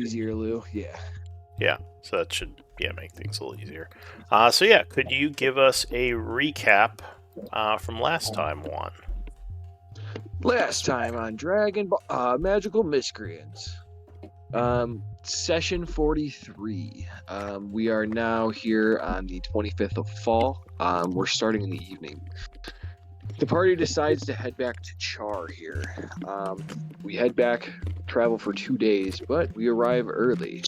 easier, Lou. Yeah. Yeah, so that should make things a little easier. Could you give us a recap from last time one? Last time on Magical Miscreants. Session 43. We are now here on the 25th of fall. We're starting in the evening. The party decides to head back to Chaur here. We head back, travel for 2 days, but we arrive early.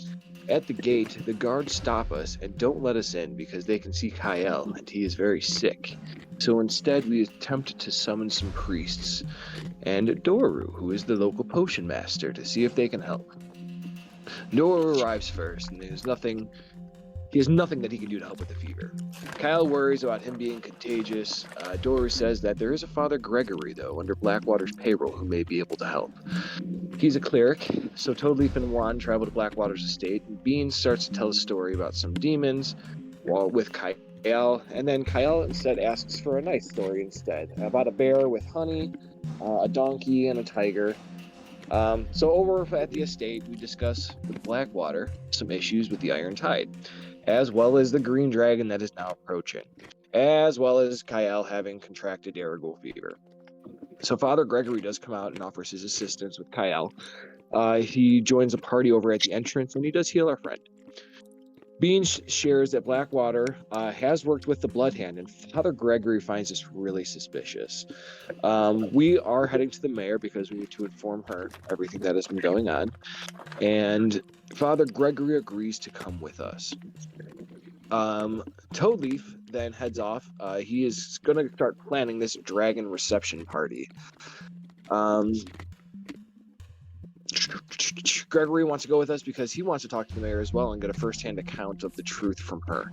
At the gate, the guards stop us and don't let us in because they can see Kyle, and he is very sick. So instead, we attempt to summon some priests and Doru, who is the local potion master, to see if they can help. Doru arrives first, and he has nothing that he can do to help with the fever. Kyle worries about him being contagious. Doru says that there is a Father Gregory, though, under Blackwater's payroll, who may be able to help. He's a cleric, so Toadleaf and Juan travel to Blackwater's estate, and Bean starts to tell a story about some demons with Kyle, and then Kyle instead asks for a nice story instead, about a bear with honey, a donkey, and a tiger. So over at the estate, we discuss with Blackwater some issues with the Iron Tide, as well as the green dragon that is now approaching, as well as Kyle having contracted Aragol fever. So Father Gregory does come out and offers his assistance with Kyle. He joins a party over at the entrance, and he does heal our friend. Bean shares that Blackwater has worked with the Blood Hand, and Father Gregory finds this really suspicious. We are heading to the mayor because we need to inform her everything that has been going on, and Father Gregory agrees to come with us. Toadleaf then heads off. He is going to start planning this dragon reception party. Gregory wants to go with us because he wants to talk to the mayor as well and get a first-hand account of the truth from her.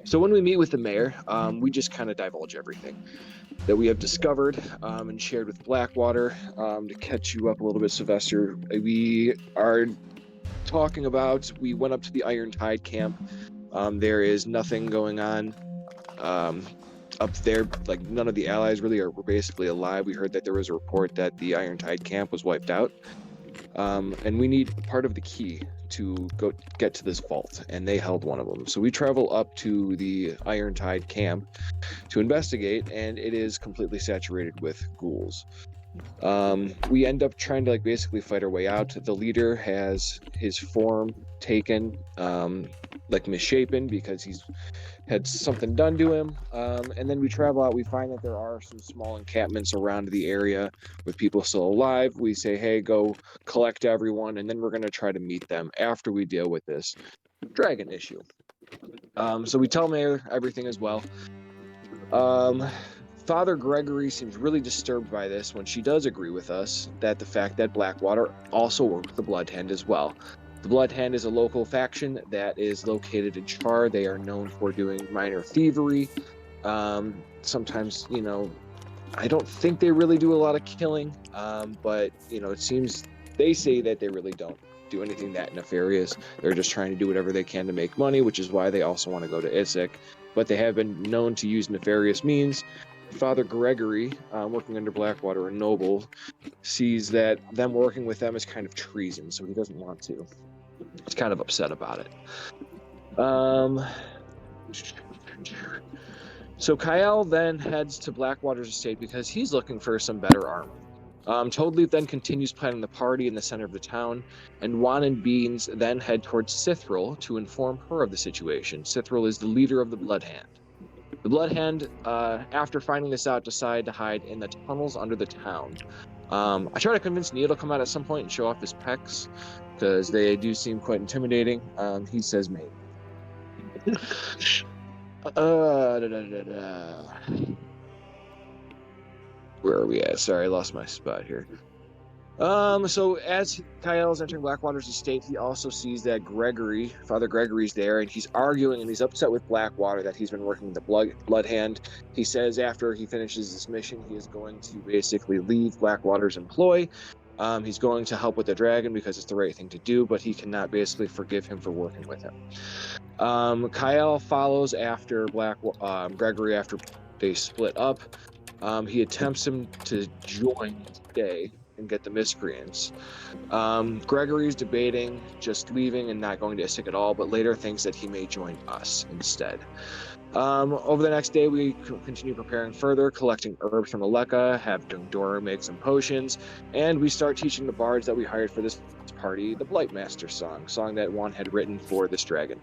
So when we meet with the mayor, we just kind of divulge everything that we have discovered and shared with Blackwater. To catch you up a little bit, Sylvester, we are talking about, we went up to the Iron Tide camp. There is nothing going on up there. Like, none of the allies really were basically alive. We heard that there was a report that the Iron Tide camp was wiped out. And we need part of the key to go get to this vault, and they held one of them. So we travel up to the Iron Tide camp to investigate, and it is completely saturated with ghouls. We end up trying to basically fight our way out. The leader has his form taken, misshapen, because he's had something done to him. And then we travel out. We find that there are some small encampments around the area with people still alive. We say, hey, go collect everyone, and then we're going to try to meet them after we deal with this dragon issue. So we tell Mayor everything as well. Father Gregory seems really disturbed by this when she does agree with us that the fact that Blackwater also worked with the Blood Hand as well. The Blood Hand is a local faction that is located in Chaur. They are known for doing minor thievery. Sometimes, I don't think they really do a lot of killing, but, it seems they say that they really don't do anything that nefarious. They're just trying to do whatever they can to make money, which is why they also want to go to Issyk. But they have been known to use nefarious means. Father Gregory, working under Blackwater and Noble, sees that them working with them is kind of treason, so he doesn't want to. He's kind of upset about it. So Kyle then heads to Blackwater's estate because he's looking for some better armor. Toadleaf then continues planning the party in the center of the town, and Juan and Beans then head towards Cithril to inform her of the situation. Cithril is the leader of the Blood Hand. The Blood Hand, after finding this out, decide to hide in the tunnels under the town. I try to convince Neil to come out at some point and show off his pecs, because they do seem quite intimidating. He says maybe. Where are we at? Sorry, I lost my spot here. So as Kyle is entering Blackwater's estate, he also sees that Father Gregory's there, and he's arguing, and he's upset with Blackwater that he's been working with the Blood Hand. He says after he finishes this mission, he is going to basically leave Blackwater's employ. He's going to help with the dragon because it's the right thing to do, but he cannot basically forgive him for working with him. Kyle follows after Gregory after they split up. He attempts him to join today, and get the Miscreants. Gregory's debating just leaving and not going to Issyk at all, but later thinks that he may join us instead. Over the next day, we continue preparing further, collecting herbs from Aleka, have Dora make some potions, and we start teaching the bards that we hired for this party the Blightmaster song that Juan had written for this dragon.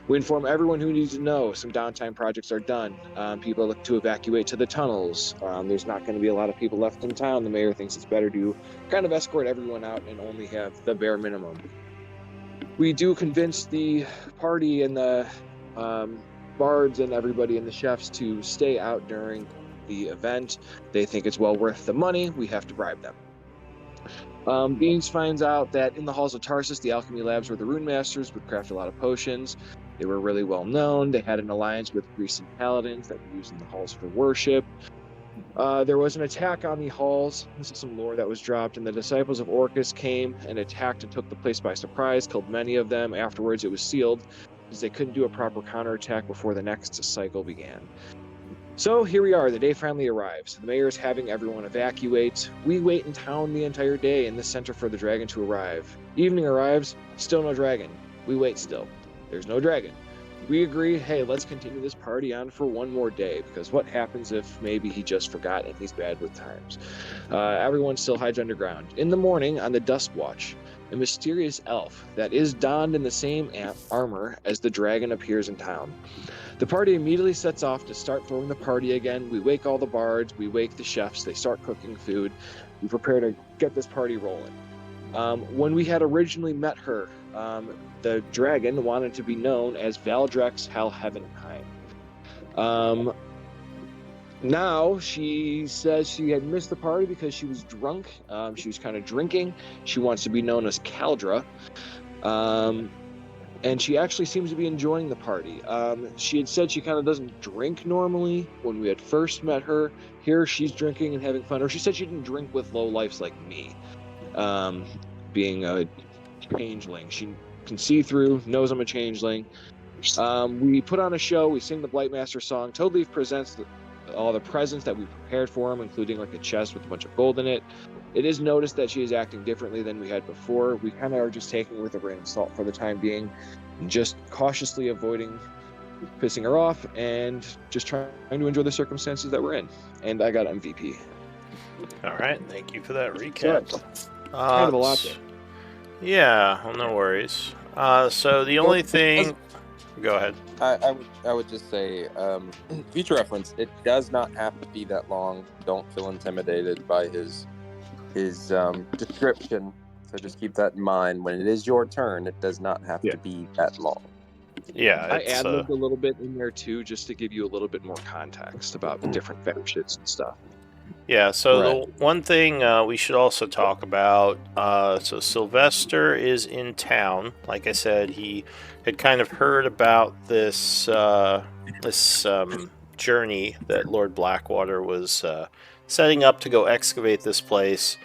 We inform everyone who needs to know some downtime projects are done. People look to evacuate to the tunnels. There's not going to be a lot of people left in town. The mayor thinks it's better to kind of escort everyone out and only have the bare minimum. We do convince the party and the bards and everybody and the chefs to stay out during the event. They think it's well worth the money. We have to bribe them. Beans finds out that in the halls of Tarsus, the alchemy labs where the rune masters would craft a lot of potions. They were really well known. They had an alliance with priests and paladins that were used in the halls for worship. There was an attack on the halls. This is some lore that was dropped, and the disciples of Orcus came and attacked and took the place by surprise, killed many of them. Afterwards, it was sealed because they couldn't do a proper counterattack before the next cycle began. So here we are, the day finally arrives. The mayor is having everyone evacuate. We wait in town the entire day in the center for the dragon to arrive. Evening arrives, still no dragon. We wait still. There's no dragon. We agree, hey, let's continue this party on for one more day, because what happens if maybe he just forgot and he's bad with times? Everyone still hides underground. In the morning, on the Dusk Watch, a mysterious elf that is donned in the same armor as the dragon appears in town. The party immediately sets off to start throwing the party again. We wake all the bards, we wake the chefs, they start cooking food. We prepare to get this party rolling. When we had originally met her, the dragon wanted to be known as Valdrex Helhevenheim. Now she says she had missed the party because she was drunk. She was kind of drinking. She wants to be known as Caldra. And she actually seems to be enjoying the party. She had said she kind of doesn't drink normally when we had first met her. Here she's drinking and having fun. Or she said she didn't drink with lowlifes like me, being a changeling. She can see through, knows I'm a changeling. We put on a show. We sing the Blightmaster song. Toadleaf presents all the presents that we prepared for him, including like a chest with a bunch of gold in it. It is noticed that she is acting differently than we had before. We kind of are just taking it with a grain of salt for the time being, just cautiously avoiding pissing her off and just trying to enjoy the circumstances that we're in. And I got MVP. All right, thank you for that recap. Kind of a lot there. Yeah, well, no worries. So the only thing... Go ahead. I would just say, future reference, it does not have to be that long. Don't feel intimidated by his description. So just keep that in mind. When it is your turn, it does not have to be that long. Yeah, I ad-libbed a little bit in there too, just to give you a little bit more context about the different factions and stuff. Yeah, so the one thing we should also talk about, so Sylvester is in town. Like I said, he had kind of heard about this journey that Lord Blackwater was setting up to go excavate this place.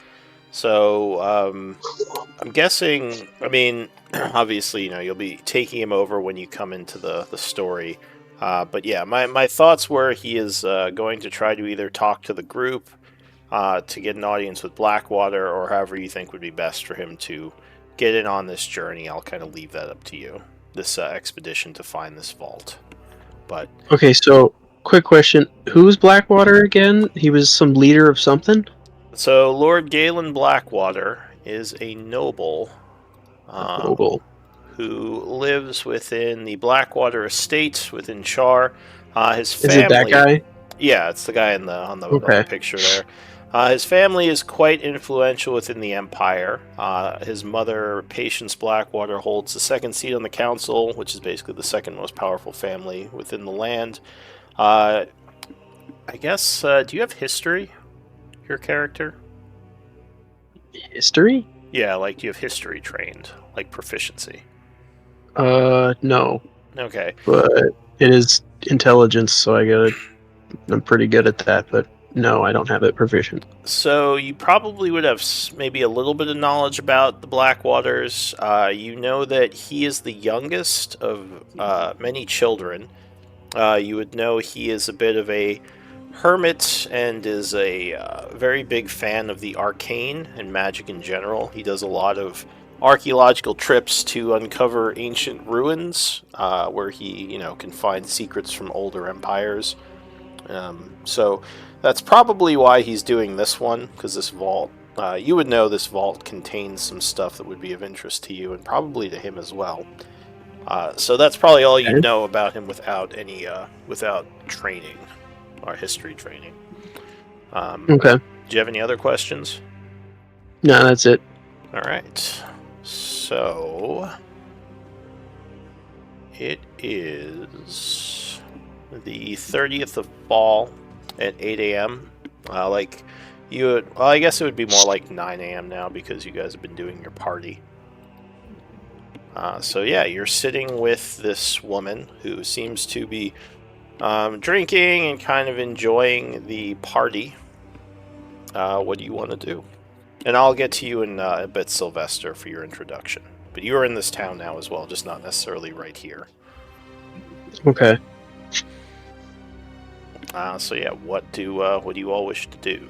So I'm guessing, I mean, obviously, you'll be taking him over when you come into the story. But yeah, my thoughts were he is going to try to either talk to the group to get an audience with Blackwater, or however you think would be best for him to get in on this journey. I'll kind of leave that up to you, this expedition to find this vault. But okay, so quick question. Who's Blackwater again? He was some leader of something? So Lord Galen Blackwater is a noble. Who lives within the Blackwater estate within Chaur. His family. Is it that guy? Yeah, it's the guy on the picture there. His family is quite influential within the Empire. His mother, Patience Blackwater, holds the second seat on the council, which is basically the second most powerful family within the land. I guess, do you have history, your character? History? Yeah, like, do you have history trained? Like proficiency? No. Okay. But it is intelligence, so I'm pretty good at that, but no, I don't have it proficient. So you probably would have maybe a little bit of knowledge about the Blackwaters. You know that he is the youngest of many children. You would know he is a bit of a hermit and is a very big fan of the arcane and magic in general. He does a lot of archaeological trips to uncover ancient ruins where he, can find secrets from older empires. So that's probably why he's doing this one, because this vault, you would know this vault contains some stuff that would be of interest to you and probably to him as well. So that's probably all you Okay. know about him without training or history training. Okay. Do you have any other questions? No, that's it. All right. So it is the 30th of fall at 8 a.m. Well, I guess it would be more like 9 a.m. now because you guys have been doing your party. So yeah, you're sitting with this woman who seems to be drinking and kind of enjoying the party. What do you want to do? And I'll get to you in a bit, Sylvester, for your introduction. But you're in this town now as well, just not necessarily right here. Okay. So yeah, what do you all wish to do?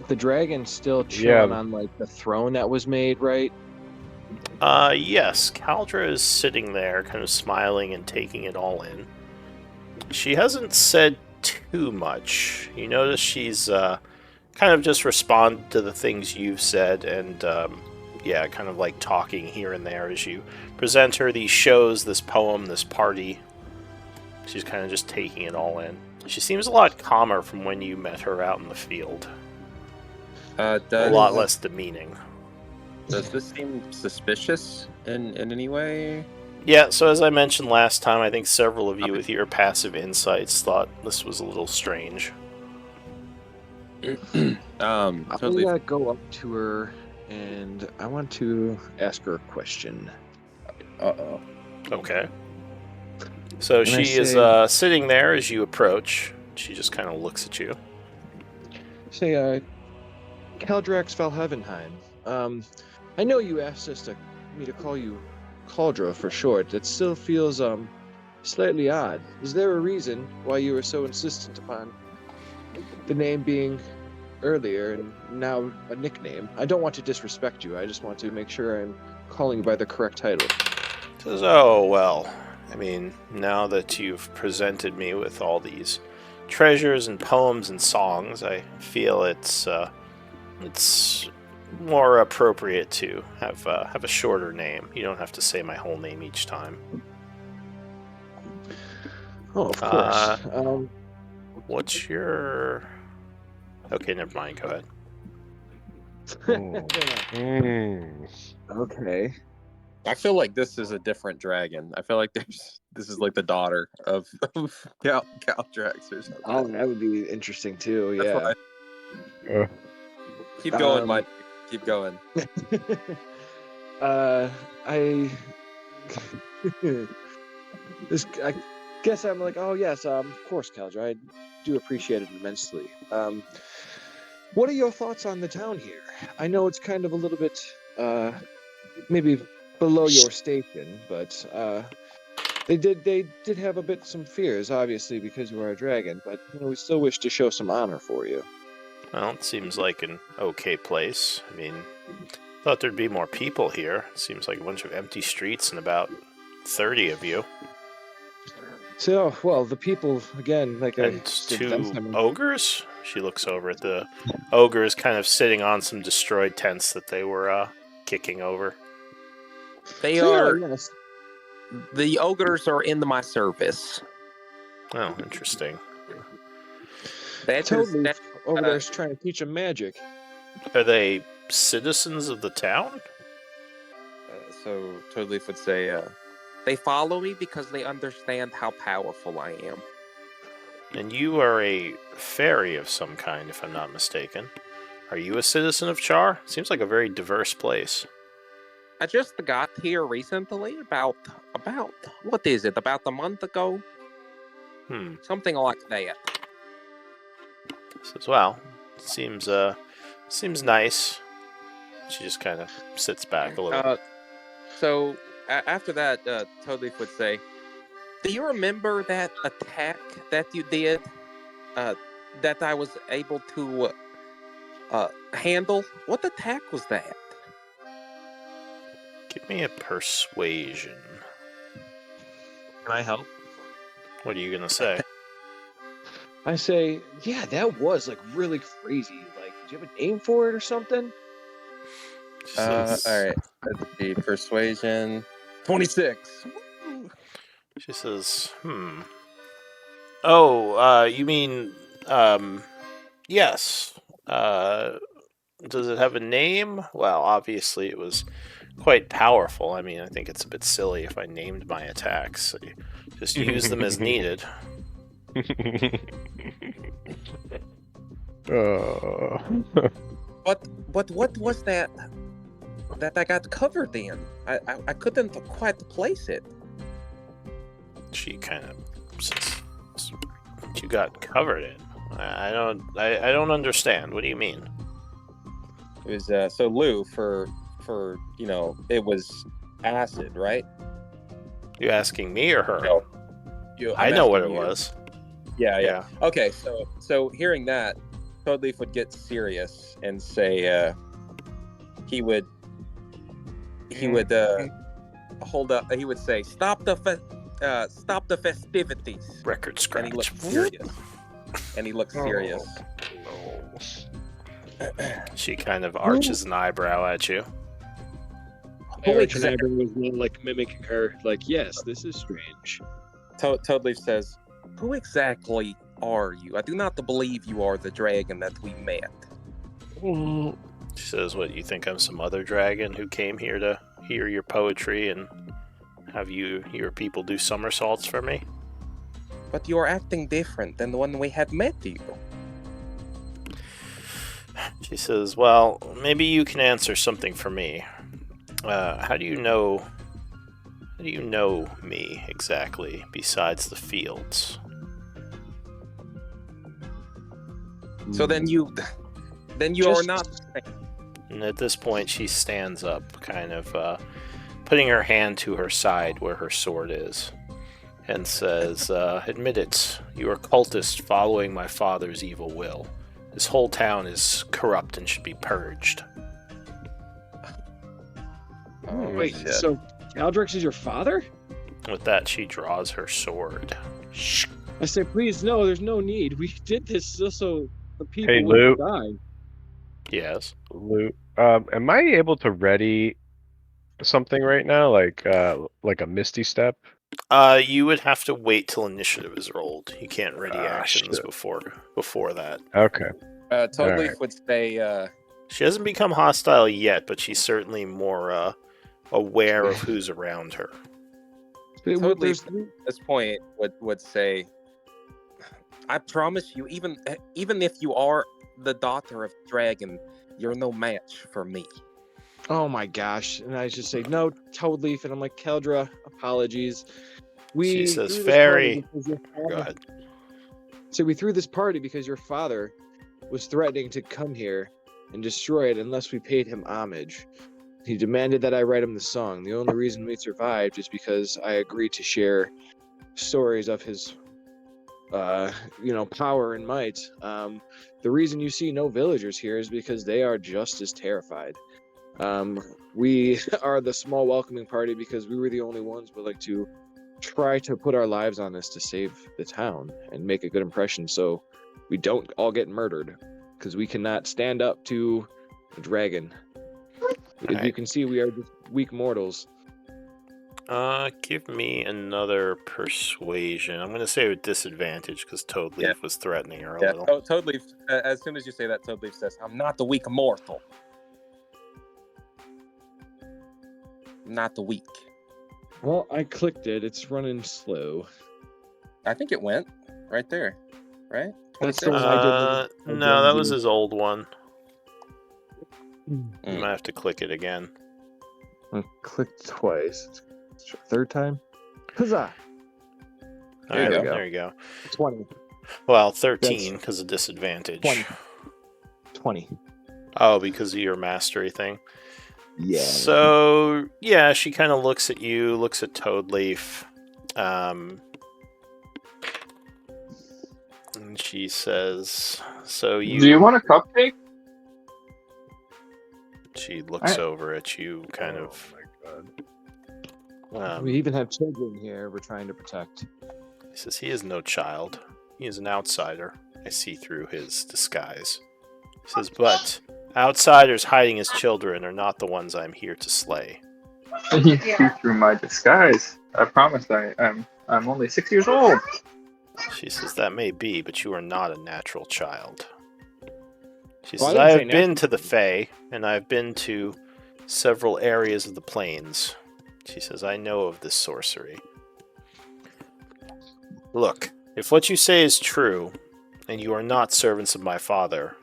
The dragon's still chilling on like the throne that was made, right? Yes, Caldra is sitting there, kind of smiling and taking it all in. She hasn't said too much. You notice she's kind of just responded to the things you've said, and kind of like talking here and there as you present her these shows, this poem, this party. She's kind of just taking it all in. She seems a lot calmer from when you met her out in the field. A lot less demeaning. Does this seem suspicious in any way? Yeah, so as I mentioned last time, I think several of you with your passive insights thought this was a little strange. I'm Totally. gonna go up to her and I want to ask her a question. Uh-oh. Okay. So And she is sitting there as you approach. She just kind of looks at you. Say, Caldrax Valhevenheim. I know you asked me to call you Caldra for short. It still feels slightly odd. Is there a reason why you were so insistent upon the name being earlier and now a nickname? I don't want to disrespect you. I just want to make sure I'm calling you by the correct title. Says, oh, well, I mean, now that you've presented me with all these treasures and poems and songs, I feel it's more appropriate to have a shorter name. You don't have to say my whole name each time. Oh, of course. What's your... Okay, never mind. Go ahead. Okay. I feel like this is a different dragon. I feel like this is like the daughter of Caldrax or something. Oh, that would be interesting too. That's Yeah. Keep going, Mike. Keep going. I guess I'm like, oh yes, of course, Caldra. I do appreciate it immensely. What are your thoughts on the town here? I know it's kind of a little bit, maybe below your station, but they did have some fears, obviously, because you are a dragon. But we still wish to show some honor for you. Well, it seems like an okay place. I mean, thought there'd be more people here. It seems like a bunch of empty streets and about 30 of you. So, well, the people, again, like and I said, two ogres? She looks over at the ogres kind of sitting on some destroyed tents that they were kicking over. They are... Yes. The ogres are in my service. Oh, interesting. Totally over there's trying to teach them magic. Are they citizens of the town? So Toadleaf would say, they follow me because they understand how powerful I am. And you are a fairy of some kind, if I'm not mistaken. Are you a citizen of Chaur? Seems like a very diverse place. I just got here recently, about what is it? About a month ago? Something like that. Says, well, seems nice. She just kind of sits back a little. So after that, Toadleaf would say, Do you remember that attack that you did? That I was able to handle? What attack was that? Give me a persuasion. Can I help? What are you gonna say? I say, yeah, that was like really crazy. Like, do you have a name for it or something? She says, All right. Let's see. Persuasion. 26. She says, Oh, you mean, yes. Does it have a name? Well, obviously it was quite powerful. I mean, I think it's a bit silly if I named my attacks. So you just use them as needed. But what was that I got covered in? I couldn't quite place it. She kind of says, "You got covered in. I don't understand. What do you mean?" It was so Lou for it was acid, right? You asking me or her? No, I know what it asking you. was. Yeah. Okay, so hearing that, Toadleaf would get serious and say he would hold up. He would say, "Stop the festivities." Record scratch. And he looked serious. And he looked serious. She kind of arches an eyebrow at you. Arch and eyebrow was more like mimicking her. Like, yes, this is strange. Toadleaf says, "Who exactly are you? I do not believe you are the dragon that we met." She says, "What, you think I'm some other dragon who came here to hear your poetry and have your people do somersaults for me?" But you are acting different than when we had met you. She says, "Well, maybe you can answer something for me. How do you know me exactly besides the fields?" So then you are not. And at this point, she stands up, kind of putting her hand to her side where her sword is, and says, "Admit it, you are cultists following my father's evil will. This whole town is corrupt and should be purged." Wait, so Aldrix is your father? With that, she draws her sword. I say, please, no, there's no need. We did this so the people Hey, wouldn't Lou. die. Yes. Lou, am I able to ready something right now, like a Misty Step? You would have to wait till initiative is rolled. You can't ready actions shit. before that. Okay. Toadleaf Alright. would say, She hasn't become hostile yet, but she's certainly more aware of who's around her. Toadleaf at this point would say, "I promise you, even if you are the daughter of the dragon, you're no match for me." Oh my gosh. And I just say, no, Toadleaf. And I'm like, Keldra, apologies. She says, threw this "Very." party because your Go father- ahead. So we threw this party because your father was threatening to come here and destroy it unless we paid him homage. He demanded that I write him the song. The only reason we survived is because I agreed to share stories of his power and might. The reason you see no villagers here is because they are just as terrified. We are the small welcoming party because we were the only ones willing to try to put our lives on this to save the town and make a good impression so we don't all get murdered, because we cannot stand up to a dragon. As you can see, we are just weak mortals. Give me another persuasion. I'm going to say with disadvantage because Toadleaf was threatening her a little. Toadleaf, as soon as you say that, Toadleaf says, "I'm not the weak mortal. I'm not the weak." Well, I clicked it. It's running slow. I think it went right there, right? That's 26? the one I did. No, that was his old one. Mm. You might have to click it again. I clicked twice. Third time? Huzzah! There you There you go. 20. Well, 13 because of disadvantage. 20. Oh, because of your mastery thing. Yeah. So, yeah, she kind of looks at you, looks at Toadleaf. And she says, "So Do you want a cupcake? She looks over at you, kind Oh of. my god. We even have children here we're trying to protect. He says he is no child. He is an outsider. I see through his disguise. He says, but outsiders hiding as children are not the ones I'm here to slay. You see through my disguise. I promise I'm only 6 years old. She says, that may be, but you are not a natural child. She Well, says, I I didn't say have been natural. to the Fae, and I've been to several areas of the plains. She says, I know of this sorcery. Look, if what you say is true, and you are not servants of my father,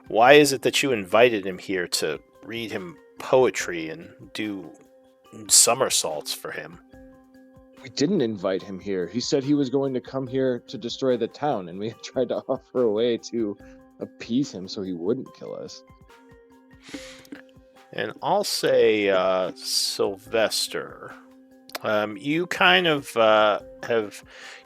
why is it that you invited him here to read him poetry and do somersaults for him? We didn't invite him here. He said he was going to come here to destroy the town, and we tried to offer a way to appease him so he wouldn't kill us. And I'll say, Sylvester, you kind of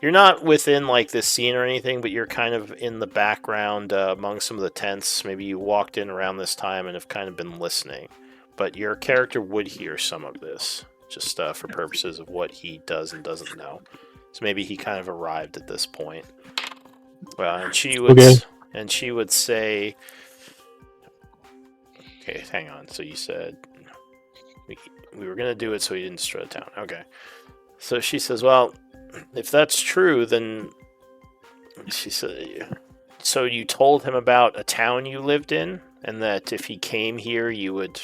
you're not within like this scene or anything, but you're kind of in the background among some of the tents. Maybe you walked in around this time and have kind of been listening, but your character would hear some of this, just for purposes of what he does and doesn't know. So maybe he kind of arrived at this point. Well, and she would say, okay, hang on. So you said we were gonna do it so he didn't destroy the town. Okay. So she says, well, if that's true, then she said, so you told him about a town you lived in, and that if he came here, you would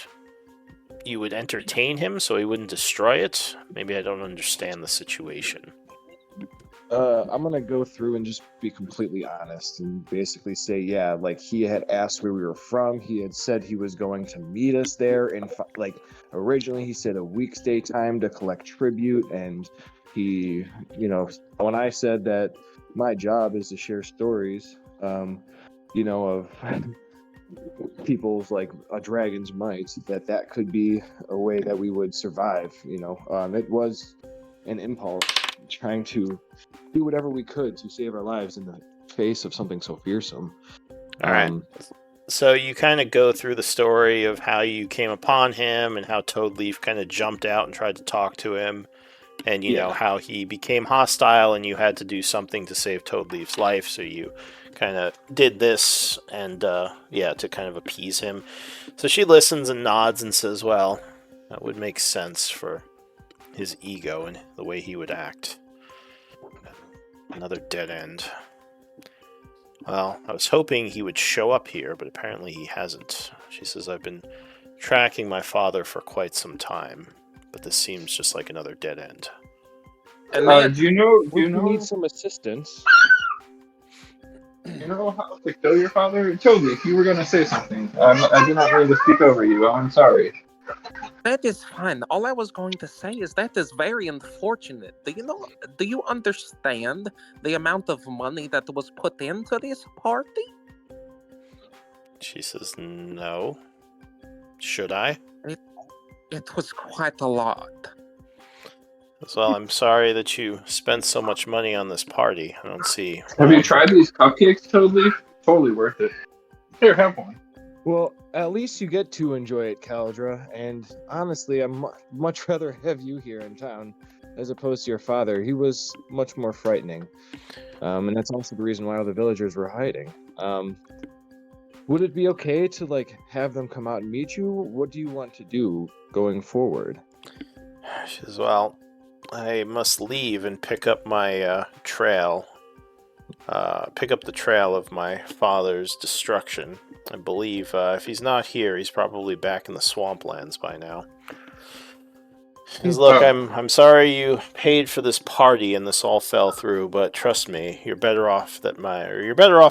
entertain him so he wouldn't destroy it? Maybe I don't understand the situation. I'm gonna go through and just be completely honest and basically say, yeah, like he had asked where we were from. He had said he was going to meet us there, and like originally he said a weekday time to collect tribute, and he, when I said that my job is to share stories, of people's like a dragon's might, that could be a way that we would survive. It was an impulse trying to do whatever we could to save our lives in the face of something so fearsome. All right. So you kind of go through the story of how you came upon him and how Toadleaf kind of jumped out and tried to talk to him, and you know how he became hostile and you had to do something to save Toadleaf's life, so you kind of did this and to kind of appease him. So she listens and nods and says, well, that would make sense for his ego and the way he would act. Another dead end. Well, I was hoping he would show up here, but apparently he hasn't. She says, I've been tracking my father for quite some time, but this seems just like another dead end. And do you need some assistance? You know how to kill your father? Toby, if you were going to say something, I did not mean to speak over you. I'm sorry. That is fine. All I was going to say is that is very unfortunate. Do you understand the amount of money that was put into this party? She says, no. Should I? It was quite a lot. Well, I'm sorry that you spent so much money on this party. I don't see. Have you tried these cupcakes, Toadleaf? Totally worth it. Here, have one. Well, at least you get to enjoy it, Caldra, and honestly, I'd much rather have you here in town as opposed to your father. He was much more frightening, and that's also the reason why all the villagers were hiding. Would it be okay to, have them come out and meet you? What do you want to do going forward? She says, well, I must leave and pick up my trail. Pick up the trail of my father's destruction. I believe if he's not here, he's probably back in the swamplands by now. She says, look, I'm sorry you paid for this party and this all fell through, but trust me, you're better off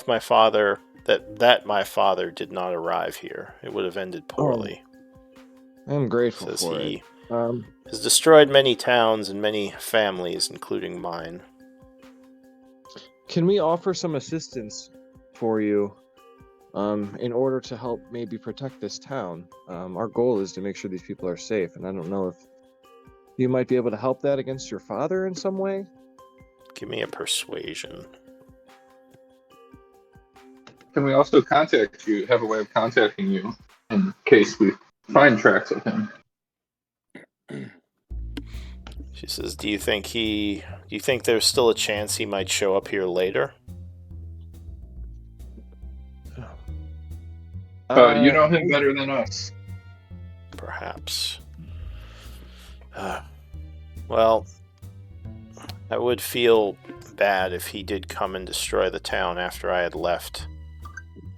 my father that my father did not arrive here. It would have ended poorly. I'm grateful Says for he it. Has destroyed many towns and many families, including mine. Can we offer some assistance for you in order to help maybe protect this town? Our goal is to make sure these people are safe, and I don't know if you might be able to help that against your father in some way. Give me a persuasion. Can we also contact you? Have a way of contacting you in case we find tracks of him? She says, do you think there's still a chance he might show up here later? You know him better than us. Perhaps. Well, I would feel bad if he did come and destroy the town after I had left.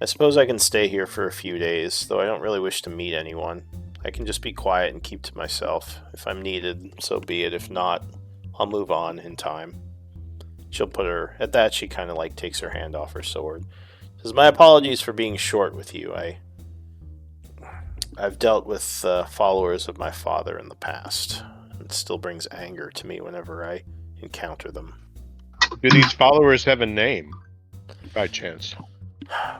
I suppose I can stay here for a few days, though I don't really wish to meet anyone. I can just be quiet and keep to myself. If I'm needed, so be it. If not, I'll move on in time. She'll put her... At that, she kind of like takes her hand off her sword. Says, my apologies for being short with you. I've dealt with followers of my father in the past. It still brings anger to me whenever I encounter them. Do these followers have a name, by chance?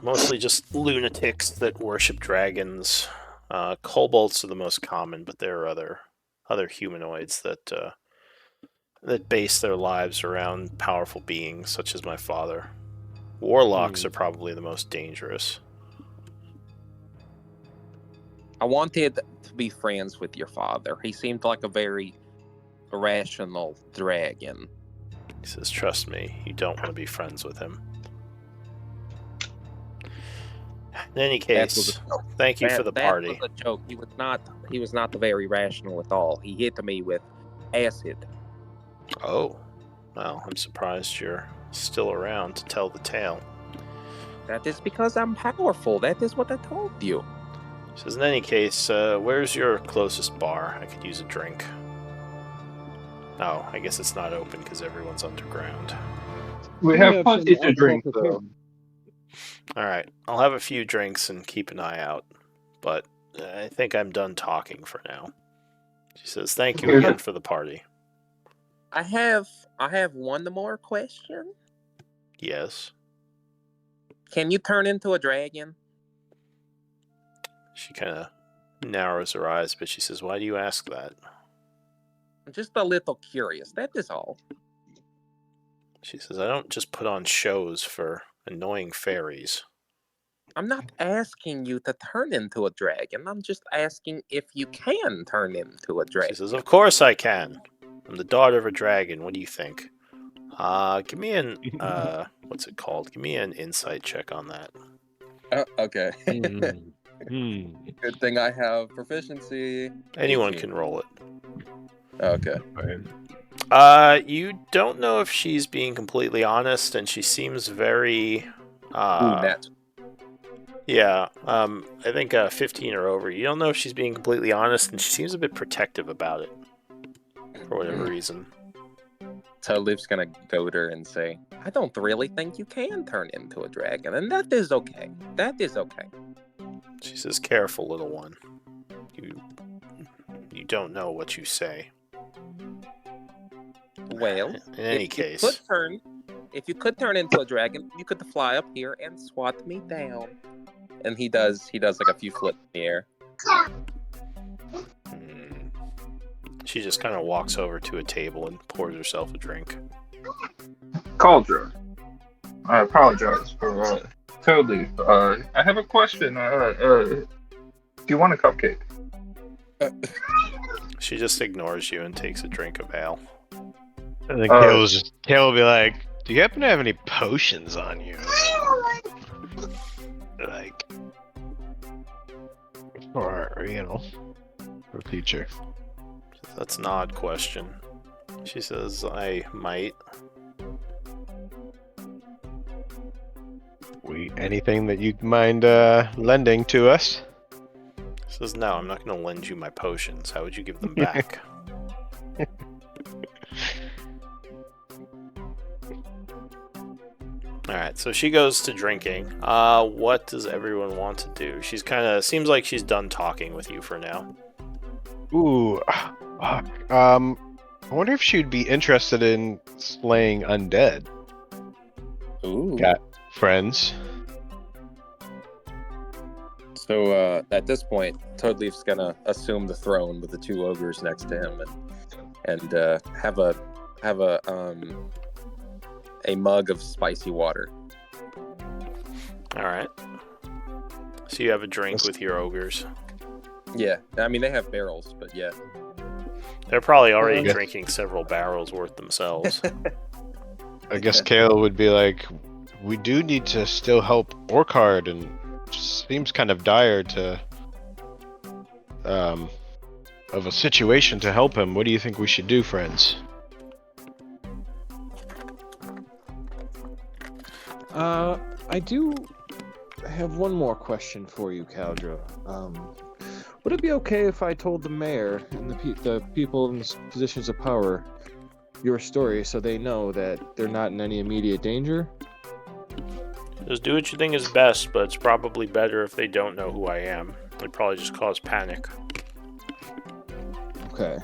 Mostly just lunatics that worship dragons. Kobolds are the most common, but there are other humanoids that base their lives around powerful beings, such as my father. Warlocks are probably the most dangerous. I wanted to be friends with your father. He seemed like a very rational dragon. He says, trust me, you don't want to be friends with him. In any case, thank you for the party. That was a joke. He was not very rational at all. He hit me with acid. Oh, well, I'm surprised you're still around to tell the tale. That is because I'm powerful. That is what I told you. He says, in any case, where's your closest bar? I could use a drink. Oh, I guess it's not open because everyone's underground. We have plenty to drink, though. Alright, I'll have a few drinks and keep an eye out. But I think I'm done talking for now. She says, thank you again for the party. I have one more question. Yes. Can you turn into a dragon? She kind of narrows her eyes, but she says, why do you ask that? I'm just a little curious. That is all. She says, I don't just put on shows for annoying fairies. I'm not asking you to turn into a dragon. I'm just asking if you can turn into a dragon. She says, of course I can. I'm the daughter of a dragon. What do you think? Give me an, what's it called? Give me an insight check on that. Okay. Good thing I have proficiency. Anyone 18. can roll it. Okay. You don't know if she's being completely honest, and she seems very, Net. Yeah, I think 15 or over. You don't know if she's being completely honest, and she seems a bit protective about it, for whatever reason. So Liv's gonna goad her and say, I don't really think you can turn into a dragon, and that is okay. That is okay. She says, careful, little one. You don't know what you say. Well, in any case, if you could turn into a dragon, you could fly up here and swat me down. And he does like a few flips in the air. She just kind of walks over to a table and pours herself a drink. Cauldron. I apologize for totally. I have a question. Do you want a cupcake? She just ignores you and takes a drink of ale. I think Kale will be like, do you happen to have any potions on you? Like, or, for future. That's an odd question. She says, I might. Anything that you'd mind lending to us? She says, no, I'm not going to lend you my potions. How would you give them back? Alright, so she goes to drinking. What does everyone want to do? She's seems like she's done talking with you for now. Ooh, fuck. I wonder if she'd be interested in slaying undead. Ooh. Got friends. So at this point, Toadleaf's gonna assume the throne with the two ogres next to him and and have a mug of spicy water. All right. So you have a drink with your ogres. Yeah, I mean they have barrels, but yeah. They're probably already Yeah. drinking several barrels worth themselves. I guess Kale would be like, we do need to still help Orchard, and seems kind of dire to, of a situation to help him. What do you think we should do, friends? I do have one more question for you, Caldra. Would it be okay if I told the mayor and the people in positions of power your story so they know that they're not in any immediate danger? Just do what you think is best, but it's probably better if they don't know who I am. It'd probably just cause panic. Okay.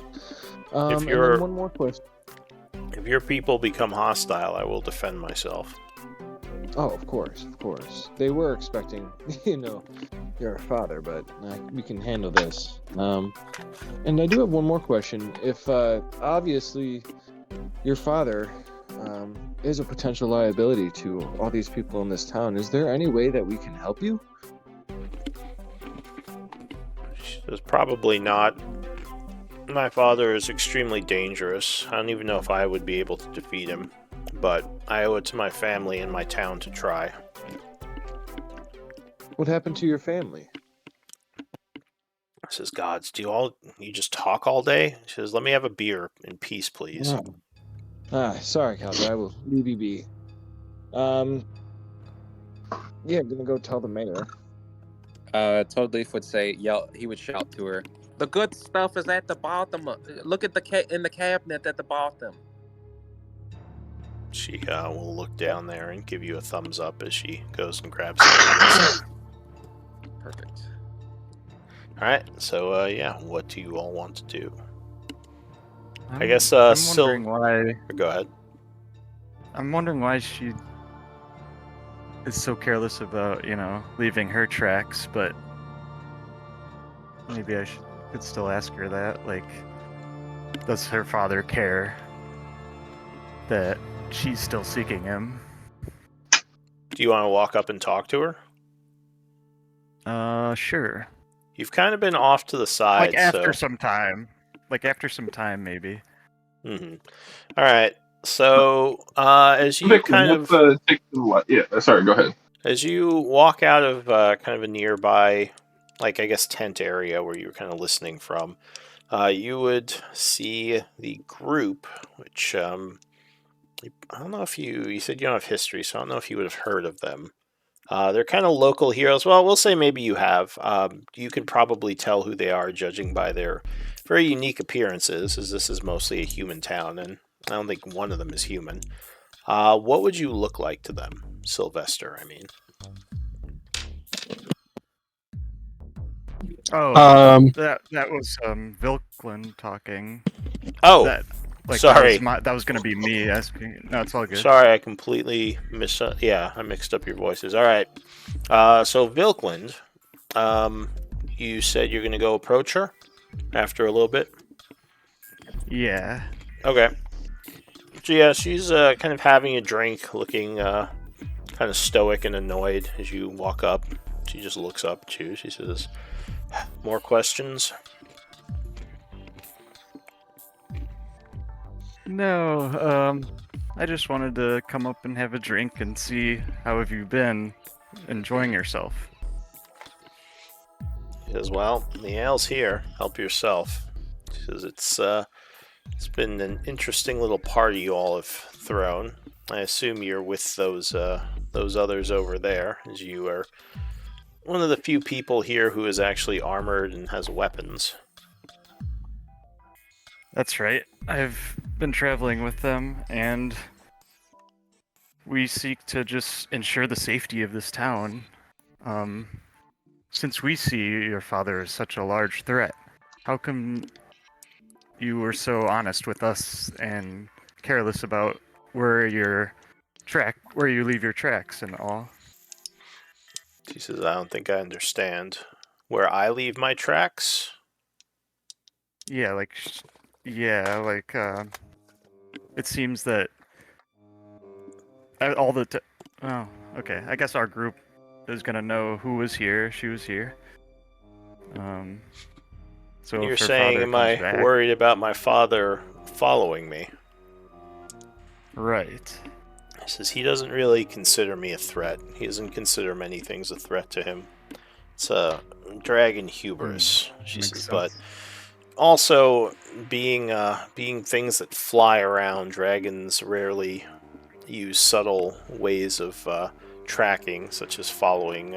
If And you're- then one more question. If your people become hostile, I will defend myself. Oh, of course, of course. They were expecting, your father, but we can handle this. And I do have one more question. If obviously your father is a potential liability to all these people in this town, is there any way that we can help you? There's probably not. My father is extremely dangerous. I don't even know if I would be able to defeat him, but I owe it to my family and my town to try. What happened to your family? Says, Gods, you just talk all day? He says, let me have a beer in peace, please. Sorry, Calder, I will leave you be. Yeah, gonna go tell the mayor. Toad Leaf would he would shout to her, "The good stuff is at the bottom. Look at in the cabinet at the bottom." She will look down there and give you a thumbs up as she goes and grabs it. Perfect. Alright, so yeah, what do you all want to do? I I'm- guess I'm wondering why. Go ahead. I'm wondering why she is so careless about, leaving her tracks, but maybe could still ask her that. Like, does her father care that she's still seeking him? Do you want to walk up and talk to her? Sure. You've kind of been off to the side, Like after so... some time. Like after some time, maybe. Mm-hmm. Alright, so as you kind of... take the what? Yeah, sorry, go ahead. As you walk out of kind of a nearby, like, I guess, tent area where you were kind of listening from, you would see the group, which, I don't know if you said you don't have history, so I don't know if you would have heard of them. They're kind of local heroes. Well, we'll say maybe you have. You can probably tell who they are judging by their very unique appearances, as this is mostly a human town, and I don't think one of them is human. What would you look like to them? Sylvester, I mean. Oh, that was Vilklin talking. Oh, sorry. That was gonna be me asking. No, it's all good. Sorry, I completely I mixed up your voices. All right. So Vilkland, you said you're gonna go approach her after a little bit. Yeah. Okay. So yeah, she's kind of having a drink, looking kind of stoic and annoyed as you walk up. She just looks up at you. She says, "More questions?" No, I just wanted to come up and have a drink and see how have you been enjoying yourself. He says, "Well, the ale's here. Help yourself." She says, "It's been an interesting little party you all have thrown. I assume you're with those others over there, as you are one of the few people here who is actually armored and has weapons." That's right. I've been traveling with them, and we seek to just ensure the safety of this town. Since we see your father as such a large threat, how come you were so honest with us and careless about where you leave your tracks and all? She says, "I don't think I understand. Where I leave my tracks?" Yeah, like Yeah, like it seems that all the oh, okay. I guess our group is gonna know who was here. She was here. So You're if her saying, father am comes I back, worried about my father following me? right? He says he doesn't really consider me a threat. He doesn't consider many things a threat to him. It's a dragon hubris, she Makes says, sense. but also being things that fly around, dragons rarely use subtle ways of tracking, such as following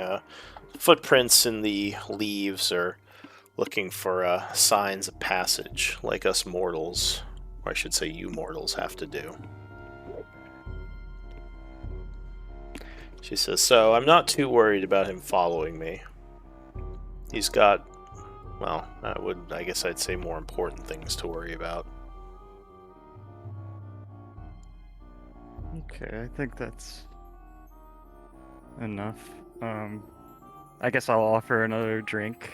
footprints in the leaves or looking for signs of passage, like us mortals, or I should say you mortals, have to do. She says, so I'm not too worried about him following me. He's got, well, I guess I'd say more important things to worry about. Okay, I think that's enough. I guess I'll offer another drink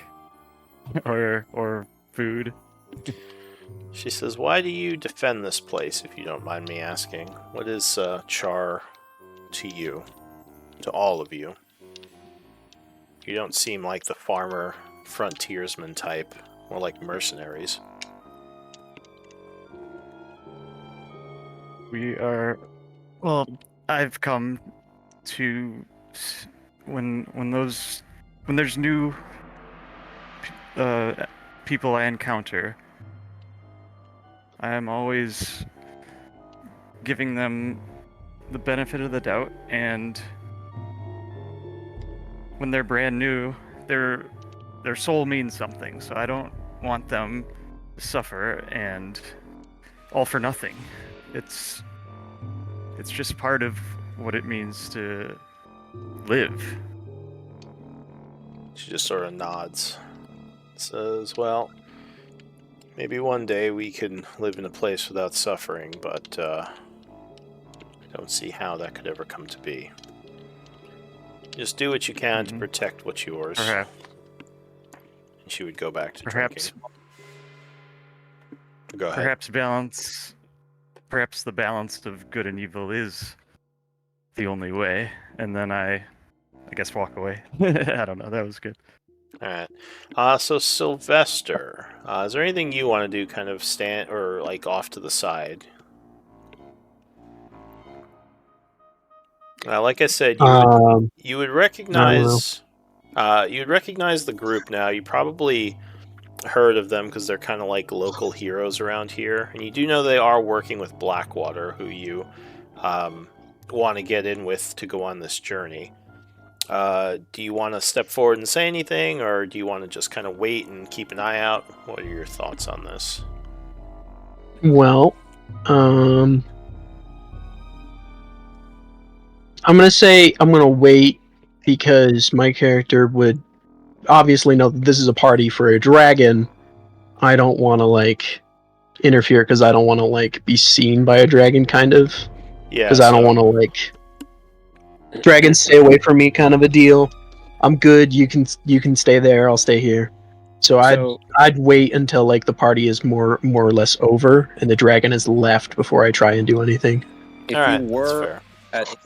or food. She says, why do you defend this place, if you don't mind me asking? What is Chaur to you? To all of you? You don't seem like the farmer frontiersman type, more like mercenaries. We are, well, I've come to when there's new people I encounter, I am always giving them the benefit of the doubt, and when they're brand new, their soul means something, so I don't want them to suffer and all for nothing. It's just part of what it means to live. She just sort of nods. Says, well, maybe one day we can live in a place without suffering, but I don't see how that could ever come to be. Just do what you can to protect what's yours. Perhaps. And she would go back to Perhaps. drinking. Go ahead. Perhaps the balance of good and evil is the only way, and then I guess walk away. I don't know. That was good. Alright. So Sylvester, is there anything you want to do kind of stand or like off to the side? Like I said, you would recognize the group now. You probably heard of them because they're kind of like local heroes around here, and you do know they are working with Blackwater, who you want to get in with to go on this journey. Do you want to step forward and say anything, or do you want to just kind of wait and keep an eye out? What are your thoughts on this? Well, I'm gonna say I'm gonna wait because my character would obviously know that this is a party for a dragon. I don't want to like interfere because I don't want to like be seen by a dragon, kind of. Yeah. Because I don't want to like dragons stay away from me, kind of a deal. I'm good. You can stay there. I'll stay here. So I'd wait until like the party is more or less over and the dragon is left before I try and do anything. If Alright, you were that's fair.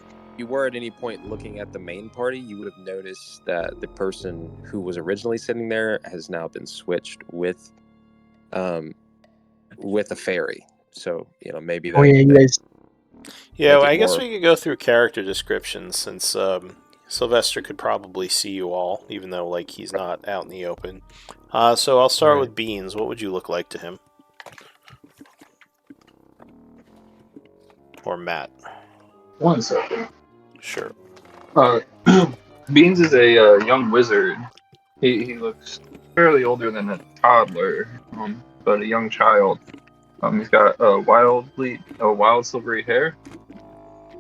at any point looking at the main party, you would have noticed that the person who was originally sitting there has now been switched with a fairy. So maybe that. Oh yeah, you guys. Yeah, well, I guess we could go through character descriptions since Sylvester could probably see you all, even though like he's not out in the open. So I'll start with Beans. What would you look like to him? Or Matt? 1 second. Sure. Beans is a young wizard. He looks fairly older than a toddler, but a young child. He's got wild silvery hair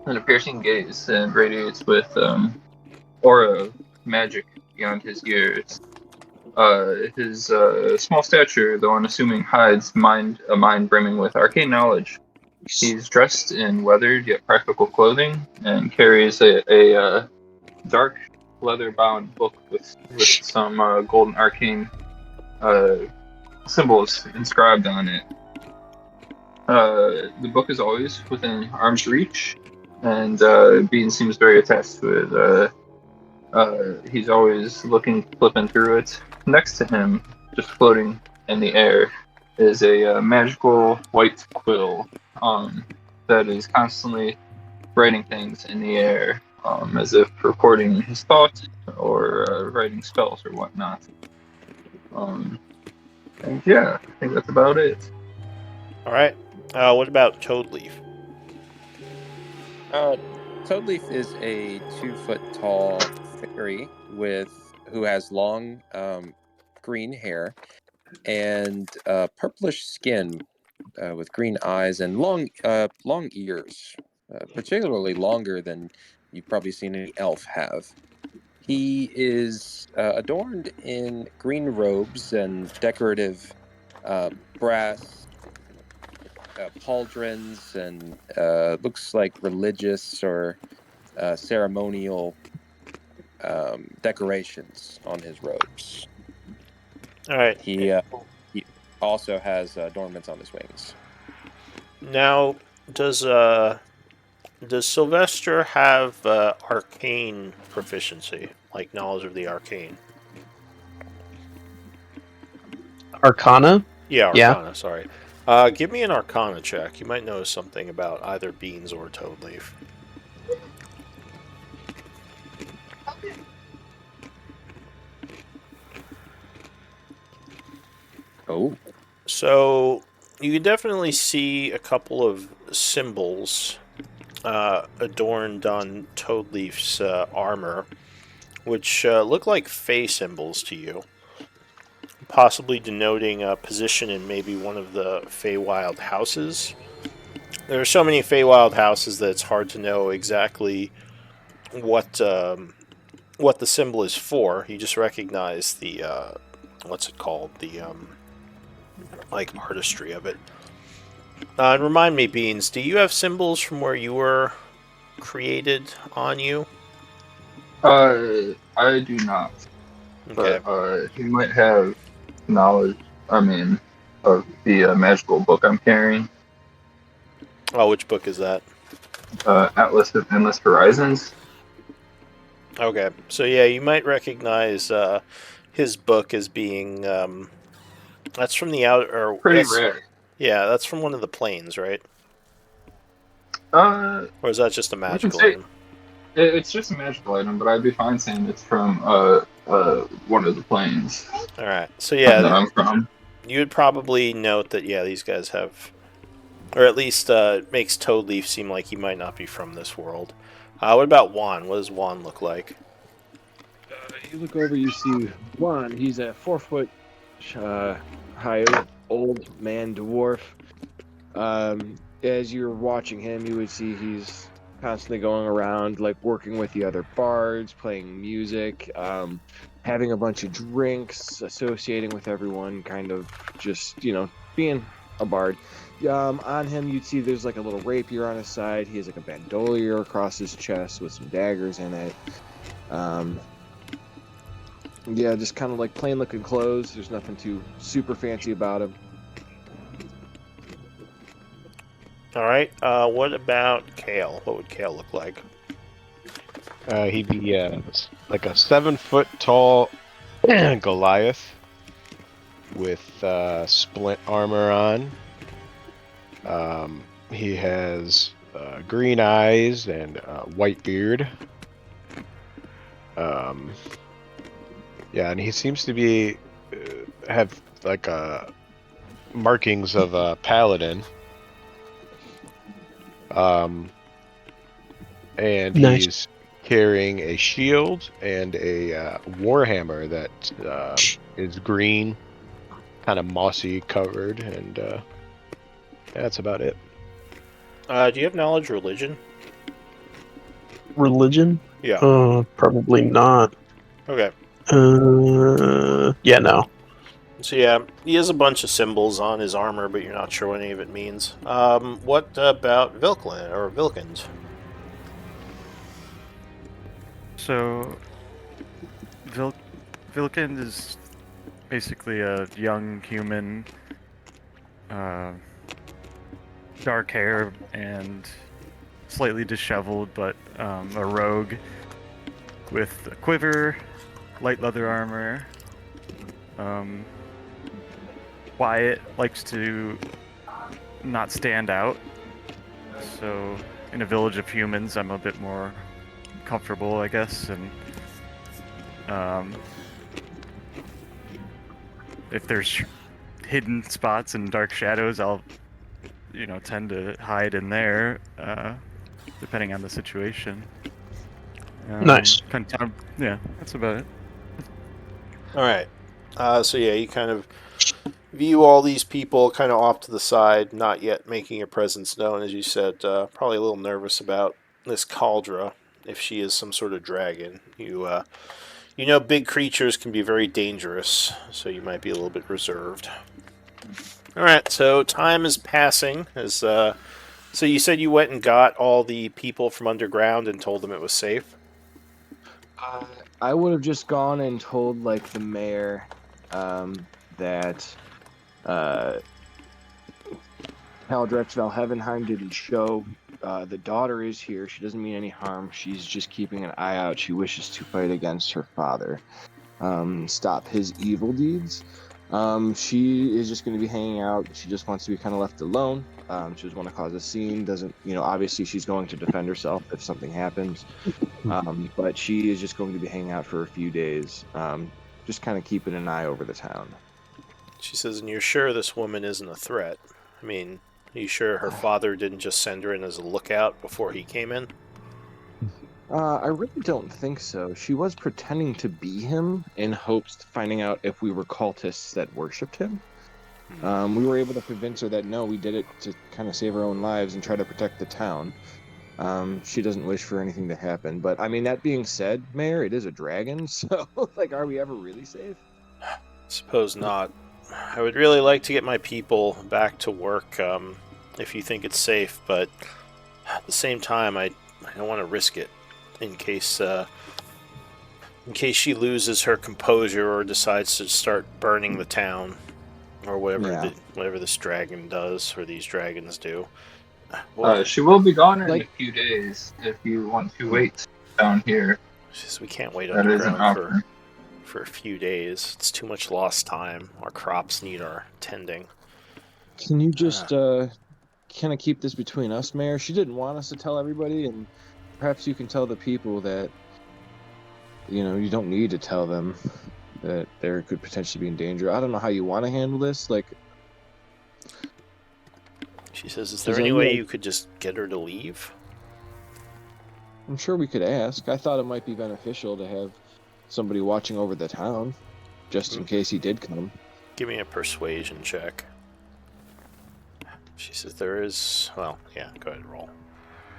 and a piercing gaze, and radiates with aura magic beyond his years. His small stature, though unassuming, hides a mind brimming with arcane knowledge. He's dressed in weathered yet practical clothing and carries a dark leather-bound book with some golden arcane symbols inscribed on it. The book is always within arm's reach, and Bean seems very attached to it. He's always flipping through it. Next to him, just floating in the air, is a magical white quill that is constantly writing things in the air, as if recording his thoughts or writing spells or whatnot. And yeah, I think that's about it. All right. What about Toadleaf? Toadleaf is a 2 foot tall fairy who has long green hair and purplish skin with green eyes and long ears, particularly longer than you've probably seen any elf have. He is adorned in green robes and decorative brass pauldrons and looks like religious or ceremonial decorations on his robes. All right. He also has adornments on his wings. Now, does Sylvester have arcane proficiency, like knowledge of the arcane? Arcana? Yeah, Yeah. Arcana. Sorry. Give me an Arcana check. You might notice something about either Beans or Toadleaf. Oh. So you can definitely see a couple of symbols adorned on Toadleaf's armor, which look like Fey symbols to you, possibly denoting a position in maybe one of the Feywild houses. There are so many Feywild houses that it's hard to know exactly what the symbol is for. You just recognize the what's it called, the like artistry of it. And remind me, Beans, do you have symbols from where you were created on you? I do not, Okay. but he might have knowledge. Of the magical book I'm carrying. Oh, which book is that? Atlas of Endless Horizons. Okay, so yeah, you might recognize his book as being that's from the outer. Pretty rare. Yeah, that's from one of the planes, right? Or is that just a magical say, item? It's just a magical item, but I'd be fine saying it's from one of the planes. All right, so yeah, that I'm from. You would probably note that these guys have, or at least makes Toadleaf seem like he might not be from this world. What about Juan? What does Juan look like? You look over, you see Juan. He's a 4 foot high old man dwarf. As you're watching him, you would see he's constantly going around, like working with the other bards, playing music, having a bunch of drinks, associating with everyone, kind of just, being a bard. On him, you'd see there's like a little rapier on his side. He has like a bandolier across his chest with some daggers in it. Just kind of like plain looking clothes. There's nothing too super fancy about him. All right. What about Kale? What would Kale look like? He'd be like a 7 foot tall Goliath with splint armor on. He has green eyes and white beard. And he seems to be have like markings of a paladin. And Nice. He's carrying a shield and a warhammer that is green, kind of mossy covered, and that's about it. Do you have knowledge of religion? Religion? Yeah. Probably not. Okay. Yeah, no. So yeah, he has a bunch of symbols on his armor, but you're not sure what any of it means. What about Vilkins? So, Vilkins is basically a young human dark hair and slightly disheveled, but a rogue with a quiver, light leather armor. Quiet, likes to not stand out. So in a village of humans, I'm a bit more comfortable, I guess, and if there's hidden spots and dark shadows, I'll, tend to hide in there, depending on the situation. Nice. Yeah, that's about it. All right. So yeah, you kind of view all these people kind of off to the side, not yet making your presence known, as you said. Probably a little nervous about this Cauldra, if she is some sort of dragon. You know, big creatures can be very dangerous, so you might be a little bit reserved. All right. So time is passing. So you said you went and got all the people from underground and told them it was safe. I would have just gone and told like the mayor that Haldrex Valhevenheim didn't show. The daughter is here. She doesn't mean any harm. She's just keeping an eye out. She wishes to fight against her father, stop his evil deeds. She is just going to be hanging out. She just wants to be kind of left alone. She doesn't want to cause a scene. Doesn't, obviously she's going to defend herself if something happens. But she is just going to be hanging out for a few days. Just kind of keeping an eye over the town. She says, and you're sure this woman isn't a threat? I mean, are you sure her father didn't just send her in as a lookout before he came in? I really don't think so. She was pretending to be him in hopes of finding out if we were cultists that worshipped him. We were able to convince her that no, we did it to kind of save our own lives and try to protect the town. She doesn't wish for anything to happen. But, I mean, that being said, Mayor, it is a dragon, so, like, are we ever really safe? Suppose not. I would really like to get my people back to work, if you think it's safe, but at the same time, I don't want to risk it in case she loses her composure or decides to start burning the town, or whatever this dragon does, or these dragons do. She will be gone in a few days if you want to wait down here. We can't wait That is an underground offer. for a few days. It's too much lost time. Our crops need our tending. Can you just kind of keep this between us, Mayor? She didn't want us to tell everybody, and perhaps you can tell the people that, you don't need to tell them that they could potentially be in danger. I don't know how you want to handle this. Like, she says, is there any way you could just get her to leave? I'm sure we could ask. I thought it might be beneficial to have somebody watching over the town, just in case he did come. Give me a persuasion check. She says there is... Well, yeah, go ahead and roll.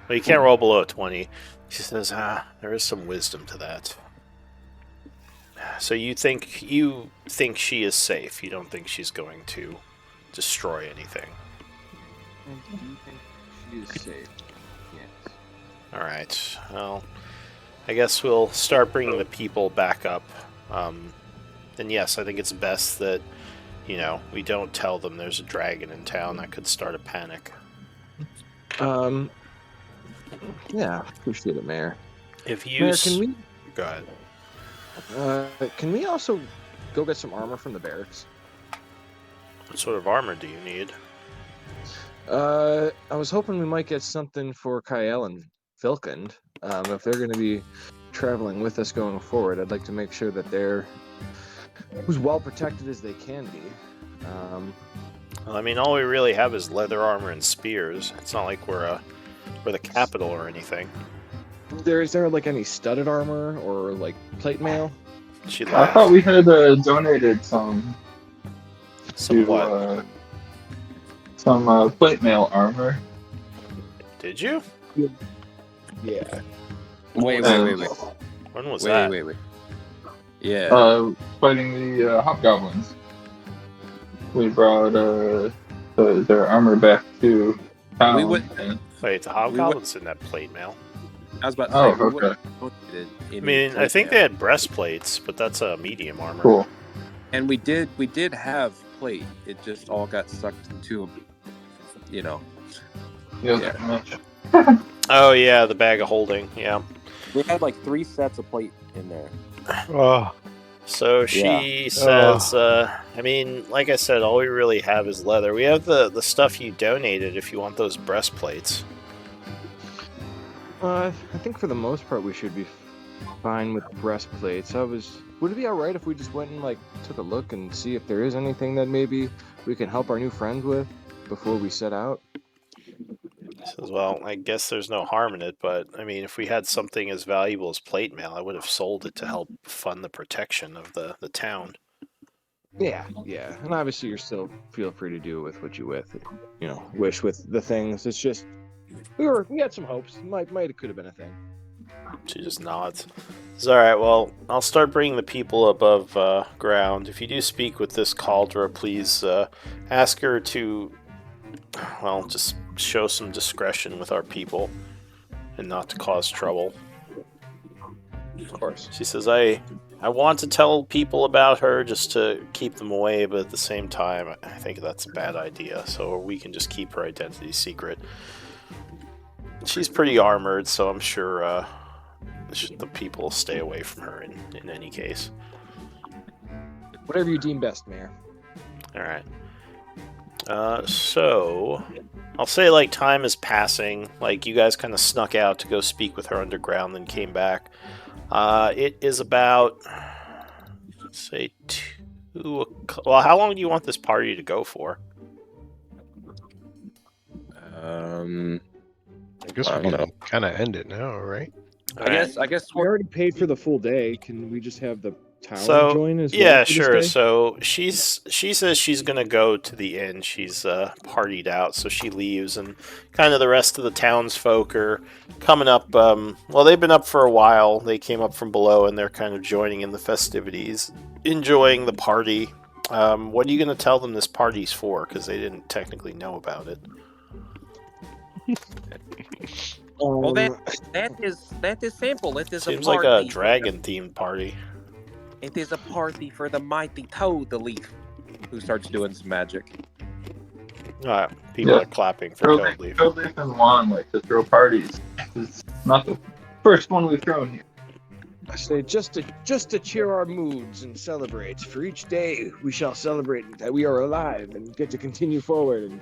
Well, you can't roll below a 20. She says, there is some wisdom to that. So you think she is safe. You don't think she's going to destroy anything. Do you think she is safe? Yes. Alright, well, I guess we'll start bringing the people back up. And yes, I think it's best that, we don't tell them there's a dragon in town. That could start a panic. Yeah, appreciate it, Mayor. If you... Mayor, can we... Go ahead. Can we also go get some armor from the barracks? What sort of armor do you need? I was hoping we might get something for Kyle and Filkend. If they're going to be traveling with us going forward, I'd like to make sure that they're as well protected as they can be. Well, I mean, all we really have is leather armor and spears. It's not like we're the capital or anything. Is there like any studded armor or like plate mail? She I laughed. thought we had donated some what? Some plate mail armor. Did you? Yeah. Wait. When was that? Wait. Yeah. Fighting the hobgoblins. We brought their armor back to town. We would- Wait, the hobgoblins didn't have plate mail. I was about to say. Oh, we okay. would've donated I any mean, I plate think they mail. had breastplates, but that's a medium armor. Cool. And we did have plate. It just all got sucked into, Yeah. Oh yeah, the bag of holding. Yeah. We had like 3 sets of plate in there. Oh, So she says, I mean, like I said, all we really have is leather. We have the stuff you donated if you want those breastplates. I think for the most part we should be fine with breastplates. Would it be alright if we just went and like took a look and see if there is anything that maybe we can help our new friends with before we set out? Says, well, I guess there's no harm in it, but I mean, if we had something as valuable as plate mail, I would have sold it to help fund the protection of the town. Yeah. And obviously you're still feel free to do with what you wish with the things. It's just we had some hopes. Could have been a thing. She just nods. Says, all right, well, I'll start bringing the people above ground. If you do speak with this Caldra, please ask her to, well, just show some discretion with our people and not to cause trouble. Of course. She says, I want to tell people about her just to keep them away, but at the same time, I think that's a bad idea, so we can just keep her identity secret. She's pretty armored, so I'm sure the people will stay away from her in any case. Whatever you deem best, Mayor. Alright. So I'll say like time is passing, like you guys kind of snuck out to go speak with her underground, then came back. It is about, let's say, 2 o'clock. Well, how long do you want this party to go for? I guess I we don't know. can kind of end it now, right? I guess We already paid for the full day. Can we just have the town So join as well? yeah, for this sure. day? So she says she's gonna go to the inn. She's partied out, so she leaves, and kind of the rest of the townsfolk are coming up. Well, they've been up for a while. They came up from below, and they're kind of joining in the festivities, enjoying the party. What are you gonna tell them this party's for? Because they didn't technically know about it. Well, that is simple. It is Seems a like party. a dragon-themed party. It is a party for the mighty Toad Leaf, who starts doing some magic. People are clapping for Toad Leaf. Toad Leaf and Juan like to throw parties. It's not the first one we've thrown here. I say just to cheer our moods and celebrate. For each day we shall celebrate that we are alive and get to continue forward and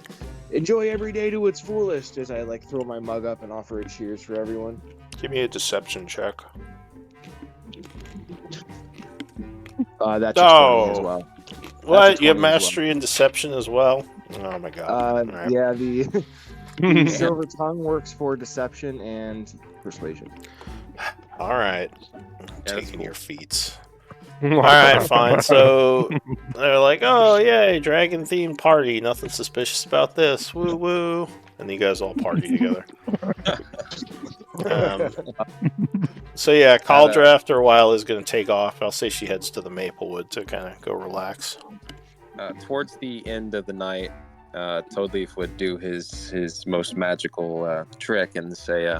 enjoy every day to its fullest. As I like throw my mug up and offer a cheers for everyone. Give me a deception check. That's a 20 as well. What? You have 20 as well. mastery and deception as well? Oh my god. Alright. Yeah, the silver tongue works for deception and persuasion. Alright. that's Taking cool. your feats. Alright, fine. So they're like, oh, yay, dragon themed party. Nothing suspicious about this. Woo woo. And you guys all party together. So yeah, Caldra after a while is going to take off. I'll say she heads to the Maplewood to kind of go relax. Towards the end of the night, Toadleaf would do his most magical trick and say,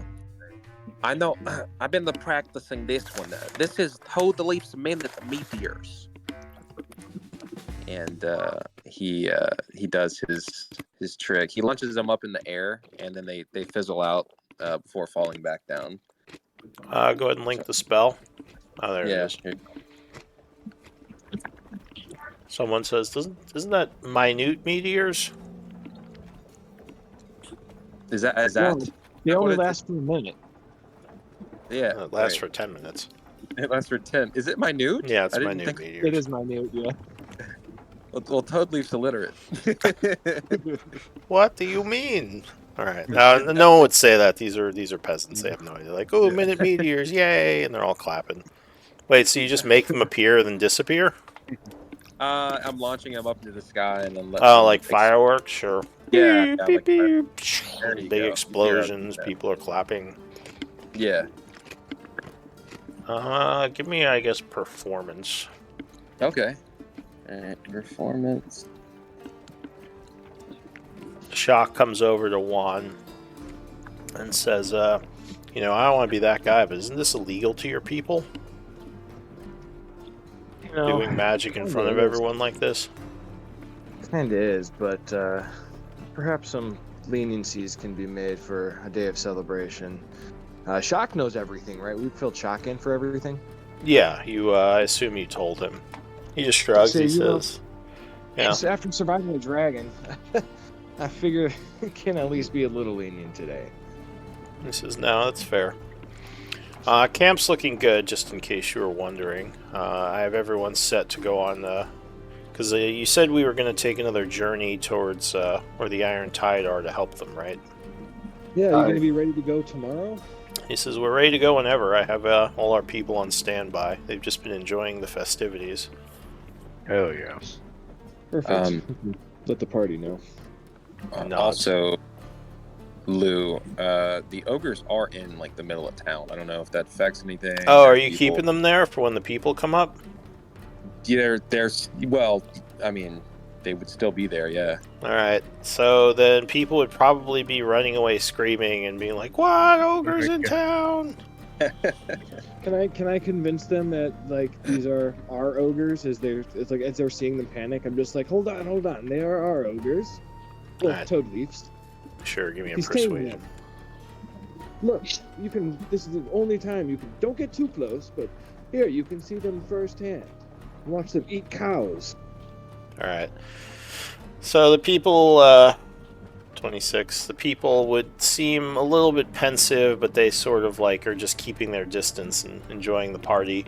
I know, I've been practicing this one. This is Toadleaf's Minute Meteors. And he does his trick. He launches them up in the air, and then they fizzle out before falling back down. Go ahead and link the spell. Oh, there it is. Yeah. Someone says, isn't that minute meteors? Is that? They only what last for a minute. Yeah. It lasts right. for 10 minutes. It lasts for 10. Is it minute? Yeah, it's I didn't minute think- meteors. It is minute, yeah. Well, Toadleaf's illiterate. What do you mean? All right. No one would say that. These are peasants. They have no idea. Like, oh, minute meteors, yay! And they're all clapping. Wait, so you just make them appear and then disappear? I'm launching them up into the sky and then. Oh, like fireworks? Sure. Yeah. Beep, like beep. There you Big go. explosions. Yeah. People are clapping. Yeah. Give me, I guess, performance. Okay. Alright, performance. Shock comes over to Juan and says, I don't want to be that guy, but isn't this illegal to your people? Doing magic in front of everyone like this? Kinda is, but perhaps some leniencies can be made for a day of celebration. Shock knows everything, right? We filled Shock in for everything. Yeah, you. I assume you told him. He just shrugs. So, He you know, says, "Yeah." So after surviving a dragon, I figure it can at least be a little lenient today. He says, "No, that's fair." Camp's looking good, just in case you were wondering. I have everyone set to go on, because you said we were going to take another journey towards where the Iron Tide are to help them, right? Yeah, are you going to be ready to go tomorrow? He says, we're ready to go whenever. I have all our people on standby. They've just been enjoying the festivities. Hell yeah. Perfect. Let the party know. Also, Lou, the ogres are in like the middle of town. I don't know if that affects anything. Oh, are you keeping them there for when the people come up? Yeah, well, I mean, they would still be there, yeah. Alright, so then people would probably be running away screaming and being like, what? Ogres in town? Can I convince them that like these are our ogres as they're seeing them panic? I'm just like, hold on, they are our ogres. Well, Alright. Toad Leafs. Sure, give me a He's taming persuasion. them. Look, you can. This is the only time you can. Don't get too close, but here you can see them firsthand. Watch them eat cows. Alright. So the people, 26, the people would seem a little bit pensive, but they sort of like are just keeping their distance and enjoying the party,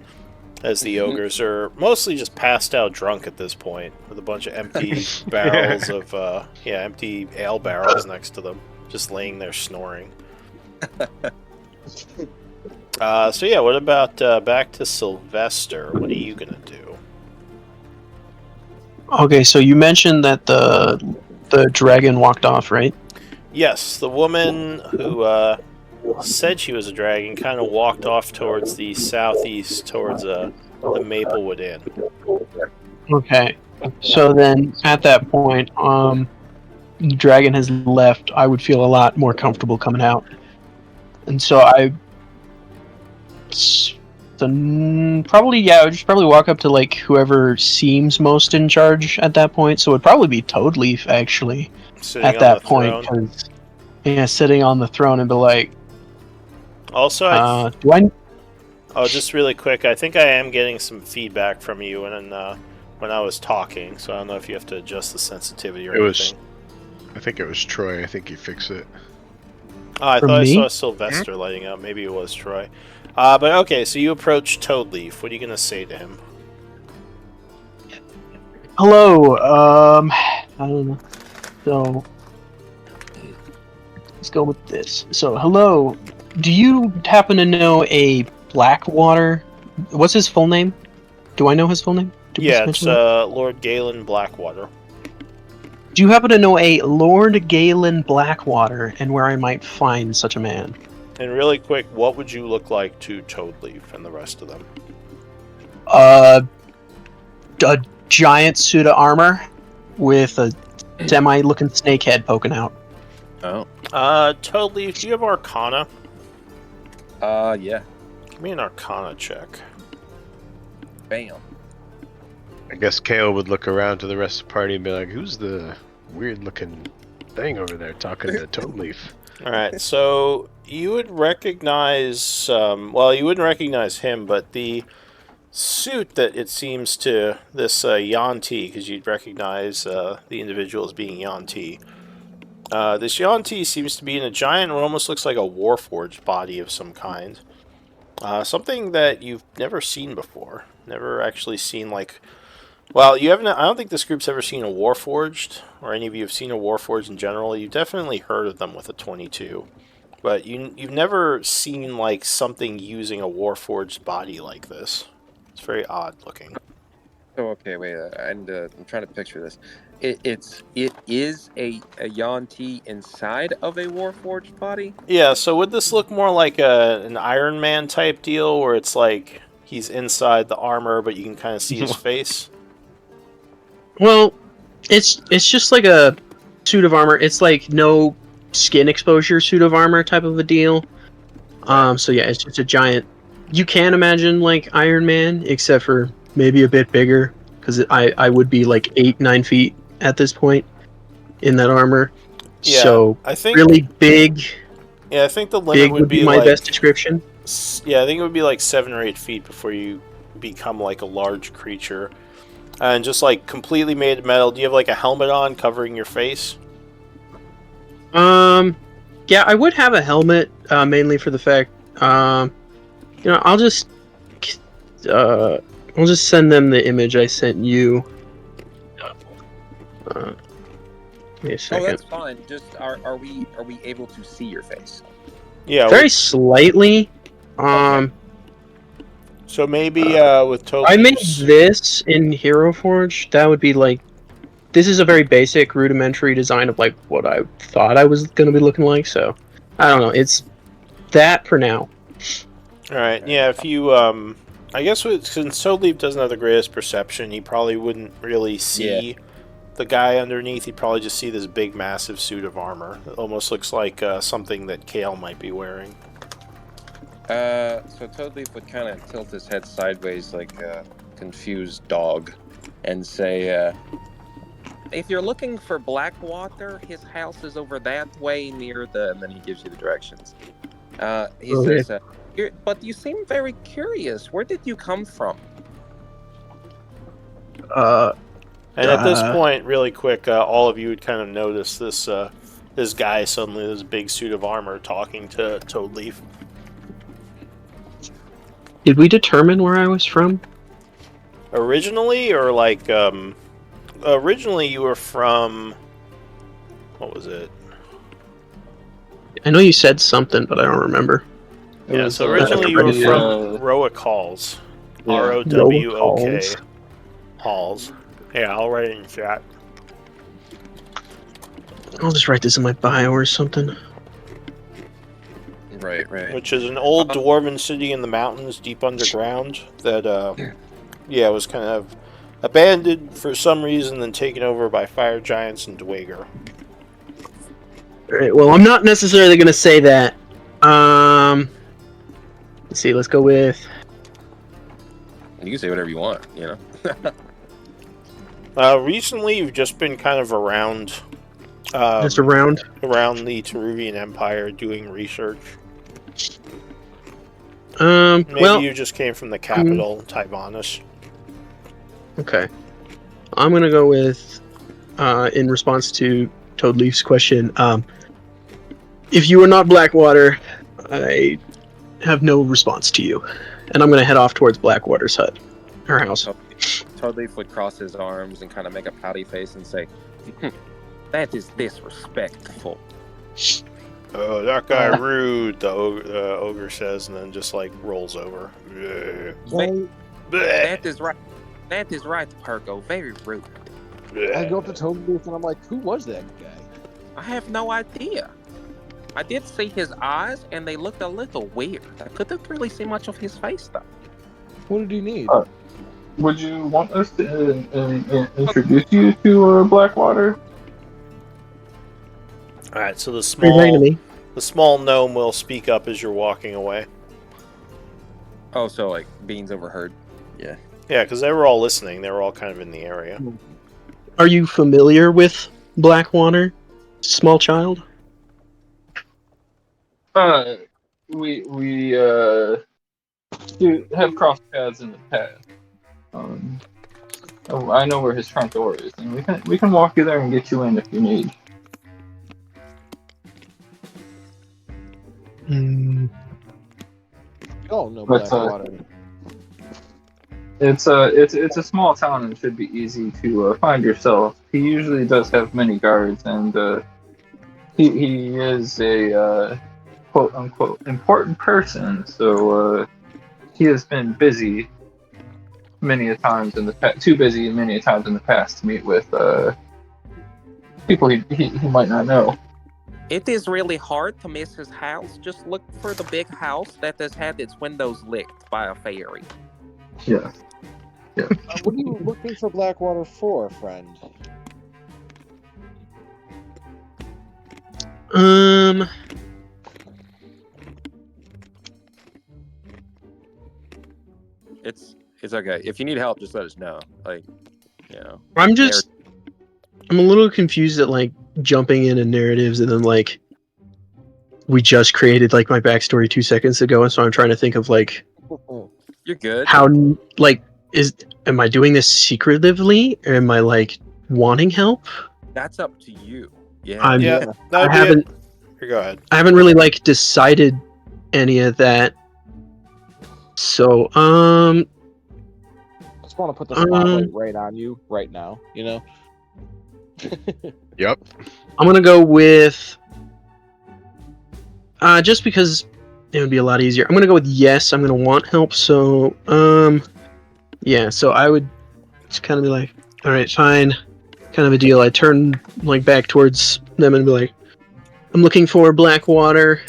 as the ogres are mostly just passed out drunk at this point, with a bunch of empty barrels of, empty ale barrels next to them, just laying there snoring. So yeah, what about back to Sylvester? What are you gonna do? Okay, so you mentioned that the dragon walked off, right? Yes, the woman who said she was a dragon kind of walked off towards the southeast, towards the Maplewood Inn. Okay, so then at that point, the dragon has left. I would feel a lot more comfortable coming out, and so I would just probably walk up to like whoever seems most in charge at that point. So it'd probably be Toadleaf actually Sitting at on that the point, throne. because sitting on the throne and be like, Also, do I? oh, just really quick, I think I am getting some feedback from you when I was talking, so I don't know if you have to adjust the sensitivity or anything. I think it was Troy. I think he fixed it. Oh, I For thought me? I saw Sylvester lighting up. Maybe it was Troy. But okay, so you approach Toadleaf. What are you gonna say to him? Hello. I don't know. So let's go with this. So hello. Do you happen to know a Blackwater? What's his full name? Do I know his full name? Did we Yeah, it's mention that? Lord Galen Blackwater. Do you happen to know a Lord Galen Blackwater and where I might find such a man? And really quick, what would you look like to Toadleaf and the rest of them? A giant suit of armor with a semi-looking snake head poking out. Oh. Toadleaf, do you have Arcana? Yeah. Give me an Arcana check. Bam. I guess Kale would look around to the rest of the party and be like, who's the weird-looking thing over there talking to Toadleaf? Alright, so you would recognize, well, you wouldn't recognize him, but the suit that it seems to this Yanti, because you'd recognize the individual as being Yanti. This Yanti seems to be in a giant, what almost looks like a warforged body of some kind. Something that you've never seen before. Never actually seen, like... Well, you haven't. I don't think this group's ever seen a Warforged, or any of you have seen a Warforged in general. You've definitely heard of them with a 22, but you've never seen like something using a Warforged body like this. It's very odd looking. Oh, okay, wait. I'm trying to picture this. It is a Yanti inside of a Warforged body. Yeah. So would this look more like an Iron Man type deal, where it's like he's inside the armor, but you can kind of see his face? Well, it's just like a suit of armor. It's like no skin exposure suit of armor type of a deal. So yeah, it's just a giant. You can imagine like Iron Man, except for maybe a bit bigger, because I would be like 8-9 feet at this point in that armor. So I think really big. Yeah, I think the limit Big would be my like best description. Yeah, I think it would be like 7 or 8 feet before you become like a large creature, and just like completely made of metal. Do you have like a helmet on covering your face? Yeah, I would have a helmet, mainly for the fact, I'll just send them the image I sent you. Give me a Oh, second. that's fine. Just are we able to see your face? Yeah. Very slightly. Okay. So maybe with I made Tokes. this in Hero Forge. That would be like, this is a very basic, rudimentary design of like what I thought I was going to be looking like. So I don't know. It's that for now. All right. Yeah. If you I guess since Toadleaf doesn't have the greatest perception, he probably wouldn't really see the guy underneath. He'd probably just see this big, massive suit of armor. It almost looks like something that Kale might be wearing. So Toadleaf would kind of tilt his head sideways like a confused dog and say, if you're looking for Blackwater, his house is over that way near the... And then he gives you the directions. He Okay. says, but you seem very curious. Where did you come from? And at this point, really quick, all of you would kind of notice this this guy suddenly, this big suit of armor, talking to Toadleaf. Did we determine where I was from? Originally, or like, originally you were from, what was it? I know you said something, but I don't remember. Yeah, so originally you were from Rowick Halls. ROWOK Halls. Yeah, I'll write it in chat. I'll just write this in my bio or something. Right. Which is an old dwarven city in the mountains deep underground that, was kind of abandoned for some reason, then taken over by fire giants and Dwager. Alright, well, I'm not necessarily going to say that. Let's see, let's go with... You can say whatever you want, you know? Recently, you've just been kind of around... just around? Around the Teruvian Empire doing research. Maybe you just came from the capital, Tyvanus. Okay. I'm going to go with, in response to Toadleaf's question, if you are not Blackwater, I have no response to you. And I'm going to head off towards Blackwater's hut. Her house. Toadleaf would cross his arms and kind of make a pouty face and say, that is disrespectful. Oh, that guy rude, the ogre says, and then just, like, rolls over. That is right. That is right, Pergo. Very rude. I go up to Toadleaf and I'm like, who was that guy? I have no idea. I did see his eyes, and they looked a little weird. I couldn't really see much of his face, though. What did you need? Would you want us to introduce you to Blackwater? Alright, so the small gnome will speak up as you're walking away. Oh, so like Beans overheard. Yeah. Yeah, because they were all listening. They were all kind of in the area. Are you familiar with Blackwater, small child? We have crossed paths in the past. I know where his front door is, and we can walk you there and get you in if you need. Oh no, Blackwater. It's a small town and should be easy to find yourself. He usually does have many guards, and he is a quote unquote important person. So he has been busy many a times in the past. Too busy many a times in the past to meet with people he might not know. It is really hard to miss his house. Just look for the big house that has had its windows licked by a fairy. Yes. Yeah. What are you looking for Blackwater for, friend? It's okay. If you need help, just let us know. Like, I'm a little confused at like jumping in and narratives, and then like we just created like my backstory 2 seconds ago, and so I'm trying to think of like You're good. how like am I doing this secretively, or am I like wanting help? That's up to you. Yeah. I'm Yeah, that would I be haven't it. Here, go ahead. I haven't really like decided any of that. So I just want to put the spotlight right on you right now. You know. Yep. I'm gonna go with just because it would be a lot easier. I'm gonna go with yes. I'm gonna want help. So yeah. So I would just kind of be like, all right, fine, kind of a deal. I turn like back towards them and be like, I'm looking for Blackwater.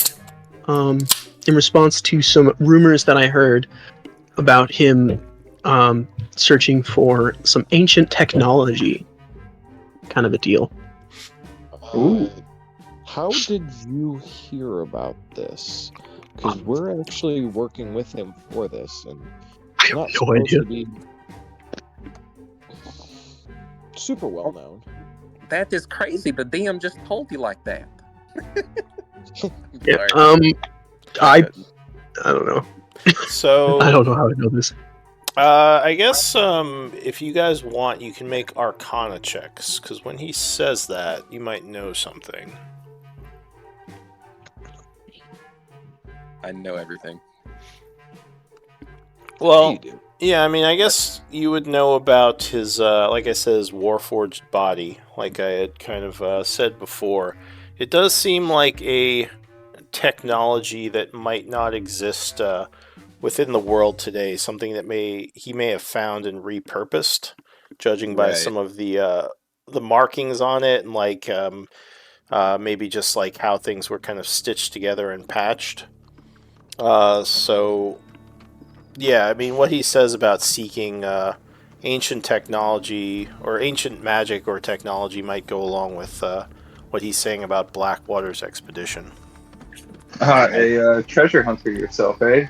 In response to some rumors that I heard about him searching for some ancient technology, kind of a deal. Ooh. How did you hear about this? Because we're actually working with him for this, and I it's have not no supposed idea. to be super well known. That is crazy. The DM just told you like that. Yeah. Sorry. I don't know. So I don't know how to know this. I guess if you guys want, you can make Arcana checks, because when he says that, you might know something. I know everything. Well, You do. yeah, I mean, I guess you would know about his, like I said, his warforged body, like I had kind of said before. It does seem like a technology that might not exist within the world today, something that he may have found and repurposed, judging by Right. some of the markings on it, and like maybe just like how things were kind of stitched together and patched. So yeah, I mean, what he says about seeking ancient technology or ancient magic or technology might go along with what he's saying about Blackwater's expedition. A treasure hunter yourself, eh?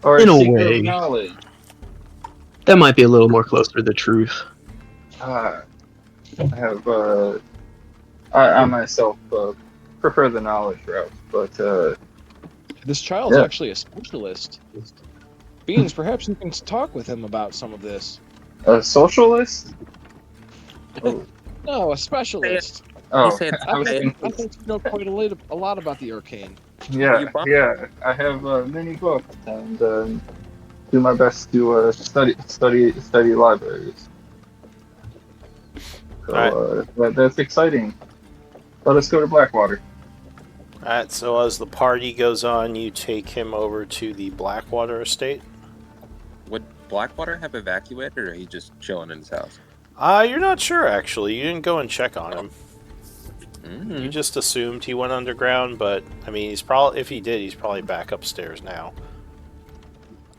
Or In a a seeker way. of knowledge. That might be a little more close to the truth. I have, I myself prefer the knowledge route, but This child's Yeah. actually a specialist. Beans, perhaps you can talk with him about some of this. a socialist? Oh, No, a specialist. oh, said- I was I thinking, think you know quite a lot about the arcane. yeah, You bought- yeah. I have many books and do my best to study libraries. So that's exciting. Let us go to Blackwater. Alright, so as the party goes on, you take him over to the Blackwater estate. Would Blackwater have evacuated, or he just chilling in his house? You're not sure, actually. You didn't go and check on him. Mm-hmm. You just assumed he went underground, but, I mean, if he did, he's probably back upstairs now.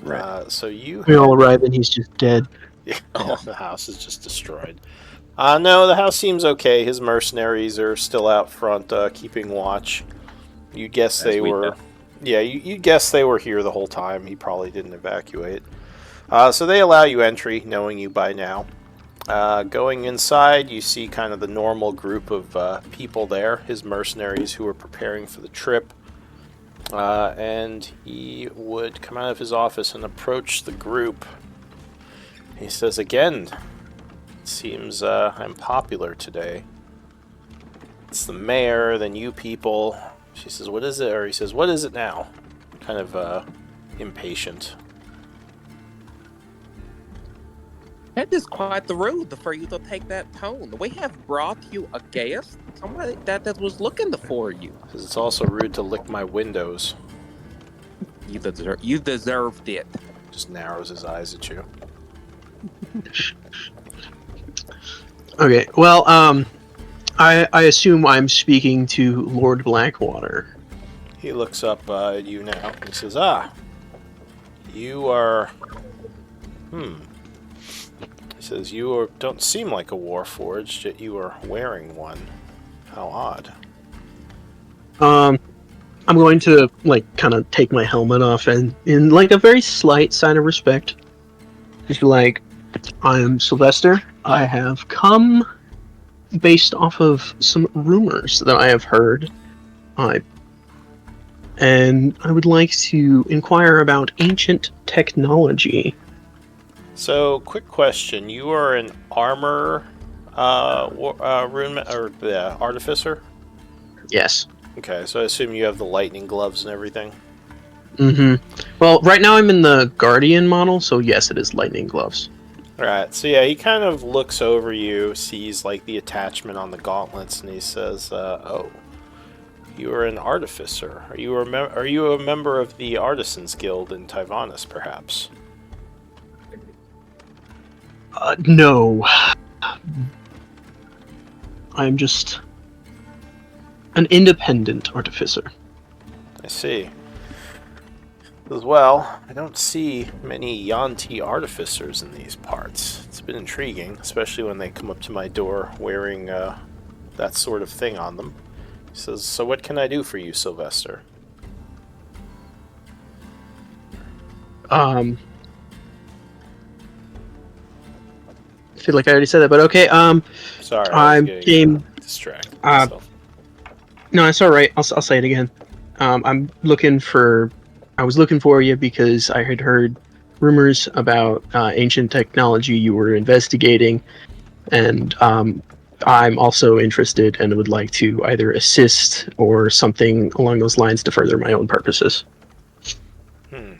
Right. So you... We all arrive and he's just dead. Yeah, Oh. the house is just destroyed. No, the house seems okay. His mercenaries are still out front, keeping watch. You guess As they we were... know. Yeah, you guess they were here the whole time. He probably didn't evacuate. So they allow you entry, knowing you by now. Going inside, you see kind of the normal group of people there, his mercenaries who are preparing for the trip. And he would come out of his office and approach the group. He says, again, it seems I'm popular today. It's the mayor, then you people. She says, what is it? Or he says, what is it now? Kind of impatient. That is quite the rude for you to take that tone. We have brought you a guest, somebody that was looking for you. Says it's also rude to lick my windows. You deserved it. Just narrows his eyes at you. Okay, well, I assume I'm speaking to Lord Blackwater. He looks up at you now. He says, you are... He says, don't seem like a warforged, yet you are wearing one. How odd. I'm going to, like, kind of take my helmet off and, in, like, a very slight sign of respect, just be like, I am Sylvester. I have come based off of some rumors that I have heard. And I would like to inquire about ancient technology. So, quick question: you are an armor, artificer. Yes. Okay, so I assume you have the lightning gloves and everything. Mm-hmm. Well, right now I'm in the Guardian model, so yes, it is lightning gloves. Alright, so yeah, he kind of looks over you, sees like the attachment on the gauntlets, and he says, "Oh, you are an artificer. Are you a member of the Artisans Guild in Tyvanus, perhaps?" No. I'm just an independent artificer. I see. As well, I don't see many Yanti artificers in these parts. It's been intriguing, especially when they come up to my door wearing that sort of thing on them. He says, "So what can I do for you, Sylvester?" I feel like I already said that, but okay. Sorry, I was I getting came. distracted myself. No, it's all right. I'll say it again. I'm looking for. I was looking for you because I had heard rumors about ancient technology you were investigating, and I'm also interested and would like to either assist or something along those lines to further my own purposes. He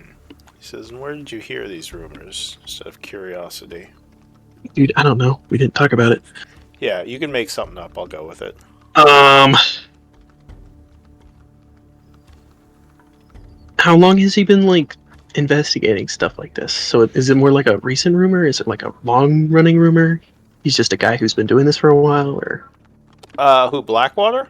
says, "And where did you hear these rumors?" Just out of curiosity. Dude, I don't know. We didn't talk about it. Yeah, you can make something up. I'll go with it. How long has he been like investigating stuff like this? So is it more like a recent rumor? Is it like a long-running rumor? He's just a guy who's been doing this for a while, or Who, Blackwater?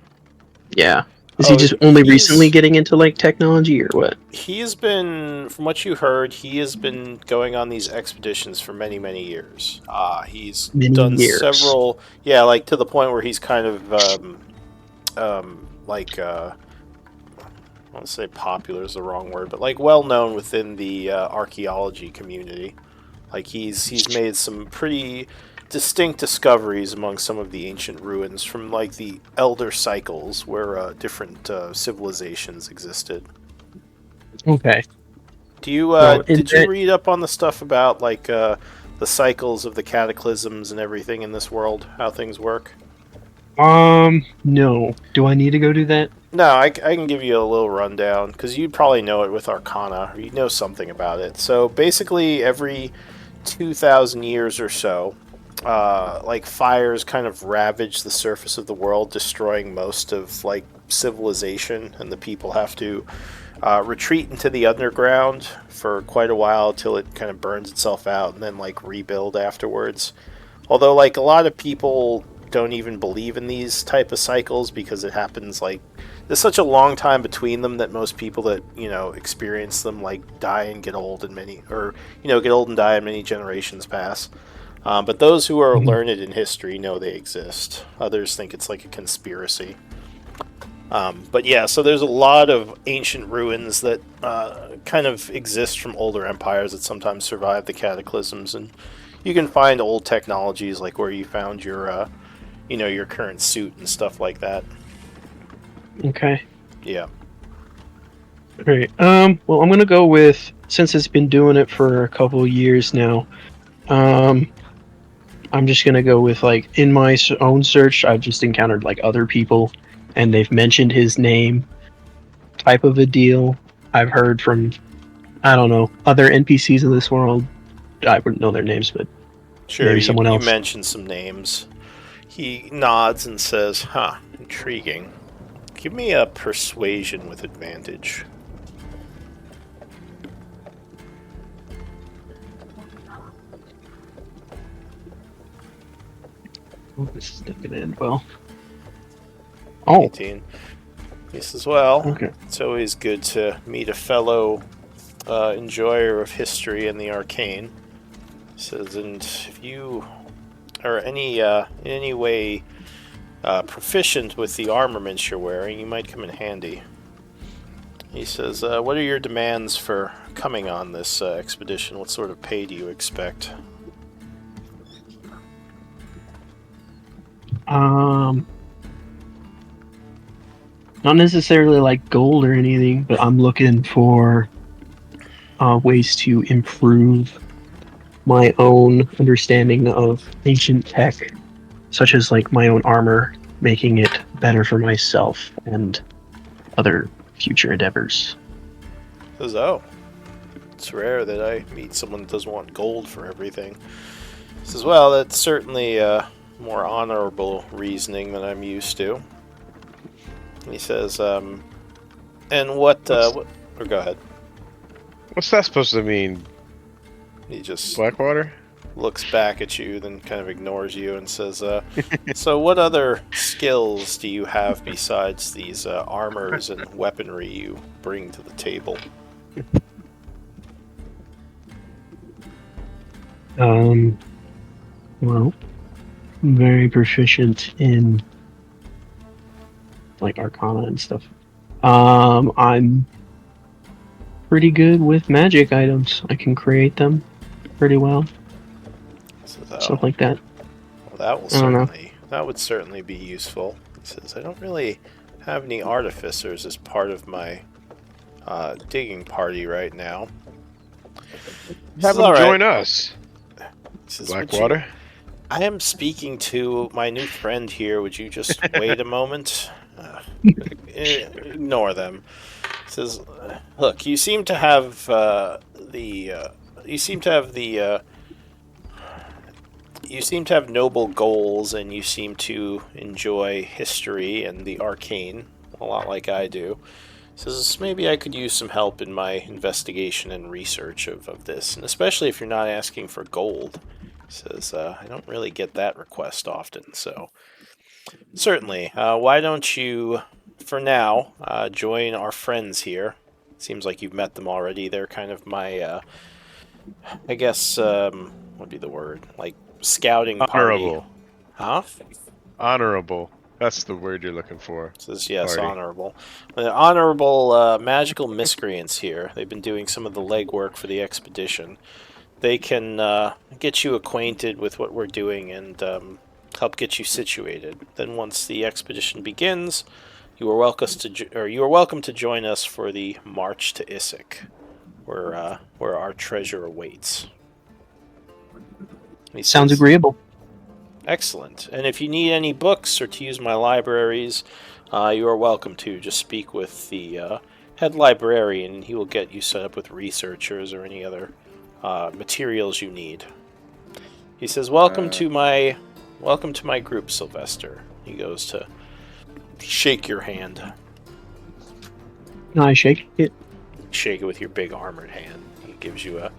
yeah. Is Oh, he just only recently getting into like technology, or what? He's been, from what you heard, he has been going on these expeditions for many, many years. He's Many done years. several, yeah, like to the point where he's kind of, I want to say popular is the wrong word, but like well known within the archaeology community. Like he's made some pretty distinct discoveries among some of the ancient ruins from like the elder cycles where different civilizations existed. Okay. Do you Well, did you read up on the stuff about like the cycles of the cataclysms and everything in this world, how things work? No. Do I need to go do that? No, I can give you a little rundown because you'd probably know it with Arcana, or you'd know something about it. So basically, every 2,000 years or so, like fires kind of ravage the surface of the world, destroying most of like civilization, and the people have to retreat into the underground for quite a while till it kind of burns itself out, and then like rebuild afterwards. Although, like a lot of people don't even believe in these type of cycles because it happens like there's such a long time between them that most people that experience them like die and get old and get old and die and many generations pass. But those who are learned in history know they exist. Others think it's like a conspiracy. But yeah, so there's a lot of ancient ruins that kind of exist from older empires that sometimes survive the cataclysms, and you can find old technologies like where you found your your current suit and stuff like that. Okay. Yeah. Great. Well, I'm gonna go with, since it's been doing it for a couple of years now. I'm just gonna go with, like, in my own search, I've just encountered like other people, and they've mentioned his name, type of a deal. I've heard from, I don't know, other NPCs in this world. I wouldn't know their names, but Sure, maybe someone you else. mentioned some names. He nods and says, "Huh, intriguing. Give me a persuasion with advantage." Oh, this is not gonna end well. Oh, 18. He says, "Well, okay. it's always good to meet a fellow enjoyer of history and the arcane." He says, "And if you are in any way proficient with the armaments you're wearing, you might come in handy." He says, "What are your demands for coming on this expedition? What sort of pay do you expect?" Not necessarily like gold or anything, but I'm looking for ways to improve my own understanding of ancient tech, such as like my own armor, making it better for myself and other future endeavors. Says, oh, it's rare that I meet someone that doesn't want gold for everything. Says, well, that's certainly more honorable reasoning than I'm used to. He says, and what, or go ahead. What's that supposed to mean? He just Blackwater? looks back at you, then kind of ignores you and says, so what other skills do you have besides these armors and weaponry you bring to the table? Well, I'm very proficient in like Arcana and stuff. I'm pretty good with magic items. I can create them pretty well. Says, Stuff like that. Well, that would certainly be useful. He says, I don't really have any artificers as part of my digging party right now. Have them join us. He says, Blackwater. I am speaking to my new friend here. Would you just wait a moment? Ignore them. He says, look, you seem to have noble goals, and you seem to enjoy history and the arcane a lot like I do. He says, maybe I could use some help in my investigation and research of this, and especially if you're not asking for gold. He says, I don't really get that request often, so certainly. Why don't you, for now, join our friends here? Seems like you've met them already. They're kind of my, I guess, what would be the word? Like, scouting Honorable. Party. Huh? Honorable. That's the word you're looking for. It says, yes, Party. honorable. Honorable magical miscreants here. They've been doing some of the legwork for the expedition. They can get you acquainted with what we're doing and help get you situated. Then once the expedition begins, you are welcome to join us for the march to Issyk, where our treasure awaits. Sounds agreeable. Excellent. And if you need any books or to use my libraries, you are welcome to. Just speak with the head librarian, and he will get you set up with researchers or any other materials you need. He says, welcome to my group, Sylvester. He goes to shake your hand. Can I shake it? Shake it with your big armored hand. He gives you a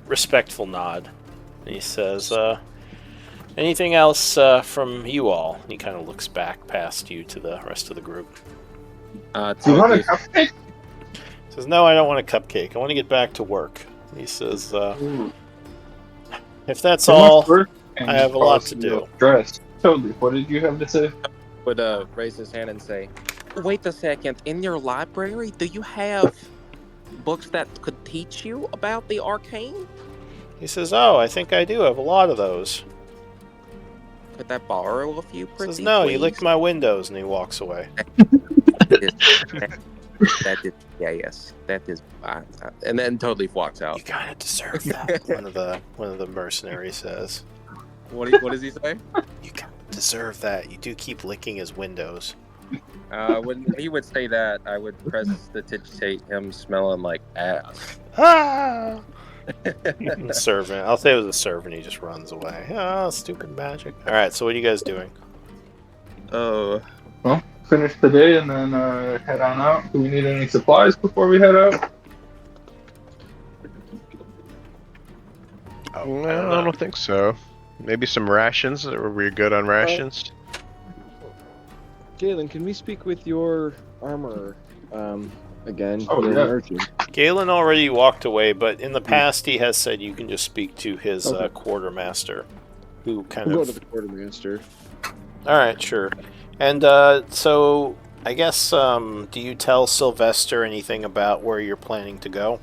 respectful nod. And he says, anything else from you all? And he kind of looks back past you to the rest of the group. Do you want a cupcake? He says, no, I don't want a cupcake. I want to get back to work. He says, if that's all, I have a lot to do. Dress. Totally. What did you have to say? Would raise his hand and say, wait a second, in your library, do you have books that could teach you about the arcane? He says, oh, I think I do have a lot of those. Could I borrow a few, He pretty says, no, please? you licked my windows, and he walks away. That is, yeah, yes, that is, and then totally walks out. You kind of deserve that, one of the mercenaries says. What does he say? You kind of deserve that. You do keep licking his windows. When he would say that, I would prestidigitate him smelling like ass. Ah! Servant. I'll say it was a servant. He just runs away. Oh, stupid magic. All right. So what are you guys doing? Oh, Well, finish the day and then head on out. Do we need any supplies before we head out? Oh, No, I don't think so. Maybe some rations. Are we good on rations? Galen, can we speak with your armor again? Oh, your yeah. merchant? Galen already walked away, but in the past he has said you can just speak to his Okay. quartermaster, who kind We'll go of. to the quartermaster. All right, sure. And so I guess do you tell Sylvester anything about where you're planning to go?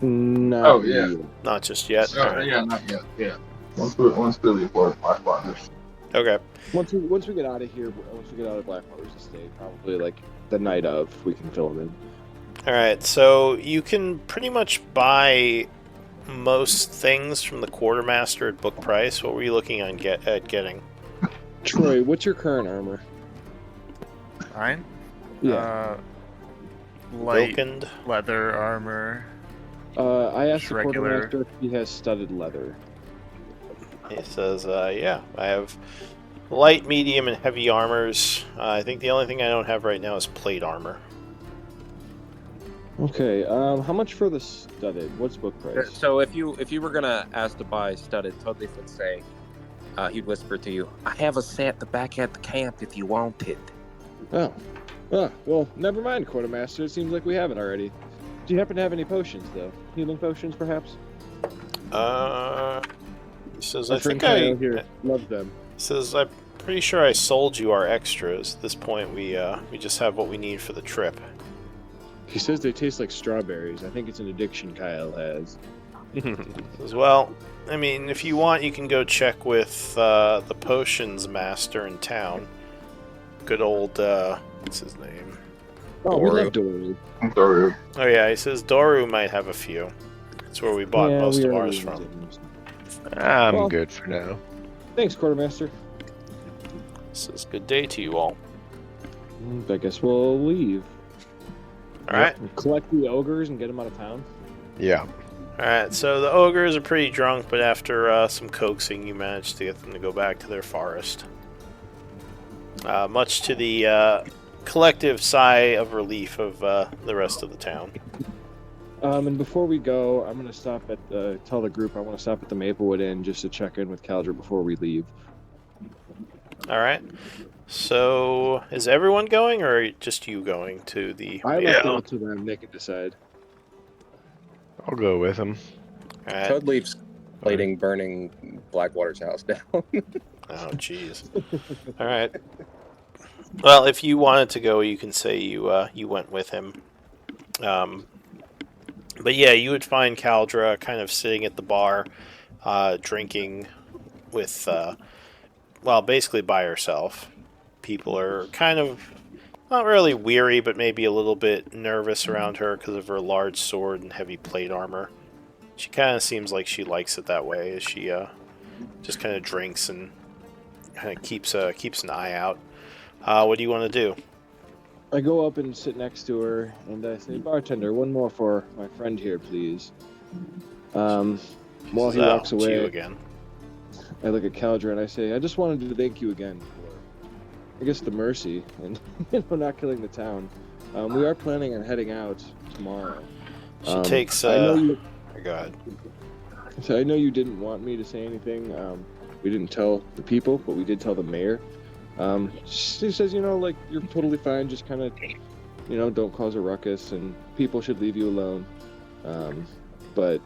No. Oh, yeah. Not just yet. Oh, yeah, not yet. Yeah. Once we leave Blackwater. Okay. Once we get out of here, once we get out of Blackwater's estate, probably like the night of, we can fill them in. All right. So you can pretty much buy most things from the quartermaster at book price. What were you looking on getting? Troy, what's your current armor? Mine? Yeah. Light Vilkened? leather armor. I asked Just the regular. quartermaster if he has studded leather. He says, yeah, I have light, medium, and heavy armors. I think the only thing I don't have right now is plate armor. Okay. How much for the studded? What's book price? So if you were gonna ask to buy studded, Tudleaf would say, he'd whisper to you, "I have a set the back at the camp if you want it." Oh. Well, never mind, quartermaster. It seems like we have it already. Do you happen to have any potions, though? Healing potions, perhaps? He says, My I friend think Kyle here loves them. He says, I'm pretty sure I sold you our extras. At this point, we just have what we need for the trip. He says they taste like strawberries. I think it's an addiction Kyle has. Says, well, I mean, if you want, you can go check with the potions master in town. Good old, what's his name? Oh, we love Doru. Doru. Oh yeah, he says Doru might have a few. That's where we bought most we of already ours from. used them. I'm Well- good for now. Thanks, quartermaster. Says good day to you all. I guess we'll leave. All right. Collect the ogres and get them out of town. Yeah. Alright, so the ogres are pretty drunk, but after some coaxing, you manage to get them to go back to their forest. Much to the collective sigh of relief of the rest of the town. And before we go, I'm going to stop at tell the group I want to stop at the Maplewood Inn just to check in with Caldra before we leave. Alright, so is everyone going, or just you going to the... I left it up to them. They can decide. I'll go with him. Alright. Tudleaf's plating burning Blackwater's house down. Oh, jeez. Alright. Well, if you wanted to go, you can say you went with him. But yeah, you would find Caldra kind of sitting at the bar, drinking with, well, basically by herself. People are kind of not really weary, but maybe a little bit nervous around her because of her large sword and heavy plate armor. She kind of seems like she likes it that way, as she just kind of drinks and kind of keeps an eye out. What do you want to do? I go up and sit next to her, and I say, "Bartender, one more for my friend here, please." While he "Oh, walks it's you away, again." I look at Caldra and I say, "I just wanted to thank you again for, I guess, the mercy and not killing the town. We are planning on heading out tomorrow." She takes. I know you, Go ahead. so I know you didn't want me to say anything. We didn't tell the people, but we did tell the mayor. She says, like, you're totally fine. Just kind of, don't cause a ruckus, and people should leave you alone. But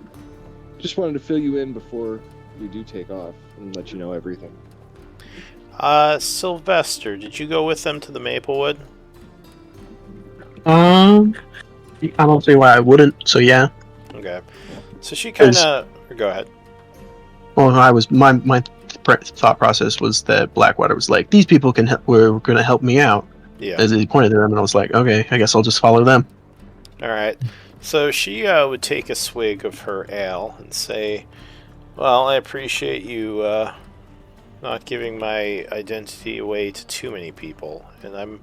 just wanted to fill you in before we do take off and let you know everything. Sylvester, did you go with them to the Maplewood? I don't see why I wouldn't. So yeah. Okay. So she kind of... Go ahead. Well, my thought process was that Blackwater was like, these people were going to help me out. Yeah. As he pointed to them, and I was like, okay, I guess I'll just follow them. All right. So she would take a swig of her ale and say, well, I appreciate you not giving my identity away to too many people. And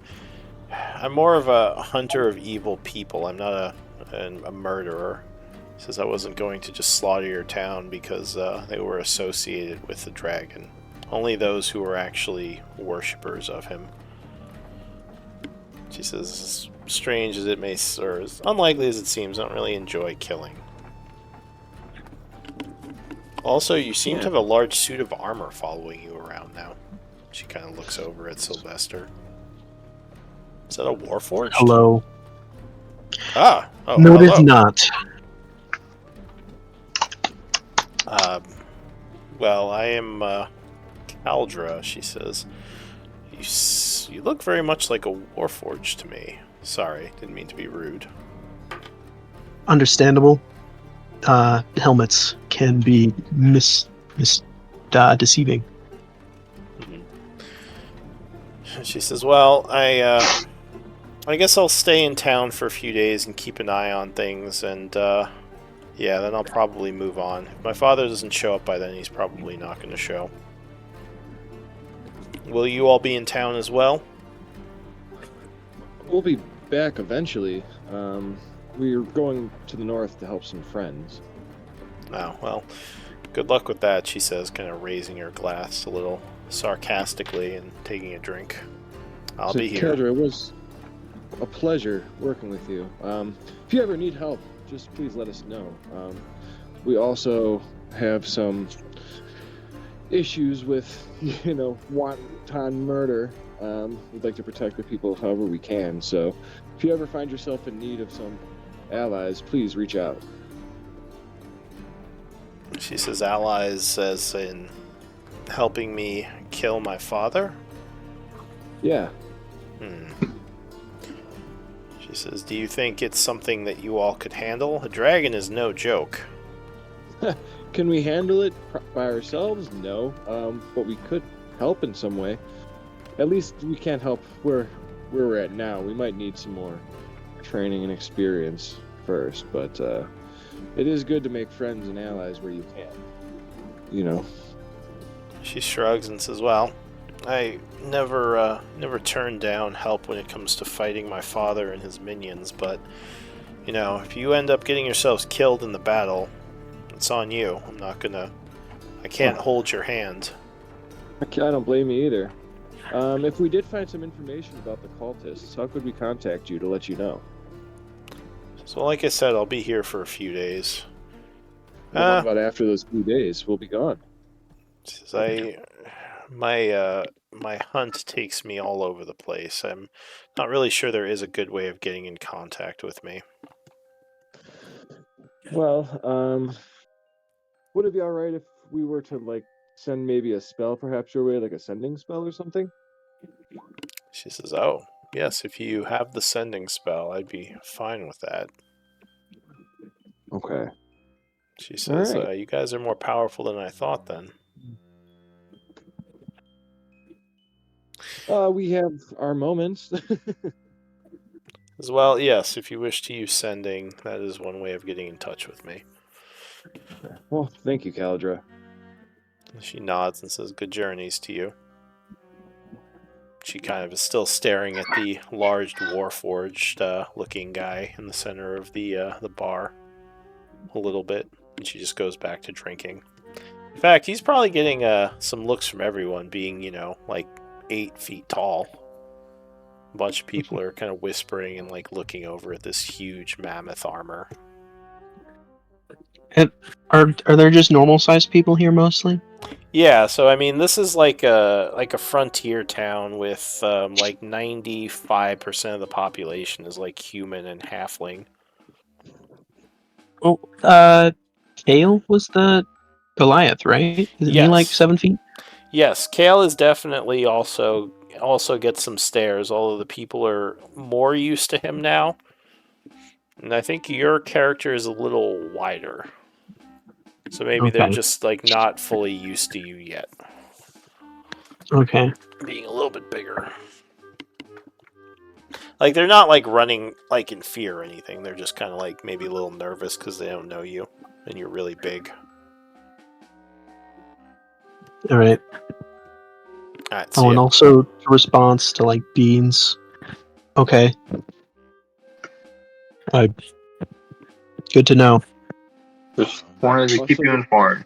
I'm more of a hunter of evil people. I'm not a murderer. Says I wasn't going to just slaughter your town because they were associated with the dragon. Only those who were actually worshippers of him. She says, as strange as it may, or as unlikely as it seems, I don't really enjoy killing. Also, you seem to have a large suit of armor following you around now. She kind of looks over at Sylvester. Is that a Warforged? Hello. Ah! Oh, No, it hello. is not. Well, I am Caldra, she says. You look very much like a Warforged to me. Sorry, didn't mean to be rude. Understandable. Helmets can be deceiving. She says, "Well, I guess I'll stay in town for a few days and keep an eye on things, and yeah, then I'll probably move on. If my father doesn't show up by then, he's probably not going to show. Will you all be in town as well?" We'll be back eventually. We're going to the north to help some friends. Oh, well, good luck with that, she says, kind of raising her glass a little sarcastically and taking a drink. I'll be here. Caldra, it was a pleasure working with you. If you ever need help, just please let us know. We also have some issues with, wanton murder. We'd like to protect the people however we can. So if you ever find yourself in need of some allies, please reach out. She says, allies as in helping me kill my father? Yeah. She says, do you think it's something that you all could handle? A dragon is no joke. Can we handle it by ourselves? No. But we could help in some way. At least we can't help where we're at now. We might need some more training and experience first, but it is good to make friends and allies where you can. She shrugs and says, well, I never turn down help when it comes to fighting my father and his minions, but, if you end up getting yourselves killed in the battle, it's on you. I can't hold your hand. I don't blame you either. If we did find some information about the cultists, how could we contact you to let you know? So like I said, I'll be here for a few days. What about after those few days? We'll be gone. My hunt takes me all over the place. I'm not really sure there is a good way of getting in contact with me. Well, would it be alright if we were to, send maybe a spell perhaps your way, like a sending spell or something? She says, oh, yes, if you have the sending spell, I'd be fine with that. Okay. She says, right. You guys are more powerful than I thought then. We have our moments. As well, yes, if you wish to use sending, that is one way of getting in touch with me. Well, thank you, Caldra. She nods and says, good journeys to you. She kind of is still staring at the large Warforged looking guy in the center of the bar a little bit, and she just goes back to drinking. In fact, he's probably getting some looks from everyone, being, 8 feet tall. A bunch of people are kind of whispering and looking over at this huge mammoth armor. Are there just normal sized people here mostly? Yeah, so I mean, this is like a frontier town with 95% of the population is human and halfling. Oh, Kale was the Goliath, right? Isn't he 7 feet? Yes, Kale is definitely also gets some stares, although the people are more used to him now. And I think your character is a little wider. So maybe they're just not fully used to you yet. Okay. Being a little bit bigger. They're not running in fear or anything. They're just kind of maybe a little nervous because they don't know you and you're really big. All right. So and also response to beans. Okay. Good to know. Just wanted to keep you informed.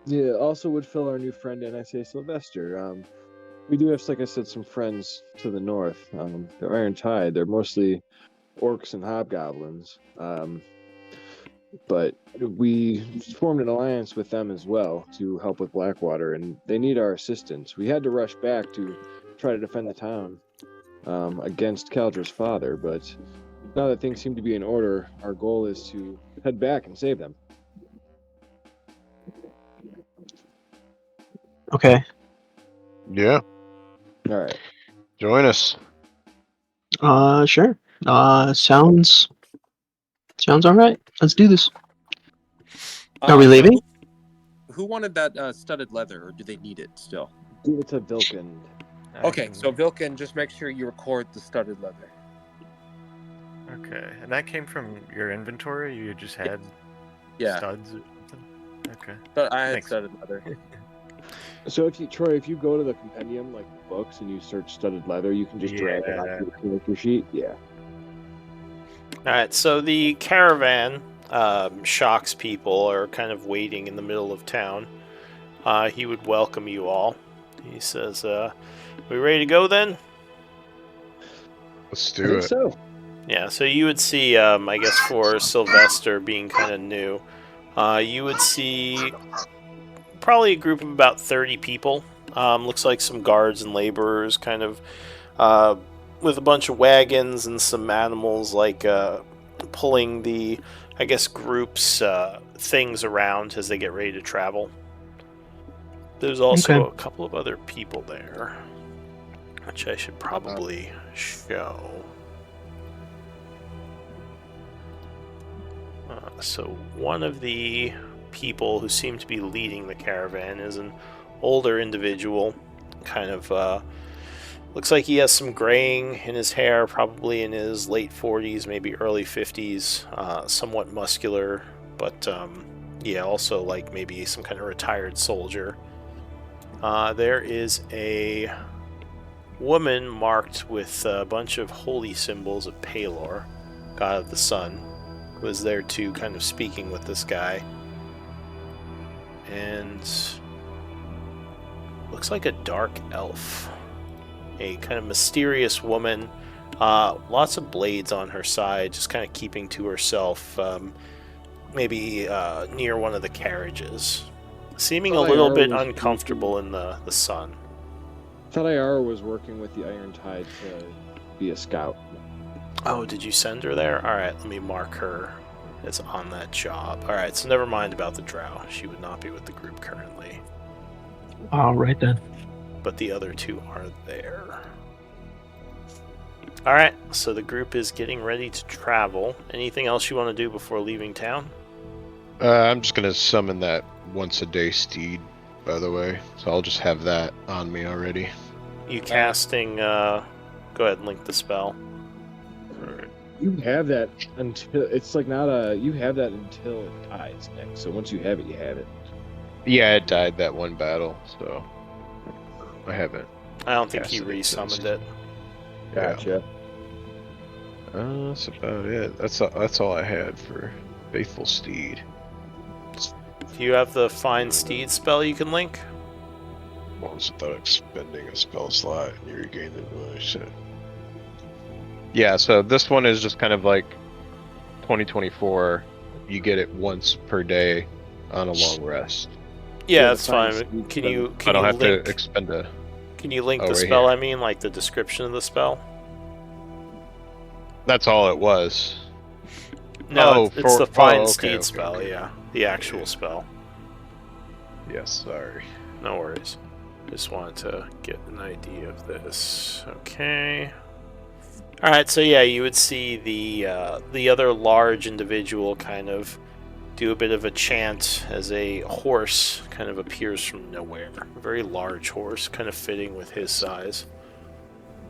Yeah, also would fill our new friend in. I say Sylvester. We do have, like I said, some friends to the north. They're Iron Tide. They're mostly orcs and hobgoblins. But we formed an alliance with them as well to help with Blackwater, and they need our assistance. We had to rush back to try to defend the town against Caldra's father, but now that things seem to be in order, our goal is to head back and save them. Okay. Yeah. All right. Join us. Sure. Sounds all right. Let's do this. Are we leaving? who wanted that studded leather, or do they need it still? Give it to Vilken. Okay, so Vilken, just make sure you record the studded leather. Okay, and that came from your inventory? You just had studs or something? Okay. But I had Thanks. studded leather. So if you go to the compendium, like the books, and you search studded leather, you can just drag it onto your character sheet. Yeah. Alright, so the caravan shocks people are kind of waiting in the middle of town. He would welcome you all. He says, we ready to go then? Let's I do think it. so. Yeah, so you would see, I guess for Sylvester being kind of new, you would see probably a group of about 30 people. Looks like some guards and laborers kind of with a bunch of wagons and some animals like pulling the, I guess, group's things around as they get ready to travel. There's also a couple of other people there, which I should probably show. So one of the people who seem to be leading the caravan is an older individual, kind of looks like he has some graying in his hair, probably in his late 40s, maybe early 50s, somewhat muscular, but yeah, also like maybe some kind of retired soldier. There is a woman marked with a bunch of holy symbols of Palor, god of the sun, who is there too, kind of speaking with this guy. And looks like a dark elf. A kind of mysterious woman. Lots of blades on her side, just kind of keeping to herself, maybe near one of the carriages. Seeming a little bit uncomfortable in the sun. I thought IR was working with the Iron Tide to be a scout. Oh, did you send her there? Alright, let me mark her as on that job. Alright, so never mind about the drow. She would not be with the group currently. Right then. But the other two are there. Alright, so the group is getting ready to travel. Anything else you want to do before leaving town? I'm just gonna summon that once a day steed, by the way. So I'll just have that on me already. You casting, go ahead and link the spell. You have that until it's like not a. You have that until it dies next. So once you have it, you have it. Yeah, it died that one battle, so I haven't. I don't think he casted it resummoned since. it. Gotcha. That's about it. That's all I had for Faithful Steed. Do you have the Find Steed spell you can link? Once without expending a spell slot, and you regain the ability. Yeah, so this one is just kind of like 2024. You get it once per day on a long rest. Yeah, that's fine. Can you I don't have link, to expend a. Can you link the right spell? here. I mean, like the description of the spell. That's all it was. No, it's the Find okay, Steed okay, spell. okay. Yeah, the actual spell. Yes, sorry. No worries. Just wanted to get an idea of this. Okay. All right. So yeah, you would see the other large individual kind of do a bit of a chant as a horse kind of appears from nowhere. A very large horse, kind of fitting with his size.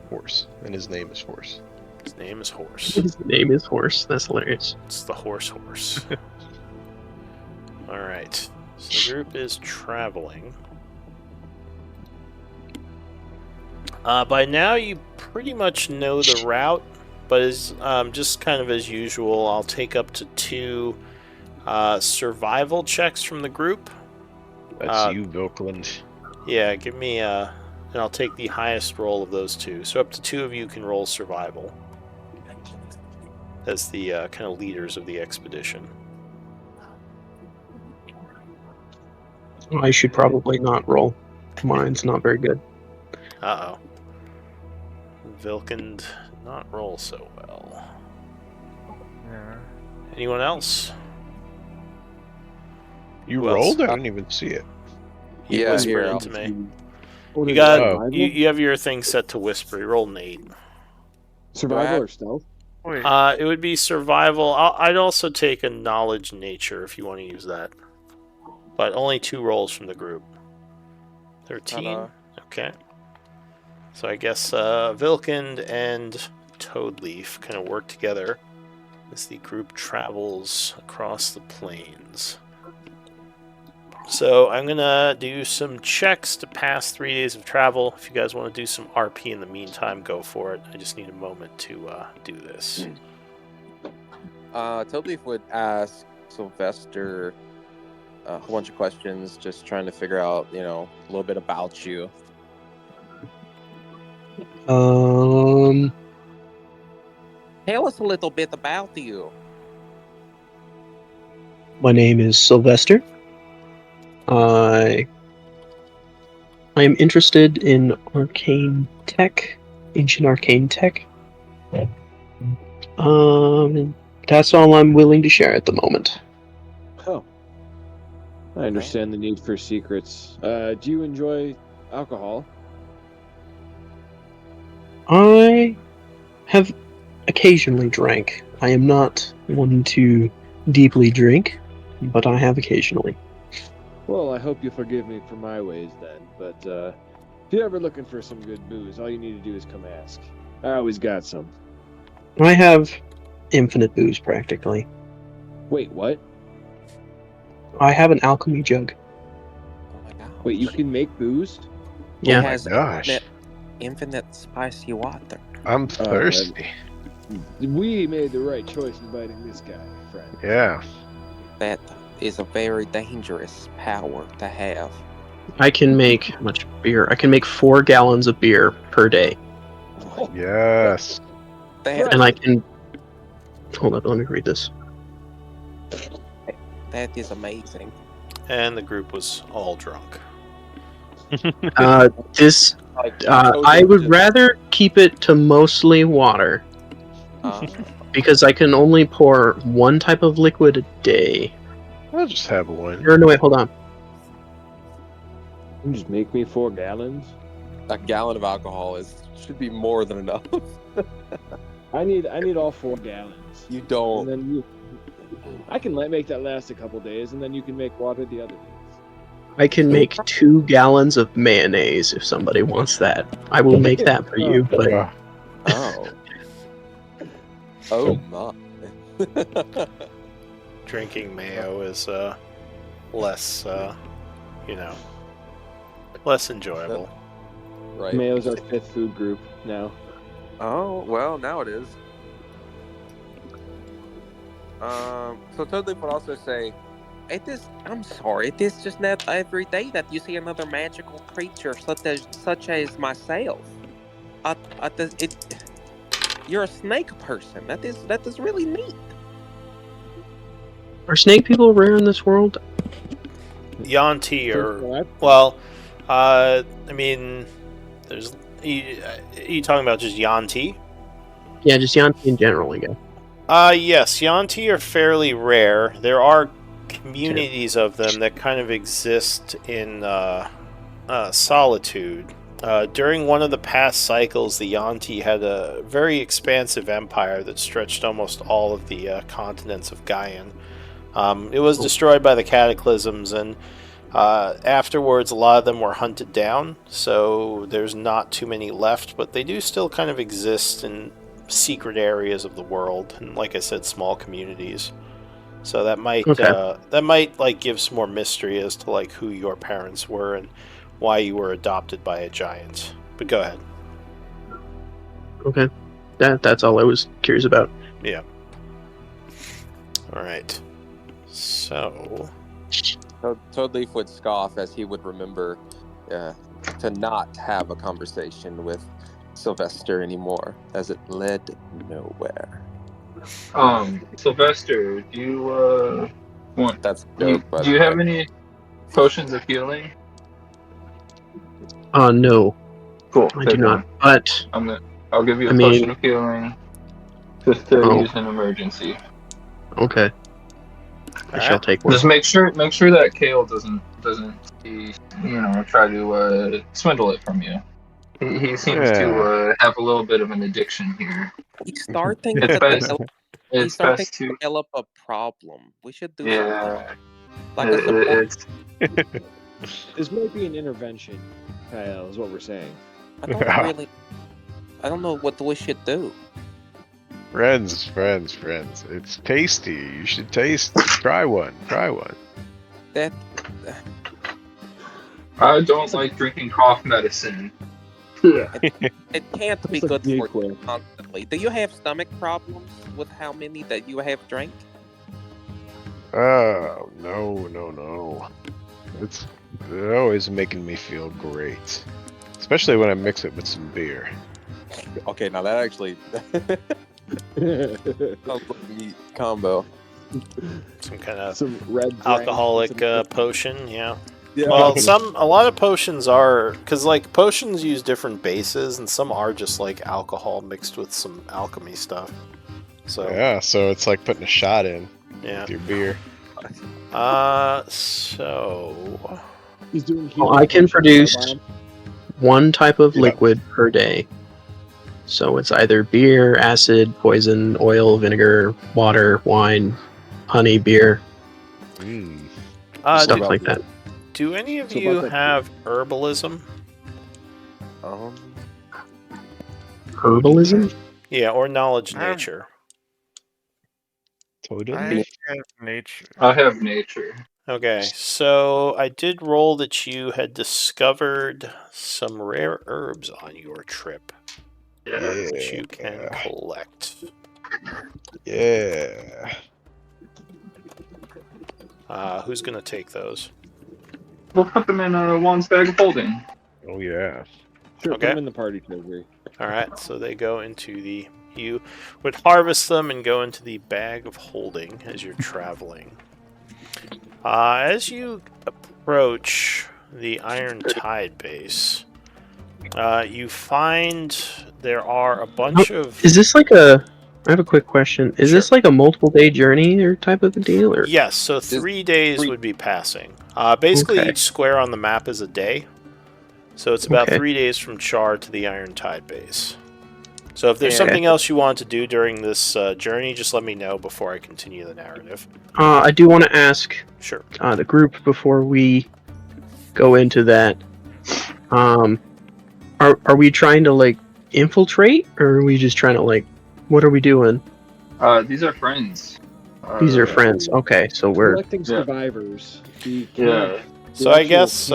Horse, and his name is Horse. His name is Horse. His name is Horse. That's hilarious. It's the horse. All right. So the group is traveling. By now, you pretty much know the route, but as just kind of as usual, I'll take up to 2 survival checks from the group. That's you, Vilkland. Yeah, give me and I'll take the highest roll of those 2. So up to 2 of you can roll survival as the kind of leaders of the expedition. I should probably not roll. Mine's not very good. Uh-oh. Vilkend not roll so well. Yeah. Anyone else? You Who else? rolled? I didn't even see it. He Yeah, whispered here, into I'll- me. What You is got it, survival? you have your thing set to whisper. You rolled an 8. Survival or stealth? Wait, It would be survival. I'd also take a knowledge nature if you want to use that. but only 2 rolls from the group. 13. Ta-da. Okay. So I guess Vilkind and Toadleaf kind of work together as the group travels across the plains. So I'm gonna do some checks to pass 3 days of travel. If you guys want to do some RP in the meantime, go for it. I just need a moment to do this. Toadleaf would ask Sylvester a whole bunch of questions, just trying to figure out, a little bit about you. Tell us a little bit about you. My name is Sylvester. I am interested in arcane tech, ancient arcane tech. That's all I'm willing to share at the moment. Oh. I understand the need for secrets. Do you enjoy alcohol? I have occasionally drank. I am not one to deeply drink, but I have occasionally. Well, I hope you forgive me for my ways then, but if you're ever looking for some good booze, all you need to do is come ask. I always got some. I have infinite booze, practically. Wait, what? I have an alchemy jug. Oh my gosh. Wait, you can make booze? Yeah. Oh my gosh. Infinite spicy water. I'm thirsty. We made the right choice inviting this guy, friend. Yeah. That is a very dangerous power to have. I can make how much beer? I can make 4 gallons of beer per day. Yes. And I can... Hold on, let me read this. That is amazing. And the group was all drunk. This... I would rather keep it to mostly water. Because I can only pour 1 type of liquid a day. I'll just have one. Or no, wait, hold on. You just make me 4 gallons? A gallon of alcohol should be more than enough. I need all 4 gallons. You don't. And then I can make that last a couple days, and then you can make water the other days. I can make 2 gallons of mayonnaise if somebody wants that. I will make that for you, but... Oh. Oh my. Drinking mayo is less, less enjoyable. Right. Mayo's our 5th food group now. Oh, well, now it is. So Toadleaf would also say, I'm sorry, it is just not every day that you see another magical creature such as myself. You're a snake person. That is really neat. Are snake people rare in this world? Yanti are... Well, I mean, there's... Are you talking about just Yanti? Yeah, just Yanti in general, I guess. Yes, Yanti are fairly rare. There are communities of them that kind of exist in solitude. During one of the past cycles, the Yanti had a very expansive empire that stretched almost all of the continents of Gaian. It was destroyed by the cataclysms, and afterwards a lot of them were hunted down, so there's not too many left, but they do still kind of exist in secret areas of the world, and like I said, small communities. So that might give some more mystery as to like who your parents were and why you were adopted by a giant. But go ahead. Okay. That's all I was curious about. Yeah. All right. So Toadleaf would scoff as he would remember to not have a conversation with Sylvester anymore, as it led nowhere. Sylvester, do you want? That's Do you have any potions of healing? No. Cool. I do not. But I'll give you a potion of healing, just to use in emergency. Okay. I shall take one. Just make sure that Kale doesn't try to swindle it from you. He seems to have a little bit of an addiction here. He's starting It's to best. It's best to develop a problem. We should do something. Like a support. It's This might be an intervention, Kyle, is what we're saying. I don't know what we should do. Friends. It's tasty. You should taste. Try one. That I don't like drinking cough medicine. it can't be It's like good for you NyQuil. constantly. Do you have stomach problems with how many that you have drank? Oh, no. It's always making me feel great. Especially when I mix it with some beer. Okay, now that actually sounds like a neat combo. Some kind of Some red drink, alcoholic some- potion, yeah. Yeah. Well, a lot of potions are, because like potions use different bases, and some are just like alcohol mixed with some alchemy stuff. So Yeah, so it's like putting a shot in yeah. with your beer. So He's doing Well, I can healing produce bomb. one type of Yeah. liquid per day. So it's either beer, acid, poison, oil, vinegar, water, wine, honey, beer, stuff do, like that. do any of So you about that- have herbalism? Herbalism? Yeah, or knowledge I have- nature? Totally. I have nature. I have nature. Okay, so I did roll that you had discovered some rare herbs on your trip, which you can collect. Yeah. Who's gonna take those? We'll put them in Juan's bag of holding. Oh yeah. Sure, Okay. put him in the party treasury. All right, so they go into the. You would harvest them and go into the bag of holding as you're traveling. As you approach the Iron Tide base, you find there are a bunch of. Is this like a... I have a quick question. Is this Sure. like a multiple day journey or type of a deal? Or... Yes, so 3 days would be passing. Basically, Okay. each square on the map is a day. So it's about Okay. 3 days from Chaur to the Iron Tide base. So if there's Okay. something else you want to do during this journey, just let me know before I continue the narrative. I do want to ask Sure. the group before we go into that. Are we trying to like infiltrate, or are we just trying to like... What are we doing? These are friends. These are friends. Okay, so we're... Collecting survivors. Yeah. So I guess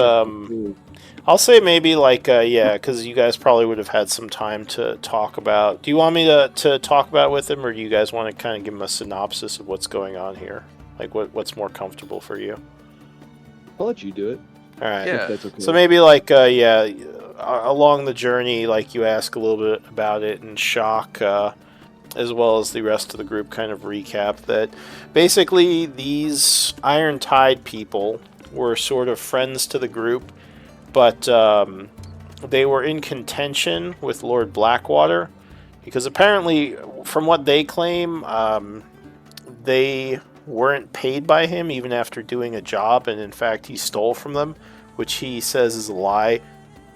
I'll say maybe like yeah, because you guys probably would have had some time to talk about. Do you want me to talk about it with him, or do you guys want to kind of give him a synopsis of what's going on here? Like what's more comfortable for you? I'll let you do it. All right. Yeah. If that's okay. So maybe like yeah, along the journey, like you ask a little bit about it, and Shock, as well as the rest of the group, kind of recap that basically these Iron Tide people were sort of friends to the group, but they were in contention with Lord Blackwater because apparently, from what they claim, they weren't paid by him even after doing a job, and in fact he stole from them, which he says is a lie.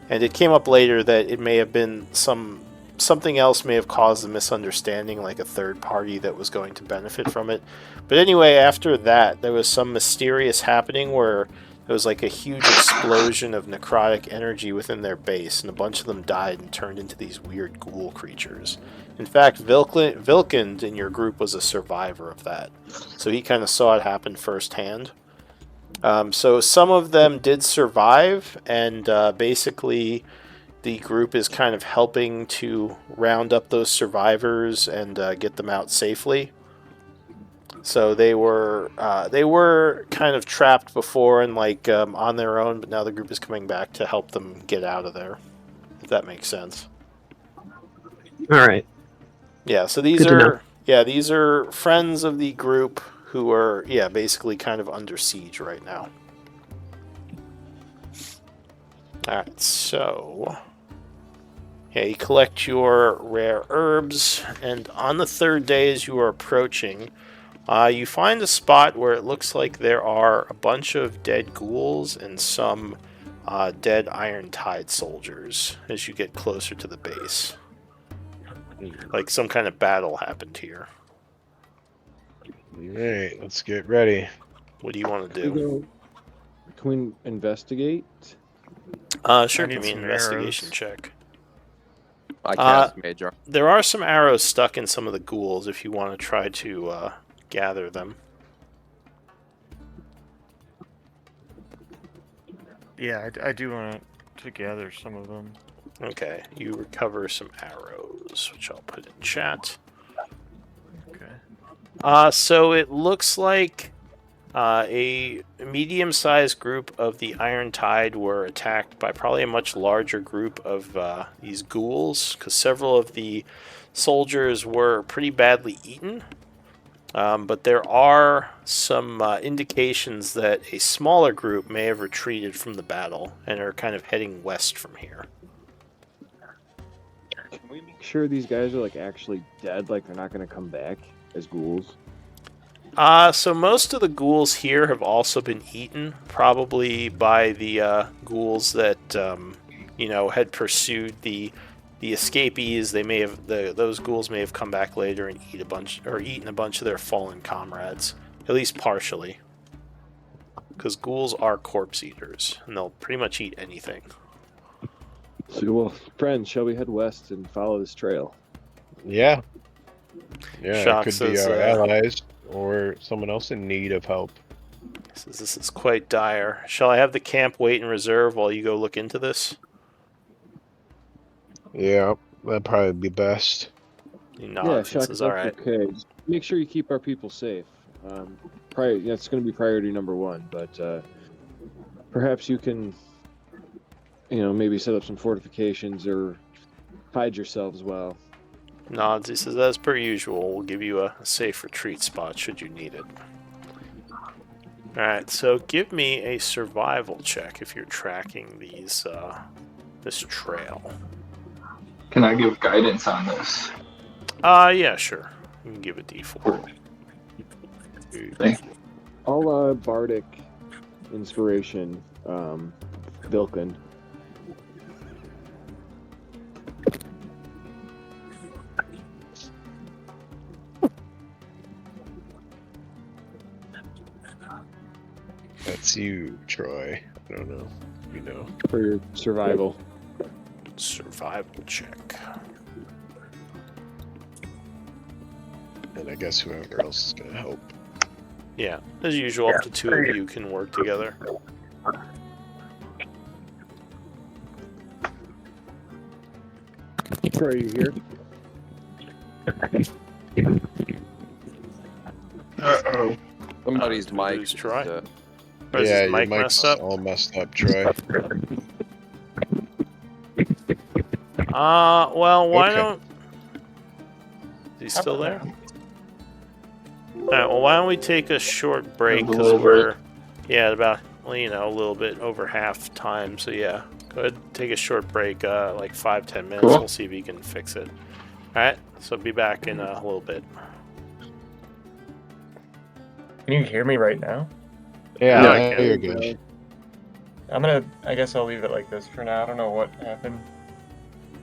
And it came up later that it may have been something else may have caused a misunderstanding, like a third party that was going to benefit from it. But anyway, after that, there was some mysterious happening where there was like a huge explosion of necrotic energy within their base, and a bunch of them died and turned into these weird ghoul creatures. In fact, Vilkind in your group was a survivor of that, so he kind of saw it happen firsthand. So some of them did survive, and basically the group is kind of helping to round up those survivors and get them out safely. So they were kind of trapped before and like on their own, but now the group is coming back to help them get out of there. If that makes sense. All right. Yeah. So these Good to know. these are friends of the group who are basically kind of under siege right now. All right. So. Yeah, you collect your rare herbs, and on the third day as you are approaching, you find a spot where it looks like there are a bunch of dead ghouls and some dead Iron Tide soldiers as you get closer to the base. Like some kind of battle happened here. Alright, let's get ready. What do you want to We do? go. Can we investigate? Sure, I need give me an some investigation arrows. check. I cast Mage Armor. There are some arrows stuck in some of the ghouls if you want to try to gather them. Yeah, I do want to gather some of them. Okay, you recover some arrows, which I'll put in chat. Okay. So it looks like a medium-sized group of the Iron Tide were attacked by probably a much larger group of these ghouls, because several of the soldiers were pretty badly eaten. But there are some indications that a smaller group may have retreated from the battle and are kind of heading west from here. Can we make sure these guys are like actually dead? Like they're not going to come back as ghouls? So most of the ghouls here have also been eaten, probably by the ghouls that had pursued the escapees. They may have those ghouls may have come back later and eaten a bunch of their fallen comrades, at least partially. Because ghouls are corpse eaters, and they'll pretty much eat anything. So, well, friends, shall we head west and follow this trail? Yeah. Yeah, Shock it could be says, our allies or someone else in need of help. Says this is quite dire. Shall I have the camp wait in reserve while you go look into this? Yeah, that'd probably be best. He Yeah, nods and Shock, says, that's all right. okay. Just make sure you keep our people safe. That's going to be priority number one, but perhaps you can, maybe set up some fortifications or hide yourselves well. Nods. He says, as per usual, we'll give you a safe retreat spot should you need it. Alright, so give me a survival check if you're tracking this trail. Can I give guidance on this? Yeah, sure. You can give a d4. Thank you. All bardic inspiration, Vilken. That's you, Troy. I don't know. You know. For your survival. Survival check. And I guess whoever else is going to help. Yeah, as usual, up to two of you can work together. Troy, are you here? Uh-oh. Somebody's mic. Who's Troy? is, Or is Yeah, his your mic mic's messed up? all messed up, Troy. Well, why Okay. don't... Is he still there? Alright, well, why don't we take a short break, A because little we're... Yeah, about, a little bit over half time, so yeah. Go ahead and take a short break, like 5-10 minutes. Cool. We'll see if he can fix it. Alright, so be back in a little bit. Can you hear me right now? Yeah, I can. you're good. I guess I'll leave it like this for now. I don't know what happened.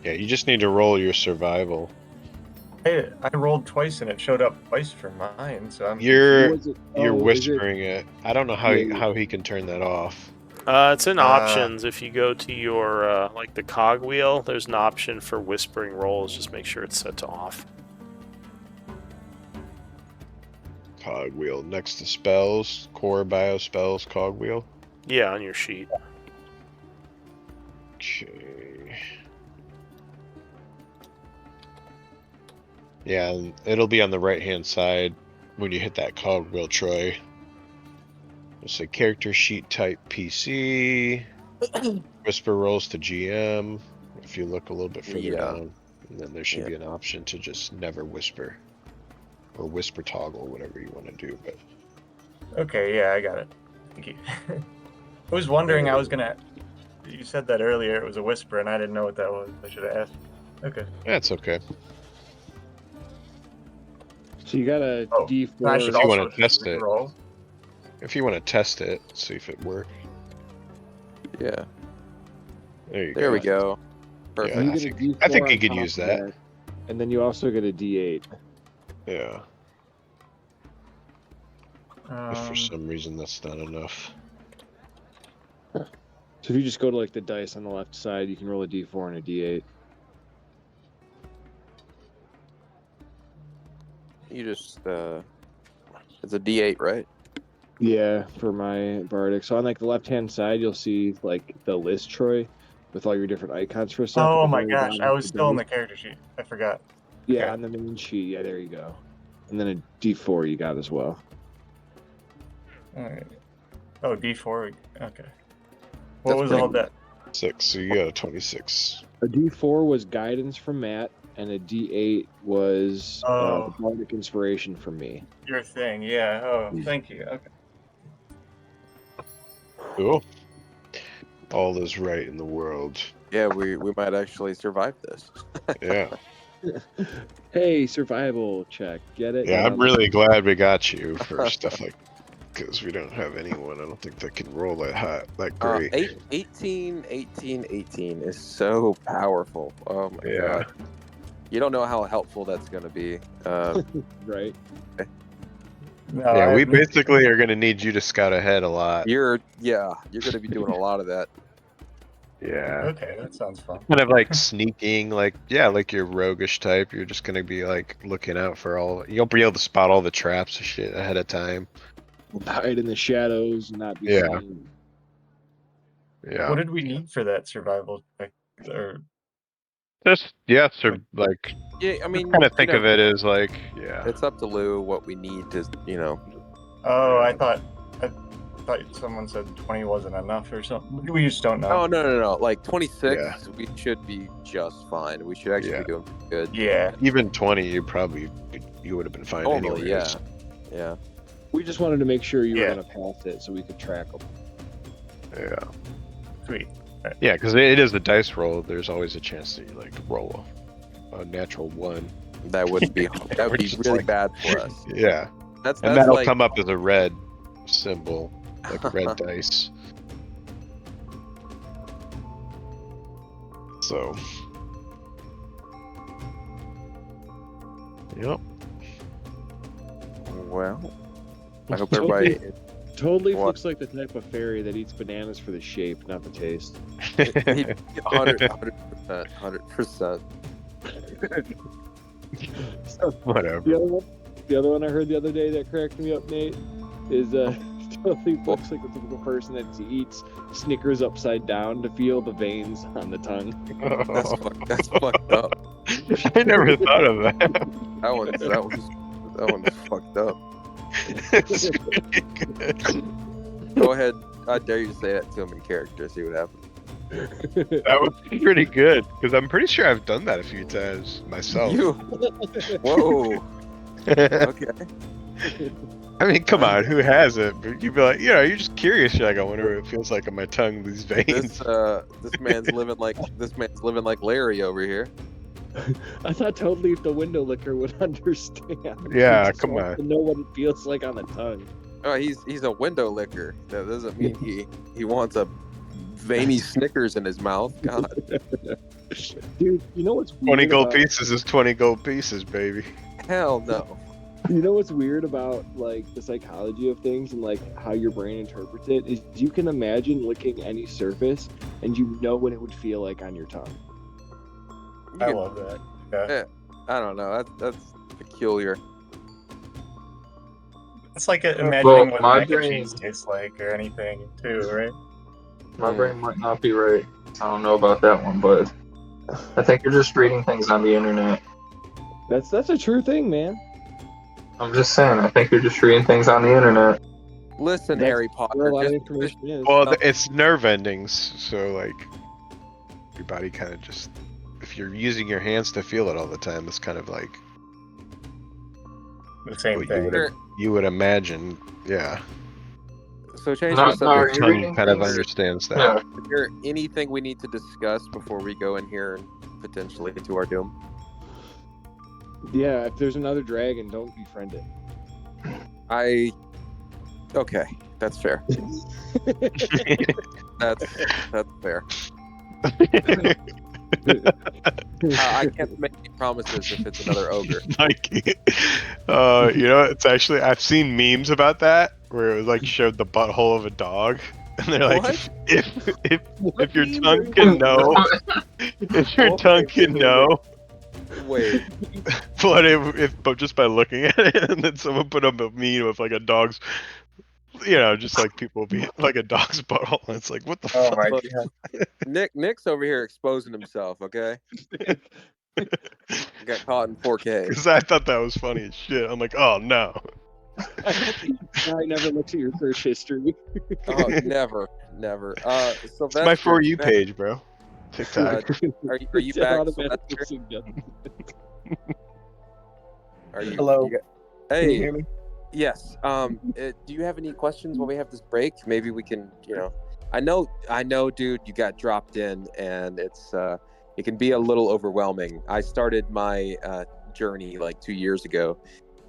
Yeah, you just need to roll your survival. Hey, I rolled twice and it showed up twice for mine, so I'm You're Was it- you're is it- whispering it. I don't know how Yeah. how he can turn that off. It's in options. If you go to your, like the cog wheel, there's an option for whispering rolls. Just make sure it's set to off. Cogwheel next to spells, core bio spells, cogwheel. Yeah, on your sheet. Okay. Yeah, and it'll be on the right hand side when you hit that cogwheel, Troy. It'll say character sheet type PC. Whisper rolls to GM. If you look a little bit further Yeah. down, and then there should Yeah. be an option to just never whisper. Or whisper toggle, whatever you want to do. But okay. Yeah, I got it. Thank you. I was wondering. You said that earlier. It was a whisper, and I didn't know what that was. I should have asked. Okay. that's okay. So you got a Oh, D4. I should you wanna also test it. roll. If you want to test it, see if it works. yeah. There you go. There we go. Perfect. Yeah. You I get a think- D4 I think you on could top use of that. And then you also get a D8. Yeah. If for some reason that's not enough. So if you just go to like the dice on the left side, you can roll a d4 and a d8. You just it's a D8, right? Yeah, for my bardic. So on like the left-hand side, you'll see like the list, Troy, with all your different icons for stuff. Oh At the my very gosh, bottom I of was still in the dice. character sheet. I forgot. Yeah, Okay. on the main sheet. Yeah, there you go. And then a d4 you got as well. Alright. Oh, D4. Okay. What That's was pretty all cool. that? 6, so you got a 26. A d4 was guidance from Matt, and a d8 was Oh. the bardic inspiration from me. Your thing, yeah. Oh, thank you. Okay. Cool. All is right in the world. Yeah, we might actually survive this. Yeah. Hey, survival check. Get it? Yeah, I'm really glad we got you for stuff like, because we don't have anyone. I don't think that can roll that hot, that great. 18 is so powerful. Oh my Yeah. god. You don't know how helpful that's going to be. Right. No, Yeah, we I've- basically are going to need you to scout ahead a lot. You're going to be doing a lot of that. Yeah. Okay, that sounds fun. Kind of like sneaking, like, yeah, like your roguish type. You're just going to be like looking out for all, you'll be able to spot all the traps and shit ahead of time. Hide in the shadows and not be Yeah. seen. Yeah. What did we need for that survival check? Or Just, yeah, so like, Yeah, I mean, kind of think you know, of it as like, yeah. it's up to Lou what we need to, oh, I thought someone said 20 wasn't enough or something. We just don't know. Oh no! Like 26, Yeah. we should be just fine. We should actually Yeah. be doing good. Yeah. Even 20, you would have been fine Totally, anyways. yeah. We just wanted to make sure you Yeah. were going to pass it so we could track them. Yeah. Sweet. Yeah, because it is a dice roll. There's always a chance that you like roll a natural 1. That would be Which is really like- bad for us. Yeah, That's and that'll like come up as a red symbol, like red dice. So. Yep. well. I hope everybody. Totally What? looks like the type of fairy that eats bananas for the shape, not the taste. 100%. Whatever. The other one I heard the other day that cracked me up, Nate, is totally looks like the typical person that eats Snickers upside down to feel the veins on the tongue. That's fucked up. I never thought of that. That one's fucked up. It's pretty good. Go ahead. I dare you to say that to him in character. See what happens. That would be pretty good because I'm pretty sure I've done that a few times myself. You. Whoa. Okay. I mean, come on, who hasn't? But you'd be like, you're just curious. You're like, I wonder what it feels like on my tongue, these veins. This man's living like Larry over here. I thought totally if the window licker would understand. Yeah, He just come wants on. to know what it feels like on the tongue. Oh, he's a window licker. That doesn't mean he wants a veiny Snickers in his mouth. God. Dude, you know what's weird 20 gold about- pieces is 20 gold pieces, baby. Hell no. You know what's weird about like the psychology of things and like how your brain interprets it is you can imagine licking any surface and you know what it would feel like on your tongue. I love that. Yeah. I don't know. That's peculiar. It's like imagining Well, what my mac and brain- cheese tastes like or anything, too, right? My brain might not be right. I don't know about that one, but I think you're just reading things on the internet. That's a true thing, man. I'm just saying, I think you're just reading things on the internet. Listen, That's Harry Where Potter. a lot of Just, information is. Well, it's nerve endings, so like your body kind of just, if you're using your hands to feel it all the time, it's kind of like The same what thing. you would imagine. Yeah, so change No, the no, subject. are your you tongue reading kind of things? understands that. Yeah. Is there anything we need to discuss before we go in here and potentially to our doom? Yeah, if there's another dragon, don't befriend it. Okay, that's fair. That's fair. I can't make any promises if it's another ogre. Like, it's actually, I've seen memes about that, where it was like showed the butthole of a dog, and they're like, What? if your memes tongue are can you- know, if your tongue can know, Wait. but but just by looking at it, and then someone put up a meme of like a dog's, just like people be like a dog's butthole, and it's like, what the Oh fuck? my Look, god. Nick's over here exposing himself. Okay, got caught in 4K. Because I thought that was funny as shit. I'm like, oh no. I never looked at your search history. Oh, never. It's Sylvester, my For You you back? page, bro. TikTok. Are you It's back, automatic Sylvester? suggestion. Are you? Hello. you got- Can you hey, hear me? yes. Do you have any questions while we have this break? Maybe we can. I know, dude. You got dropped in, and it can be a little overwhelming. I started my journey like 2 years ago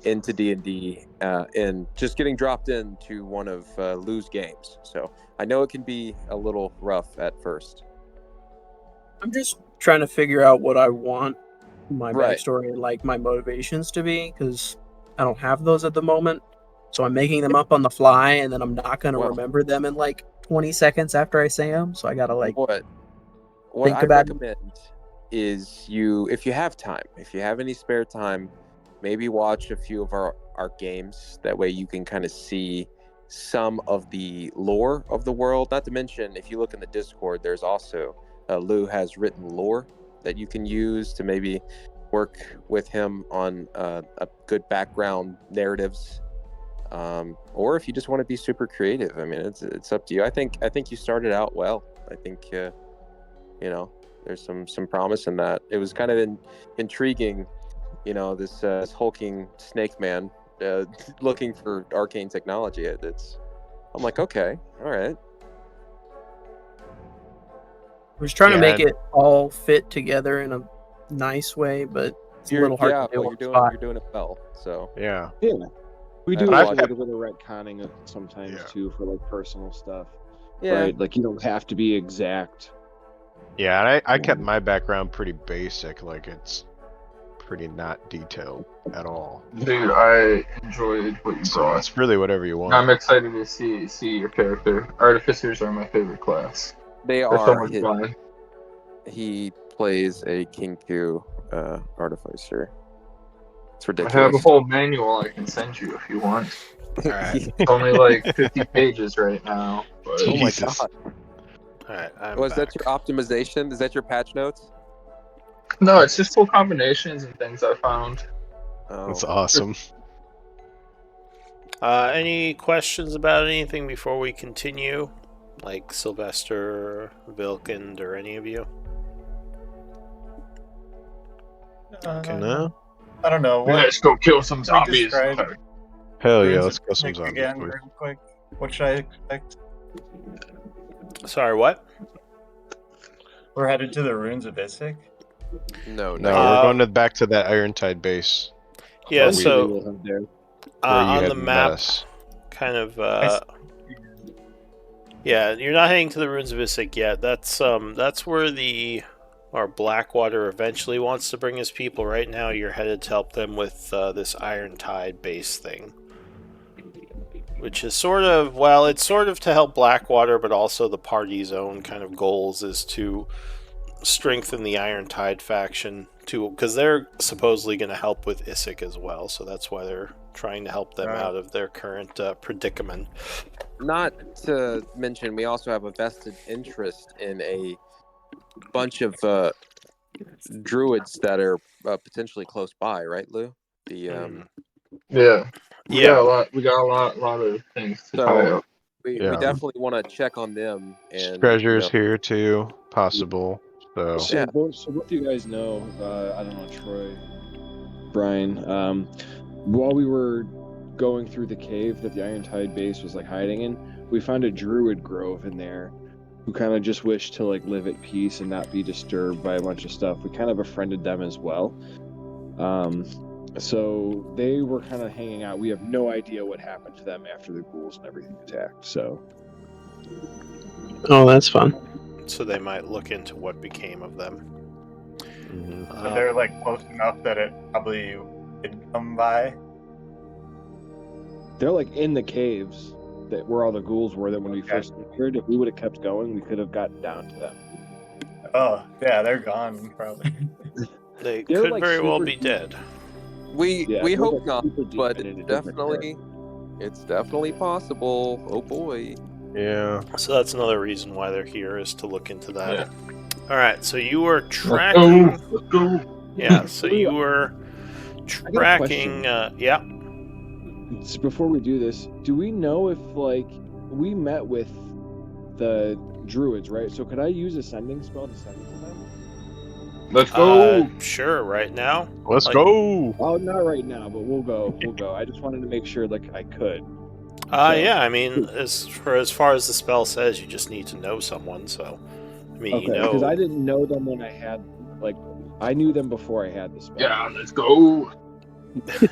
into D&D, and just getting dropped into one of Lou's games. So I know it can be a little rough at first. I'm just trying to figure out what I want my Right. backstory and like my motivations to be, because I don't have those at the moment. So I'm making them up on the fly, and then I'm not going to Well- remember them in like 20 seconds after I say them. So I got to like What think I about it. recommend is if you have time, if you have any spare time, maybe watch a few of our games. That way you can kind of see some of the lore of the world. Not to mention, if you look in the Discord, there's also Lou has written lore that you can use to maybe work with him on a good background narratives. Or if you just want to be super creative, I mean, it's up to you. I think you started out well. I think there's some promise in that. It was kind of intriguing, this hulking snake man looking for arcane technology. I'm like, okay, all right. I was trying to Yeah, make it all fit together in a nice way, but it's a little hard to do. Well, on the spot. you're doing it well. So Yeah. Yeah. We I do watch a it. little bit of retconning it sometimes Yeah. too for like personal stuff. yeah, Right? Like you don't have to be exact. Yeah, and I kept my background pretty basic. Like, it's pretty not detailed at all. Dude, I enjoyed what you So brought. it's really whatever you want. I'm excited to see your character. Artificers are my favorite class. they They're so are. much fun. He plays a Kinku artificer. It's I have a ridiculous. whole manual I can send you if you want. Alright. It's only like 50 pages right now. But Oh my Jesus. god! Alright, I'm Was back. that your optimization? Is that your patch notes? no, it's just cool combinations and things I found. Oh, That's awesome. Any questions about anything before we continue? Like Sylvester, Vilkind, or any of you? No? I don't know. What Let's go kill some Can we zombies. describe- Hell yeah, runes let's of go some Nick zombies, again, please. real quick. What should I expect? Sorry, what? We're headed to the ruins of Isik. No, no, we're going back to that Irontide base. Yeah, we- so We'll have there. Where you on had the met map, us. kind of. I Yeah, you're not heading to the ruins of Isik yet. That's where our Blackwater eventually wants to bring his people. Right now, you're headed to help them with this Irontide base thing, which is it's sort of to help Blackwater, but also the party's own kind of goals is to strengthen the Irontide faction too, because they're supposedly going to help with Isik as well. So that's why they're trying to help them Right. out of their current predicament. Not to mention, we also have a vested interest in a bunch of druids that are potentially close by, right, Lou? The Yeah. We Yeah. got a lot of things to So- tie up. we Yeah. definitely want to check on them and Treasures here too, possible. So So, what do you guys know? I don't know, Troy, Brian. While we were going through the cave that the Irontide base was like hiding in, we found a druid grove in there who kind of just wished to like live at peace and not be disturbed by a bunch of stuff. We kind of befriended them as well. So they were kind of hanging out. We have no idea what happened to them after the ghouls and everything attacked. So Oh, that's fun. So they might look into what became of them. So they're like close enough that it probably did come by. They're like in the caves that where all the ghouls were. That when we first appeared, if we would have kept going, we could have gotten down to them. Oh, yeah, they're gone probably. They They're, could like, very well super be deep. dead. We they're, hope like, not, super deep but and it's in a different definitely possible. Oh boy. Yeah. So that's another reason why they're here, is to look into that. Yeah. All right, so you were Let's tracking. go. Let's go. Yeah, so you were got a tracking. question. Yeah. So before we do this, do we know if like we met with the druids, right? So could I use a sending spell to send to them? Let's go. Sure. Right now. Let's Like- go. Oh, not right now, but we'll go. We'll go. I just wanted to make sure like I could. Yeah. I mean, as far as the spell says, you just need to know someone. So, I mean, Okay, you know. because I didn't know them when I had like I knew them before I had the spell. Yeah, let's go.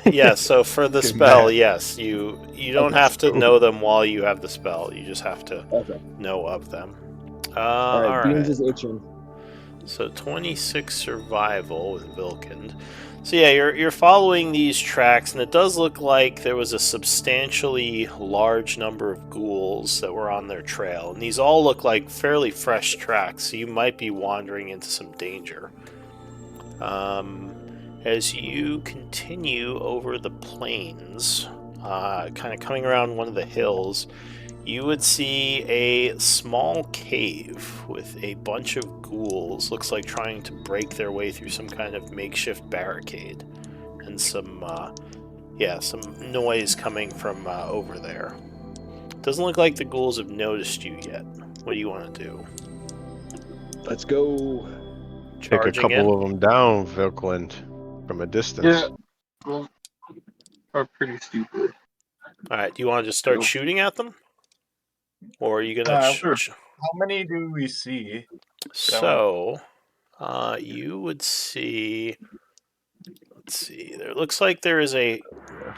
Yeah. So for the Good spell, man. yes, you don't have to know them while you have the spell. You just have to Okay. know of them. All right. All Beans right. is itching. So 26 survival with Vilkind. So yeah, you're following these tracks, and it does look like there was a substantially large number of ghouls that were on their trail, and these all look like fairly fresh tracks, so you might be wandering into some danger. As you continue over the plains, kind of coming around one of the hills, you would see a small cave with a bunch of ghouls, looks like trying to break their way through some kind of makeshift barricade, and some noise coming from over there. Doesn't look like the ghouls have noticed you yet. What do you want to do? Let's go. Take a Charging couple in? of them down, Vilkland, from a distance. Yeah. Well, are pretty stupid. Alright, do you want to just start Nope. shooting at them? Or are you gonna... Sure. How many do we see? So, you would see... Let's see. There looks like there is a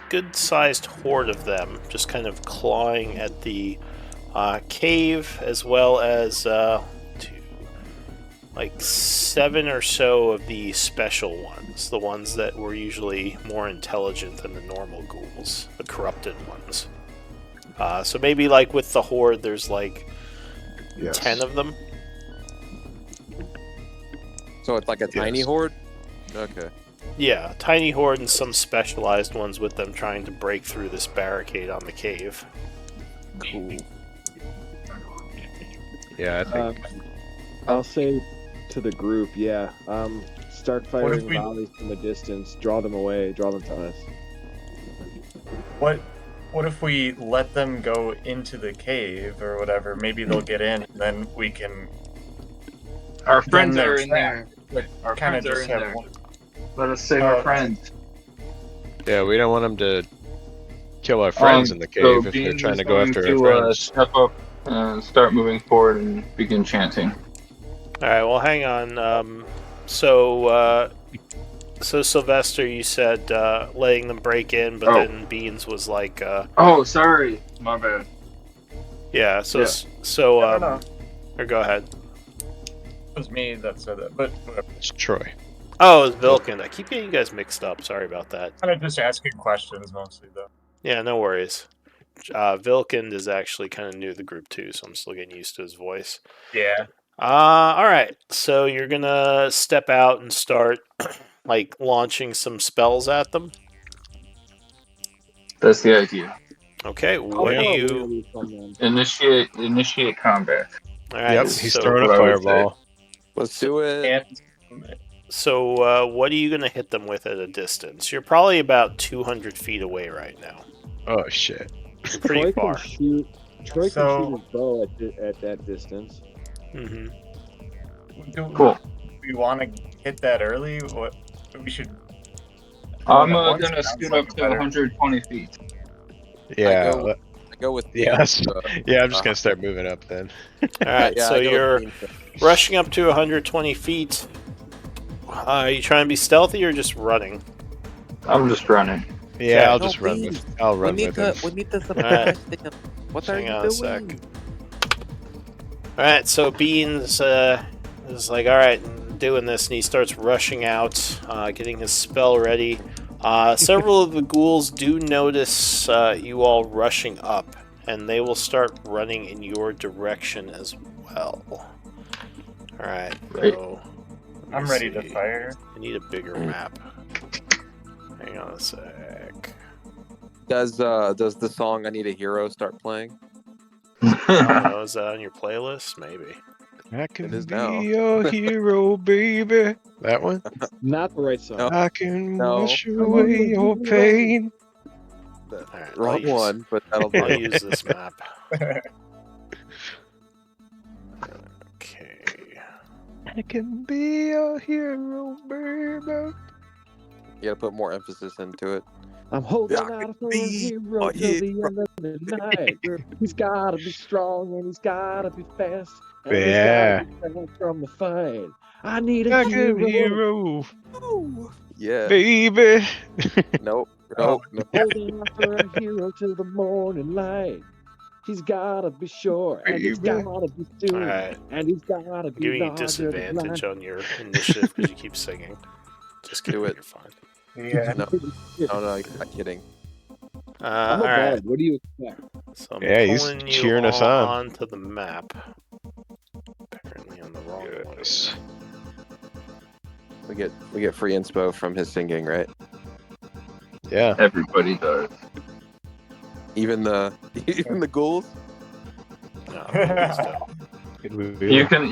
good-sized horde of them, just kind of clawing at the cave, as well as like 7 or so of the special ones, the ones that were usually more intelligent than the normal ghouls, the corrupted ones. So maybe like with the horde, there's like 10 of them. So it's like a tiny horde? Okay. Yeah, tiny horde and some specialized ones with them trying to break through this barricade on the cave. Cool. Yeah, I think. I'll say to the group, start firing we- volleys from a distance, draw them away, draw them to us. What if we let them go into the cave or whatever? Maybe they'll get in, and then we can Our friends their are in there. Our kind of friends are just in have there. one. Let us save our friends. Yeah, we don't want them to kill our friends in the cave if they're Beans trying is to go after our going friends. step up and start moving forward and begin chanting. Alright, well, hang on. So Sylvester, you said letting them break in, but then Beans was like, Oh, sorry. My bad. yeah, so, Yeah. No. or go ahead. It was me that said that, but whatever. It's Troy. Oh, it was Vilkind. I keep getting you guys mixed up. Sorry about that. Kind of just asking questions mostly, though. Yeah, no worries. Vilkind is actually kind of new to the group too, so I'm still getting used to his voice. Yeah. All right. So you're gonna step out and start like launching some spells at them. That's the idea. Okay. How What do far away you? are we from them? Initiate combat. All right. Yep, he's so, throwing a what I would fireball. Let's do it. And So what are you gonna hit them with at a distance? You're probably about 200 feet away right now. Oh shit. You're pretty Troy far. can shoot. Troy So- can shoot his bow at that distance. Mm-hmm. do Cool. we want to hit that early? What we should? I'm Once gonna sounds scoot like up a to better- 120 feet. Yeah. I go with Yes. Beans, Yeah, I'm just gonna start moving up then. All right. yeah, so I go with you're Beans. rushing up to 120 feet. Are you trying to be stealthy or just running? I'm just running. Yeah, I'll No, just run Beans. with. I'll run with him. We need to Alright. surprise them. What are Hang you on a doing? sec. Alright, so Beans is like, alright, I'm doing this, and he starts rushing out, getting his spell ready. Several of the ghouls do notice you all rushing up, and they will start running in your direction as well. Alright, so... I'm ready to fire. I need a bigger map. Hang on a sec. Does the song "I Need a Hero" start playing? I don't know, is that on your playlist? Maybe. I can It is be now. your hero, baby. That one? Not the right song. No. I can No. wash away your pain. Alright, Wrong one, but that'll I'll do. use this map. Okay. I can be your hero, baby. You gotta put more emphasis into it. I'm holding I out could for a be hero a till the hero. end of the night. He's gotta be strong and he's gotta be fast. And Yeah. he's gotta be fast from the fight. I need a I can hero. hero, Yeah. baby. Nope. Oh. Nope. Holding out for a hero till the morning light. He's gotta be sure, and it's Baby. gotta be soon, Alright. and he's gotta I'm be giving you larger than disadvantage life. on your initiative because you keep singing. Just kidding, Do it. you're fine. Yeah. No, no, you're not kidding. I'm a Alright, bard. What do you expect? so I'm Yeah, he's pulling you cheering us all on. onto the map. Apparently on the wrong one. Yes. We get free inspo from his singing, right? Yeah. Everybody does. Even the ghouls. No, please don't. Could we You can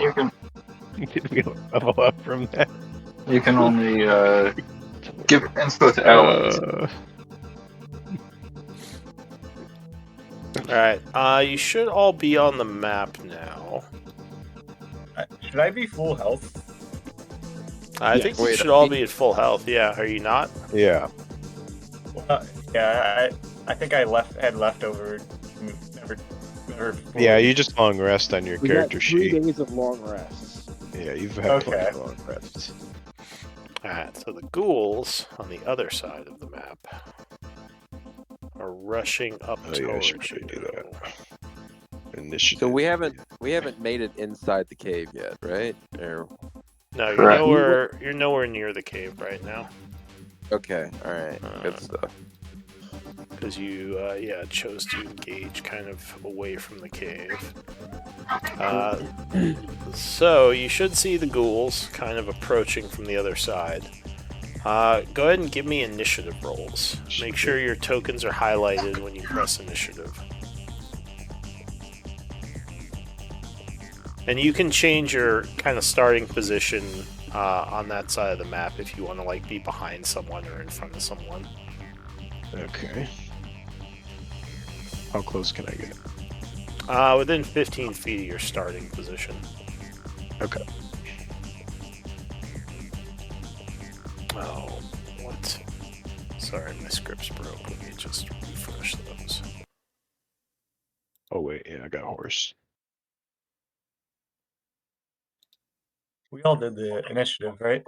could we level up from that? you can only give inspo to allies. Alright, you should all be on the map now. Should I be full health? I Yes. think you Wait, should all be at full health, yeah, are you not? Yeah. Well, yeah, I think I had leftover. Never fully- Yeah, you just long rest on your We got character 3 sheet. days of long rests. Yeah, you've had plenty Okay. of long rests. Alright, so the ghouls on the other side of the map are rushing up Oh, yeah, I should towards you. probably do that. Initiative. So we haven't made it inside the cave yet, right? Or, No, Correct. you're nowhere near the cave right now. okay, all right, good Uh, stuff. Because you, chose to engage kind of away from the cave. So you should see the ghouls kind of approaching from the other side. Go ahead and give me initiative rolls. Make sure your tokens are highlighted when you press initiative. And you can change your kind of starting position on that side of the map if you want to like be behind someone or in front of someone. Okay. How close can I get? Within 15 feet of your starting position. Okay. Oh, what? Sorry, my script's broke. Let me just refresh those. Oh wait, yeah, I got a horse. We all did the initiative, right?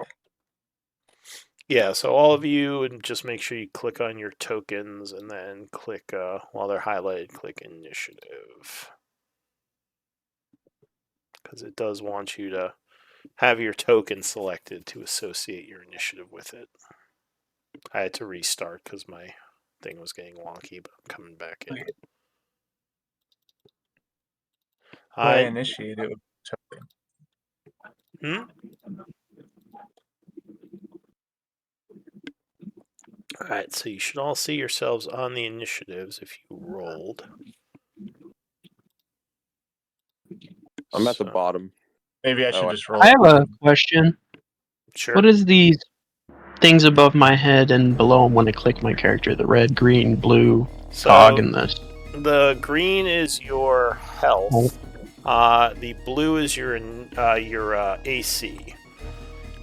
Yeah, so all of you, and just make sure you click on your tokens and then click, while they're highlighted, click initiative. Because it does want you to have your token selected to associate your initiative with it. I had to restart because my thing was getting wonky, but I'm coming back in. I initiated with token. Alright, so you should all see yourselves on the initiatives if you rolled. I'm at the So- bottom. Maybe I should just roll. I have a question. Sure. What is these things above my head and below them when I click my character? The red, green, blue cog and this. The green is your health. The blue is your AC.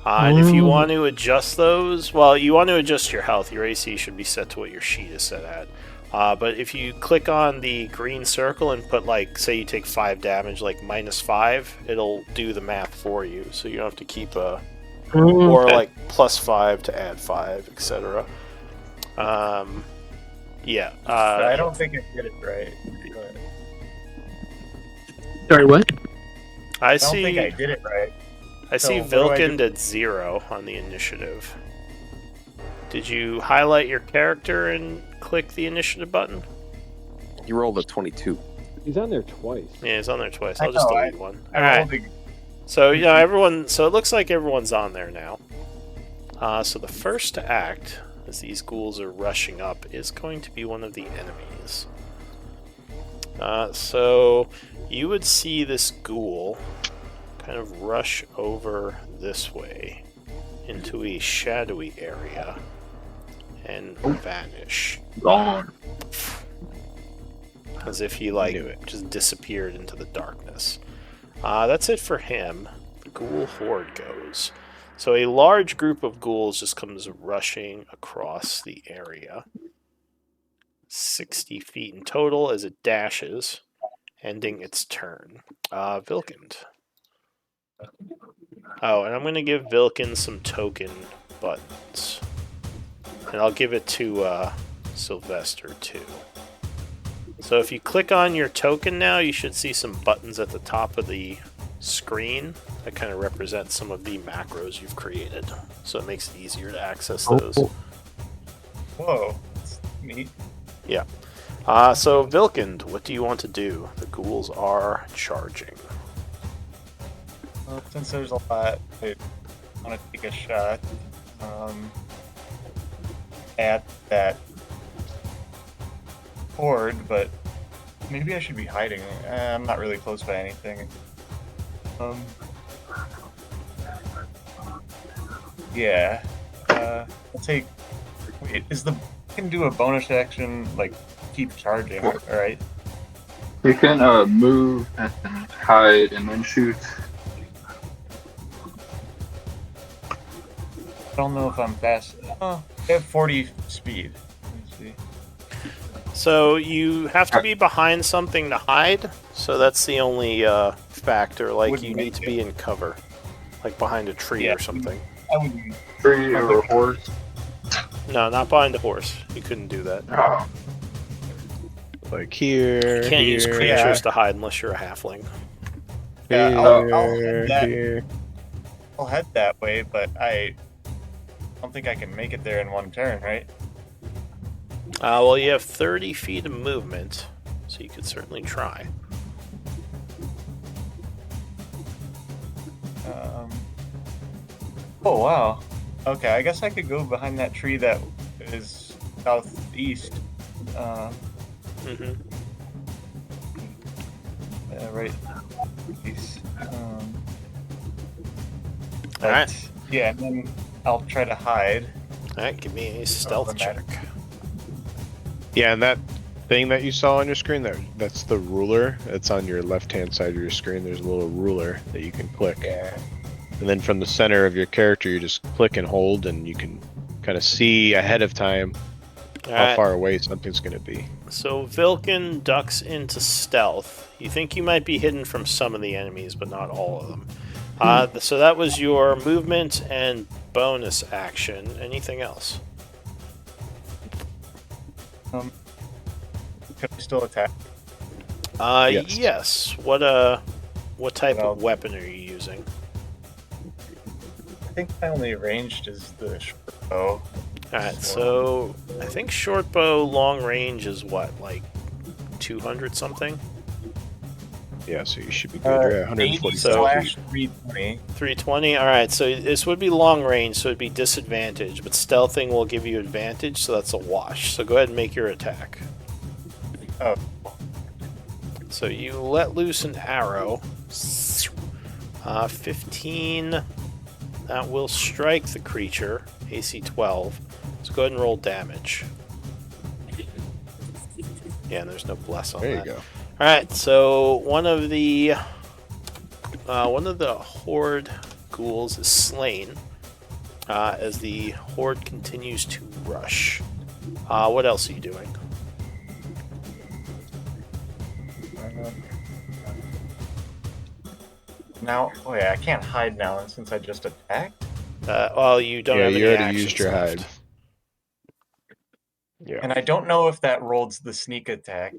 And if you want to adjust those, well, you want to adjust your health. Your AC should be set to what your sheet is set at. But if you click on the green circle and put, like, say you take 5 damage, like -5, it'll do the math for you. So you don't have to keep a... Or, like, +5 to add 5, etc. Yeah. I don't think I did it right. Go ahead. Sorry, what? I don't think I did it right. I see So what do I Vilken do? at 0 on the initiative. Did you highlight your character and click the initiative button? You rolled a 22. He's on there twice. Yeah, it's on there twice. I I'll just know, delete one. I All right. rolled a- So yeah, everyone. So it looks like everyone's on there now. So the first to act, as these ghouls are rushing up, is going to be one of the enemies. So you would see this ghoul kind of rush over this way into a shadowy area and vanish, Gone. as if he Knew it. just disappeared into the darkness. That's it for him. The ghoul horde goes. So a large group of ghouls just comes rushing across the area. 60 feet in total as it dashes, ending its turn. Vilkind. Oh, and I'm going to give Vilkind some token buttons. And I'll give it to Sylvester too. So if you click on your token now, you should see some buttons at the top of the screen that kind of represent some of the macros you've created. So it makes it easier to access those. Whoa, that's neat. Yeah. So Vilkind, what do you want to do? The ghouls are charging. Well, since there's a lot, I want to take a shot at that horde, but maybe I should be hiding. I'm not really close by anything. Yeah. I'll take. Wait, can do a bonus action like keep charging, right? You can move and hide and then shoot. I don't know if I'm fast. Oh, I have 40 speed. Let me see. So you have to be behind something to hide. So that's the only factor. Like Wouldn't you need make to it. be in cover, like behind a tree Yeah. or something. I wouldn't. Tree or a horse. No, not behind a horse. You couldn't do that. Oh, Like here. You can't use here, creatures Yeah. to hide unless you're a halfling. Yeah, here, I'll head that. here. I'll head that way, but I don't think I can make it there in one turn, right? Well, you have 30 feet of movement, so you could certainly try. Oh wow. Okay, I guess I could go behind that tree that is southeast. Mm-hmm. Right. East. All right. Yeah, and then I'll try to hide. All right, give me a stealth check. Yeah, and that thing that you saw on your screen, that's the ruler. It's on your left-hand side of your screen. There's a little ruler that you can click. Yeah. And then from the center of your character, you just click and hold, and you can kind of see ahead of time All how right. far away something's going to be. So Vilkin ducks into stealth. You think you might be hidden from some of the enemies, but not all of them. So that was your movement and bonus action. Anything else? Can I still attack? Yes. Yes. What type Well- of weapon are you using? I think my only ranged is the short bow. Alright, so I think short bow long range is what, like 200 something? Yeah, so you should be good. You're at 140 So- slash 320. 320? Alright, so this would be long range, so it'd be disadvantage, but stealthing will give you advantage, so that's a wash. So go ahead and make your attack. Oh. So you let loose an arrow. 15. That will strike the creature. AC 12. So go ahead and roll damage. Yeah, and there's no bless on There that. you go. Alright, so one of the horde ghouls is slain as the horde continues to rush. What else are you doing? Now, oh yeah, I can't hide now since I just attacked. Well, you don't Yeah, have you any already actions used your left. hide. Yeah. And I don't know if that rolled the sneak attack.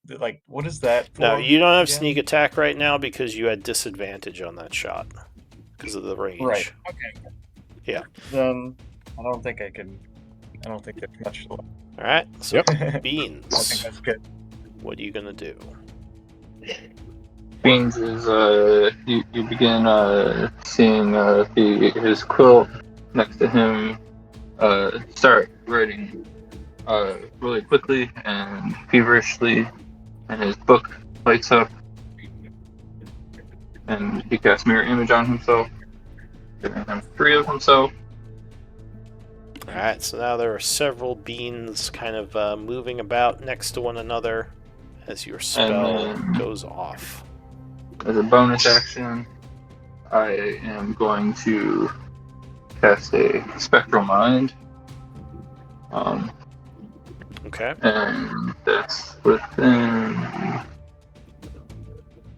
Like, what is that for? No, you don't have again? sneak attack right now because you had disadvantage on that shot because of the range. Right. Okay. Yeah. Then I don't think I can I don't think there's much left. All right. So I think Beans, that's good. what are you gonna do? Beans is you begin seeing his quilt next to him start writing really quickly and feverishly, and his book lights up, and he casts mirror image on himself, giving him free of himself. All right. So now there are several beans kind of moving about next to one another as your spell then- goes off. As a bonus action, I am going to cast a Spectral Mind. Okay. And that's within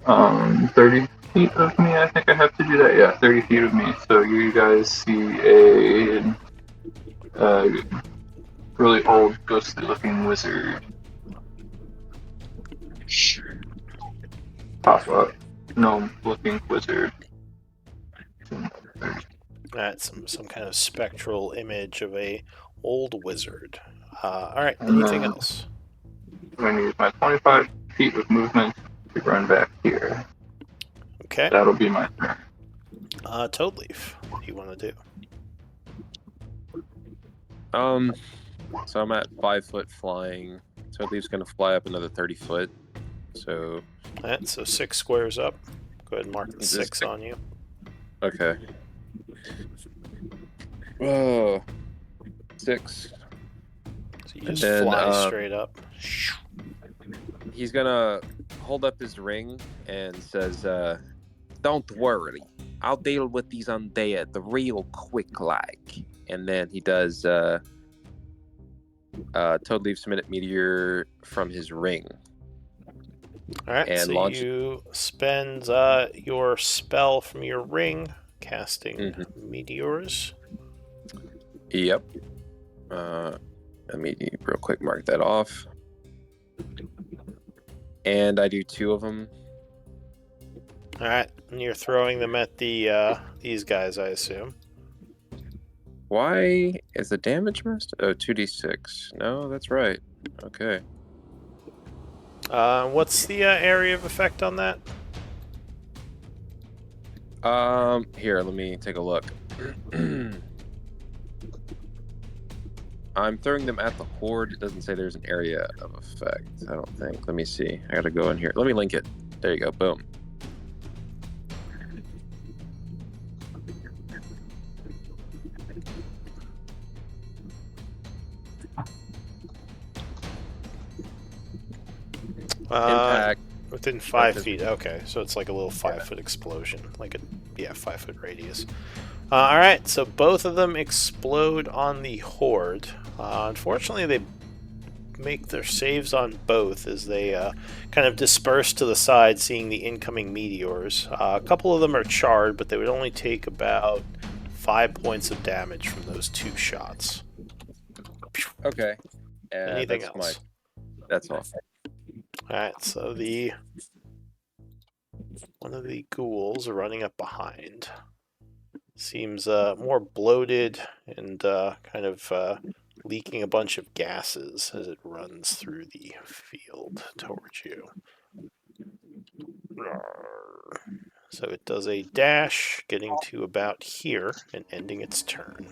30 feet of me. I think I have to do that. Yeah, 30 feet of me. So you guys see a really old, ghostly-looking wizard pop up. Gnome-looking wizard. That's some kind of spectral image of a old wizard. All right. And Anything then else? I'm going to use my 25 feet of movement to run back here. Okay. That'll be my turn. Toad Leaf. What do you want to do? So I'm at 5 foot flying. So at least gonna fly up another 30 foot. So All right. So 6 squares up. Go ahead and mark the Is this 6 six? on you. okay. Oh, 6. So you And just then, fly straight up. He's gonna hold up his ring and says, "Don't worry, I'll deal with these undead real quick, like." And then he does Toad Leaf's Minute Meteor from his ring. All right. And So launch- you spend your spell from your ring, casting meteors. Yep. Let me real quick mark that off. And I do 2 of them. All right. And you're throwing them at the these guys, I assume. Why is the damage missed? Oh, 2d6. No, that's right. Okay. What's the area of effect on that? Here, let me take a look. I'm throwing them at the horde. It doesn't say there's an area of effect, I don't think. Let me see. I gotta go in here. Let me link it. There you go. Boom. Impact. Within 5 That's feet. Okay, so it's like a little 5-foot explosion, like a 5-foot radius. All right, so both of them explode on the horde. Unfortunately, they make their saves on both as they kind of disperse to the side, seeing the incoming meteors. A couple of them are charred, but they would only take about 5 points of damage from those 2 shots. Okay. Anything that's else? That's all. Alright, so one of the ghouls are running up behind. Seems more bloated and kind of leaking a bunch of gases as it runs through the field towards you. So it does a dash, getting to about here and ending its turn.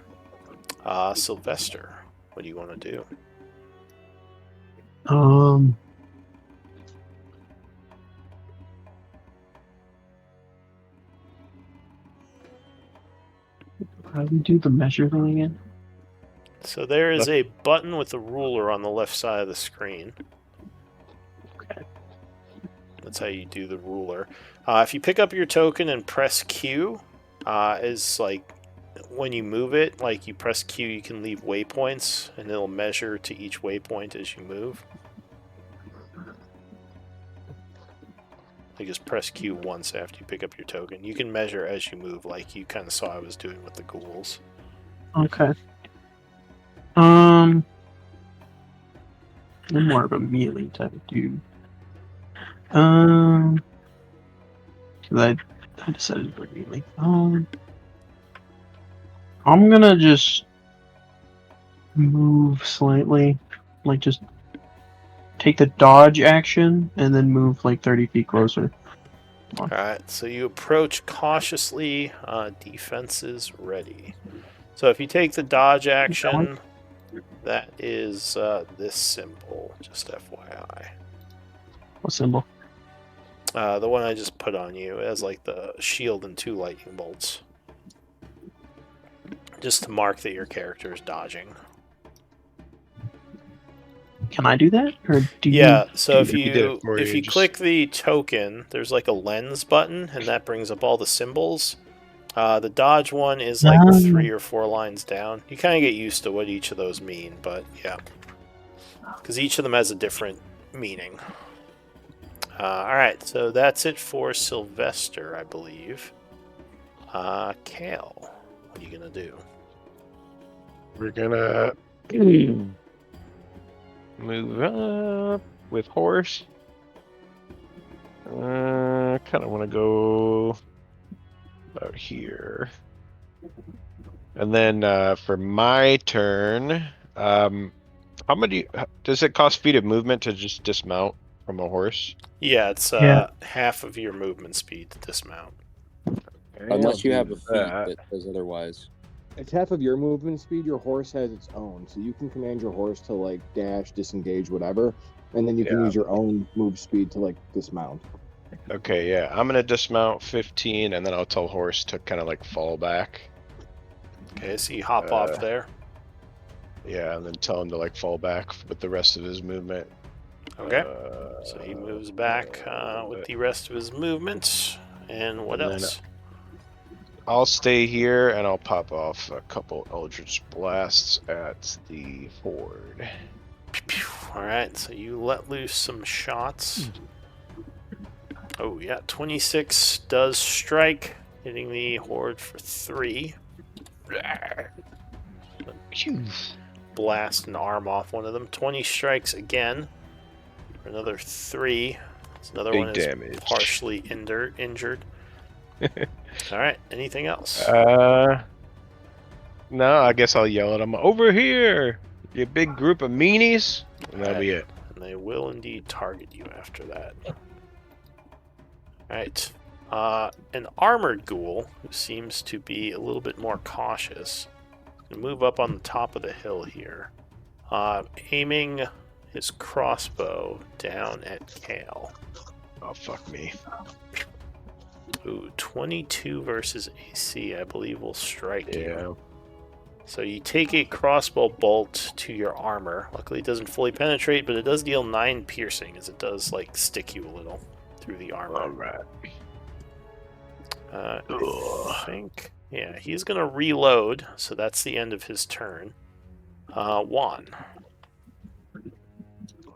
Sylvester, what do you want to do? How do we do the measure thing again? So there is a button with a ruler on the left side of the screen. Okay. That's how you do the ruler. If you pick up your token and press Q, is like when you move it, like you press Q, you can leave waypoints, and it'll measure to each waypoint as you move. You just press Q once after you pick up your token. You can measure as you move, like you kind of saw I was doing with the ghouls. Okay. I'm more of a melee type of dude. 'Cause I decided to go melee. I'm gonna just move slightly, like just take the dodge action and then move like 30 feet closer. Alright, so you approach cautiously, defenses ready. So if you take the dodge action, that is this symbol, just FYI. What symbol? The one I just put on you as like the shield and 2 lightning bolts. Just to mark that your character is dodging. Can I do that, or do you? Yeah, so He did it for if you, you just- click the token, there's like a lens button, and that brings up all the symbols. The dodge one is like 3 or 4 lines down. You kind of get used to what each of those mean, but yeah. Because each of them has a different meaning. Alright, so that's it for Sylvester, I believe. Kale, what are you going to do? We're gonna move up with horse. Kind of want to go about here. And then for my turn, how many does it cost feet of movement to just dismount from a horse? Yeah, it's Yeah. half of your movement speed to dismount. Unless you have a do feat that. that says otherwise. It's half of your movement speed. Your horse has its own, so you can command your horse to like dash, disengage, whatever, and then you can Yeah. use your own move speed to like dismount. Okay, yeah, I'm gonna dismount 15, and then I'll tell horse to kind of like fall back. Okay, so you hop off there. Yeah, and then tell him to like fall back with the rest of his movement. Okay. So he moves back with the rest of his movements. And what And then else? I'll stay here and I'll pop off a couple Eldritch Blasts at the horde. Alright, so you let loose some shots. Oh, yeah, 26 does strike, hitting the horde for 3. Blast an arm off one of them. 20 strikes again for another 3. So another Big one is damage. partially injured. Alright, anything else? No, I guess I'll yell at him, over here, you big group of meanies. And that'll be it. And they will indeed target you after that. Alright. An armored ghoul, who seems to be a little bit more cautious, can move up on the top of the hill here, aiming his crossbow down at Kale. Oh, fuck me. Ooh, 22 versus AC, I believe, will strike Yeah. you. So you take a crossbow bolt to your armor. Luckily, it doesn't fully penetrate, but it does deal 9 piercing, as it does, like, stick you a little through the armor. Alright. I think... Yeah, he's going to reload, so that's the end of his turn. Juan.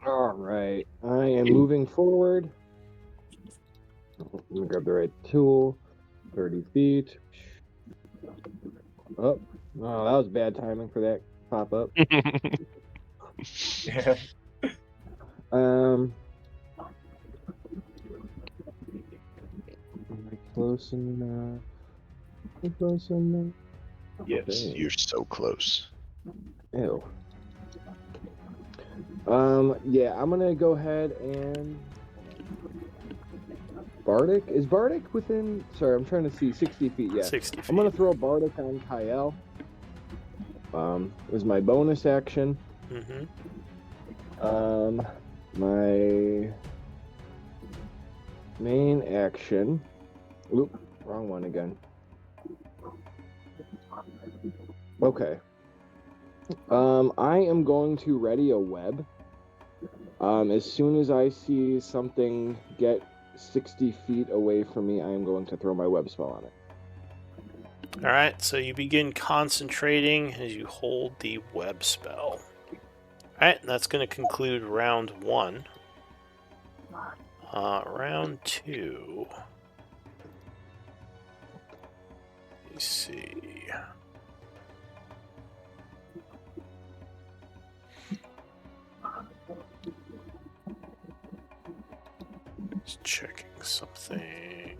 All right, I am moving forward. Let me grab the right tool. 30 feet. Oh, that was bad timing for that pop up. Yeah. Am I close enough? Am I close enough? Yes, Okay. you're so close. Ew. Yeah, I'm gonna go ahead and Bardic? Is Bardic within... Sorry, I'm trying to see. 60 feet, yeah. 60 feet. I'm gonna throw Bardic on Kyle. Is my bonus action. Mm-hmm. My main action... Oop, wrong one again. Okay. I am going to ready a web. As soon as I see something get 60 feet away from me, I am going to throw my web spell on it. Alright, so you begin concentrating as you hold the web spell. Alright, that's going to conclude round 1. Round 2. Let me see. Just checking something.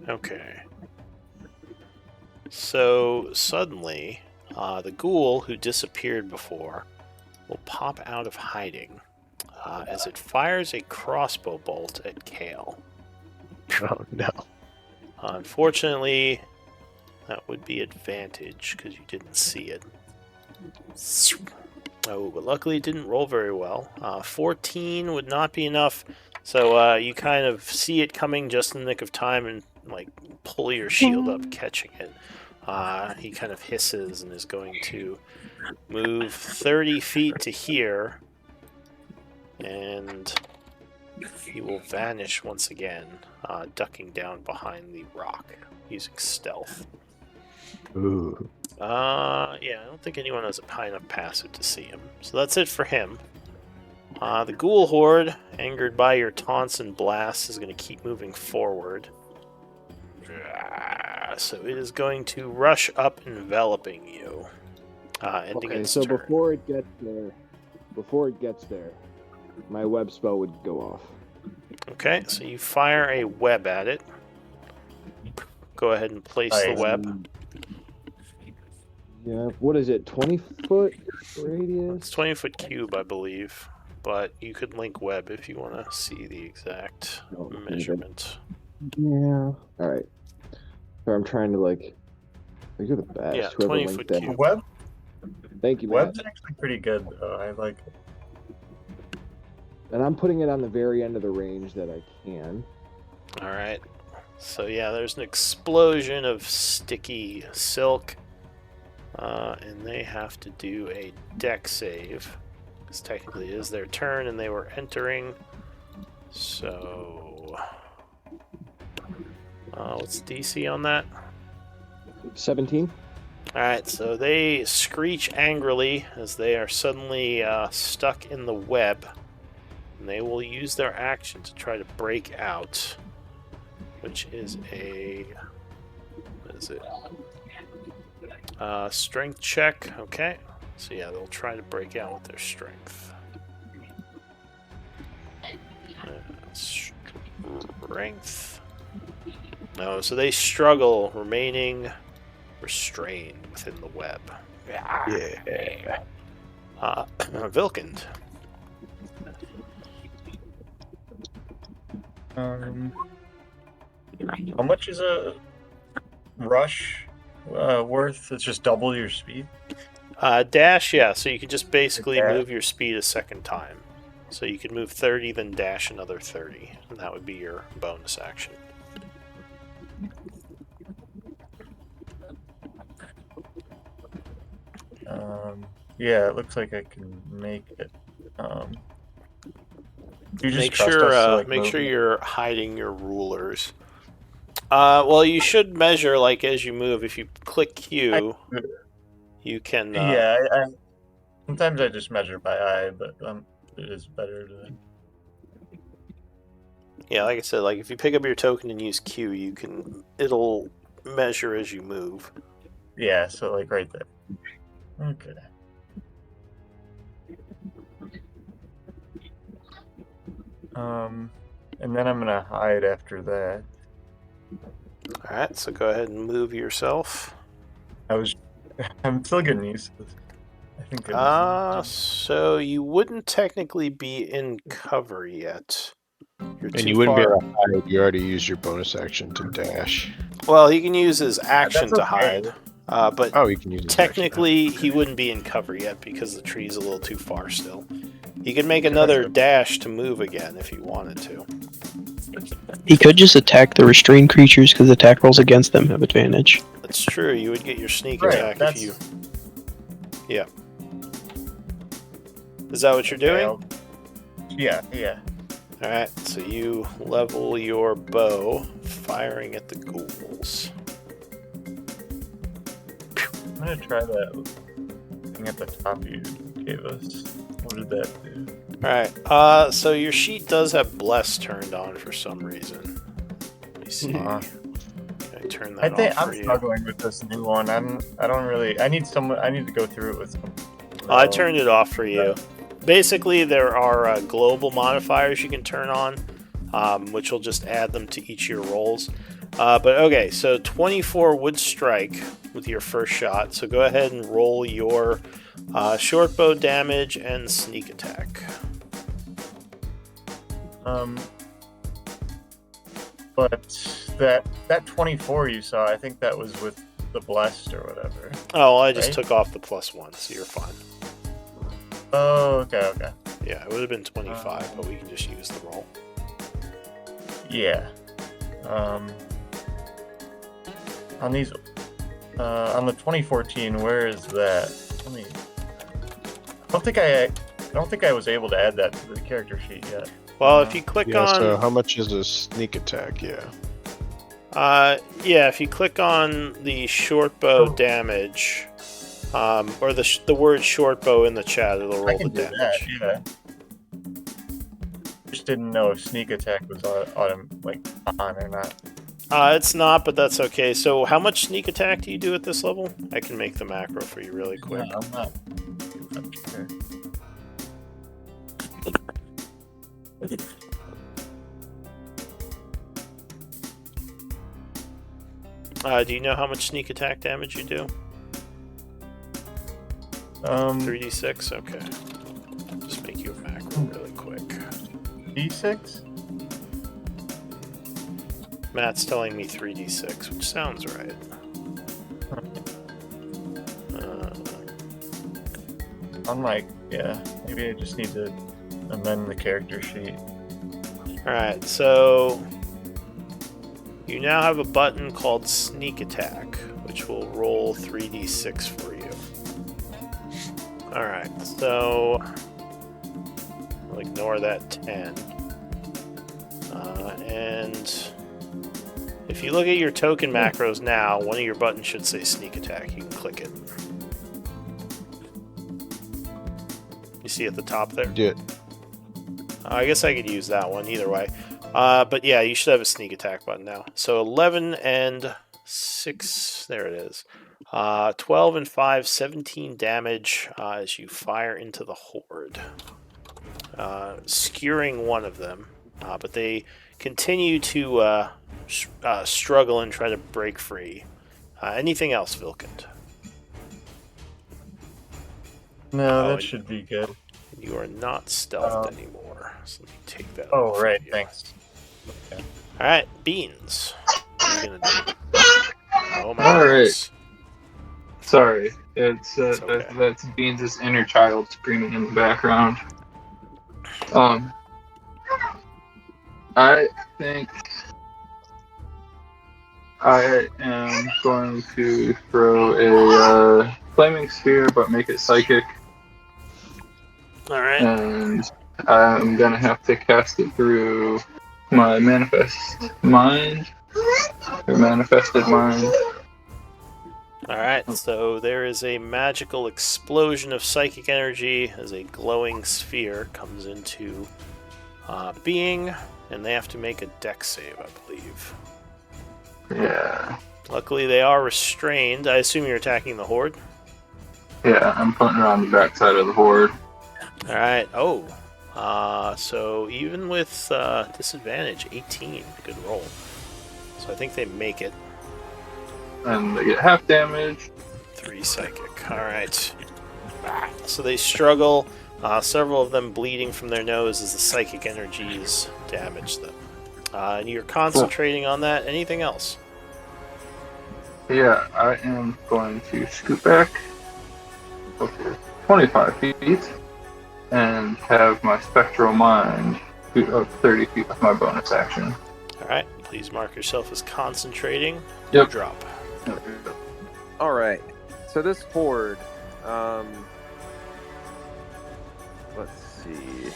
Okay. So suddenly, the ghoul who disappeared before will pop out of hiding as it fires a crossbow bolt at Kale. Oh no. Unfortunately, that would be advantage because you didn't see it. Oh, but luckily it didn't roll very well. 14 would not be enough, so you kind of see it coming just in the nick of time and like pull your shield up, catching it. He kind of hisses and is going to move 30 feet to here, and he will vanish once again, ducking down behind the rock using stealth. Ooh. Yeah, I don't think anyone has a high enough passive to see him. So that's it for him. The ghoul horde, angered by your taunts and blasts, is going to keep moving forward. So it is going to rush up, enveloping you, ending Okay, its so turn. before it gets there, my web spell would go off. Okay, so you fire a web at it. Go ahead and place the Nice. web. Yeah, what is it? 20-foot It's radius? 20-foot cube, I believe, but you could link web if you want to see the exact No, measurement. Yeah. All right. So I'm trying to like. You're the best. Yeah, Whoever 20 linked foot that. cube. Web Thank you, Matt. Web's actually pretty good though. I like it. And I'm putting it on the very end of the range that I can. All right. So yeah, there's an explosion of sticky silk, and they have to do a deck save. Because technically it is their turn, and they were entering. So, what's DC on that? 17. All right, so they screech angrily as they are suddenly stuck in the web, and they will use their action to try to break out, which is a what is it? Strength check. Okay, so yeah, they'll try to break out with their strength. Strength. No, so they struggle, remaining restrained within the web. Yeah. Vilkind. How much is a rush worth? It's just double your speed. Dash, yeah, so you can just basically Dash. move your speed a second time. So you can move 30, then dash another 30, and that would be your bonus action. Yeah, it looks like I can make it. You just Make trust sure, us to, like, make move sure it? you're hiding your rulers. Well, you should measure like as you move. If you click Q, you can. Yeah, I sometimes I just measure by eye, but it is better to. Yeah, like I said, like if you pick up your token and use Q, you can. It'll measure as you move. Yeah, so like right there. Okay. And then I'm gonna hide after that. All right, so go ahead and move yourself. I'm still getting used to this. I think it was. So you wouldn't technically be in cover yet. You're And too you wouldn't be far. able to hide. You already used your bonus action to dash. Well, he can use his action That's to okay. hide. But Oh, you can use his action. technically, he wouldn't be in cover yet because the tree's a little too far still. He could make another dash to move again if he wanted to. He could just attack the restrained creatures because attack rolls against them have advantage. That's true. You would get your sneak Right, attack if that's- you. Yeah. Is that what you're doing? Yeah. All right. So you level your bow, firing at the ghouls. I'm gonna try that thing at the top you gave us. What did that do? All right. So your sheet does have bless turned on for some reason. Let me see. Uh-huh. Can I turn I that think off I'm for you? struggling with this new one. I don't really. I need to go through it with someone. I turned it off for you. Basically, there are global modifiers you can turn on, which will just add them to each of your rolls. But okay, so 24 would strike with your first shot. So go ahead and roll your short bow damage and sneak attack. But that 24 you saw, I think that was with the blessed or whatever. Oh, well, I just right? took off the +1, so you're fine. Oh, okay. Yeah, it would have been 25, but we can just use the roll. Yeah. On these, on the 2014, where is that? I don't think I was able to add that to the character sheet yet. Well, if you click Yeah, on... so how much is a sneak attack? Yeah. Yeah, if you click on the short bow damage, or the word short bow in the chat, it'll roll I can the do damage. that, yeah. Just didn't know if sneak attack was on or not. It's not, but that's okay. So how much sneak attack do you do at this level? I can make the macro for you really quick. No, I'm not sure. Do you know how much sneak attack damage you do? 3d6? Okay. Just make you a macro really quick. D6? Matt's telling me 3d6, which sounds right. Maybe I just need to amend the character sheet. Alright, so you now have a button called Sneak Attack, which will roll 3d6 for you. Alright, so I'll ignore that 10. And if you look at your token macros now, one of your buttons should say Sneak Attack. You can click it. You see at the top there? Do it. I guess I could use that one either way. But yeah, you should have a sneak attack button now. So 11 and 6, there it is. 12 and 5, 17 damage as you fire into the horde. Skewering one of them. But they continue to struggle and try to break free. Anything else, Vilkund? No, that should be good. You are not stealthed anymore. So let me take that Oh, off right, of you. thanks. Okay. Alright, Beans. What are you gonna do? Oh my All goodness. Sorry, it's okay. that's Beans' inner child screaming in the background. I think I am going to throw a flaming sphere, but make it psychic, Alright. and I'm gonna have to cast it through my manifested mind. Alright, so there is a magical explosion of psychic energy as a glowing sphere comes into being, and they have to make a dex save, I believe. Yeah. Luckily, they are restrained. I assume you're attacking the horde? Yeah, I'm putting her on the backside of the horde. Alright, so even with disadvantage, 18, good roll. So I think they make it. And they get half damage. 3 psychic. Alright. So they struggle, several of them bleeding from their nose as the psychic energies damage them. And you're concentrating on that. Anything else? Yeah, I am going to scoot back 25 feet and have my spectral mind shoot up 30 feet with my bonus action. Alright, please mark yourself as concentrating. Yep. Drop. All right. So this horde, let's see.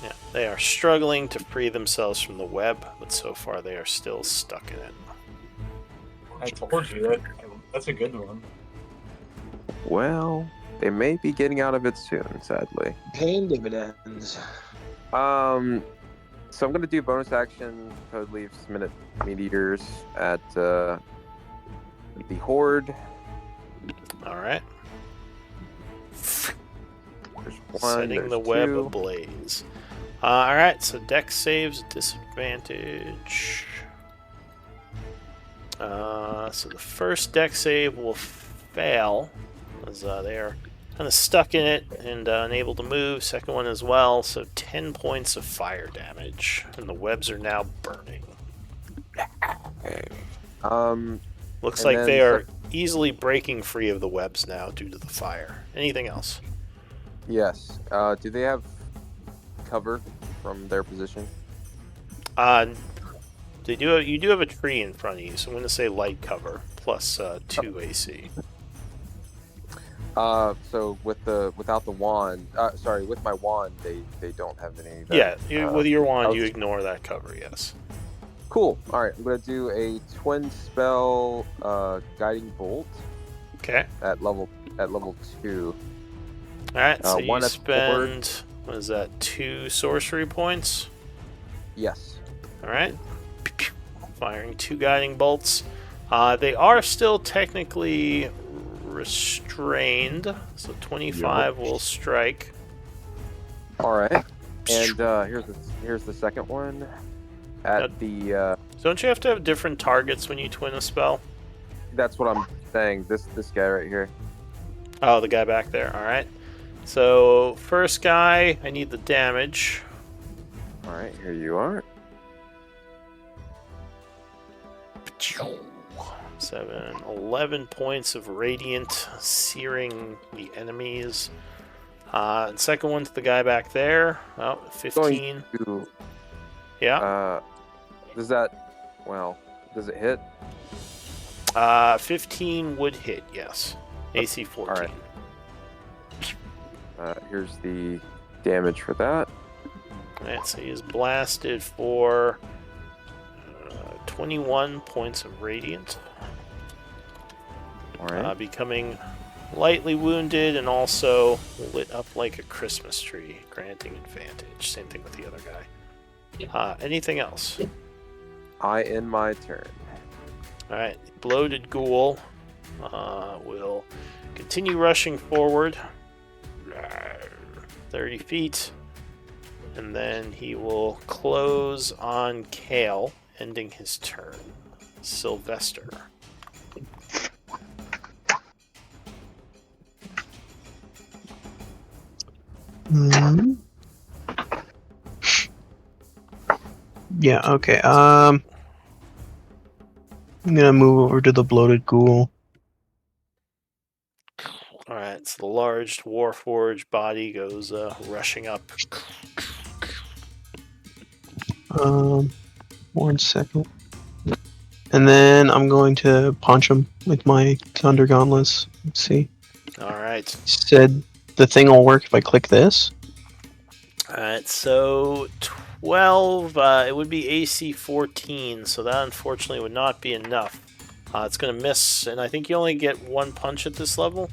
Yeah, they are struggling to free themselves from the web, but so far they are still stuck in it. I told you that's a good one. Well, they may be getting out of it soon, sadly. Paying dividends. So I'm gonna do bonus action. Code leaves minute meteors at the horde. All right. There's one. Setting There's the web two. ablaze. All right, so dex saves disadvantage. So the first deck save will fail, as they are kind of stuck in it and unable to move. Second one as well, so 10 points of fire damage, and the webs are now burning. Looks And like then they are easily breaking free of the webs now due to the fire. Anything else? Yes. Do they have cover from their position? They do. You do have a tree in front of you, so I'm going to say light cover plus 2 AC. So without the wand, with my wand, they don't have any. With your wand, you ignore that cover. Yes. Cool. All right, I'm gonna do a twin spell, guiding bolt. Okay. At level 2. All right. So one you at forward. spend what is that? 2 sorcery points. Yes. All right. Firing 2 guiding bolts. They are still technically restrained, so 25 will strike. All right. And here's the second one. Don't you have to have different targets when you twin a spell? That's what I'm saying. This guy right here. Oh, the guy back there. All right. So first guy, I need the damage. All right, here you are. 11 points of radiant, searing the enemies. And second one to the guy back there. Oh, 15. Yeah. Does it hit? 15 would hit, yes. AC 14. All right. Here's the damage for that. Alright, so he is blasted for 21 points of radiant. Alright. Becoming lightly wounded and also lit up like a Christmas tree, granting advantage. Same thing with the other guy. Anything else? I end my turn. Alright, bloated ghoul will continue rushing forward 30 feet, and then he will close on Kale, ending his turn. Sylvester. Yeah, okay. I'm gonna move over to the bloated ghoul. Alright, so the large Warforged body goes rushing up. 1 second. And then I'm going to punch him with my Thunder Gauntlets. Let's see. Alright. Said the thing will work if I click this. Alright, so 12, it would be AC 14, so that unfortunately would not be enough. It's going to miss, and I think you only get 1 punch at this level.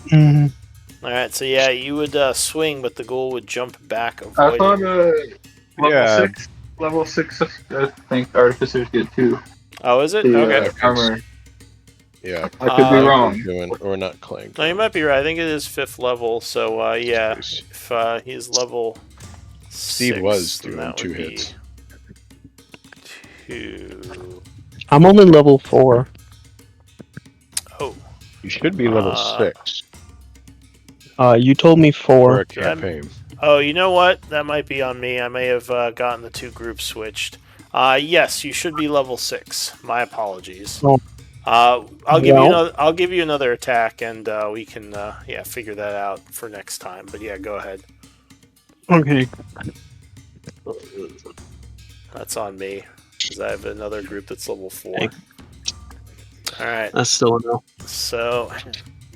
Mm-hmm. Alright, so yeah, you would swing, but the ghoul would jump back, I avoiding. thought level 6, I think Artificers get 2. Oh, is it? The, okay. Armor. Yeah. I could be wrong. Or not Clang. No, you might be right. I think it is 5th level, so yeah, Nice. if he's level 6, Steve was then doing that 2 would be hits. 2. I'm only level 4. Oh. You should be level 6 You told me for 4. a campaign. Oh, you know what? That might be on me. I may have gotten the 2 groups switched. Yes, you should be level 6. My apologies. Oh. I'll give you another attack, and we can figure that out for next time. But yeah, go ahead. Okay. That's on me, because I have another group that's level 4. Alright. That's still a no. So,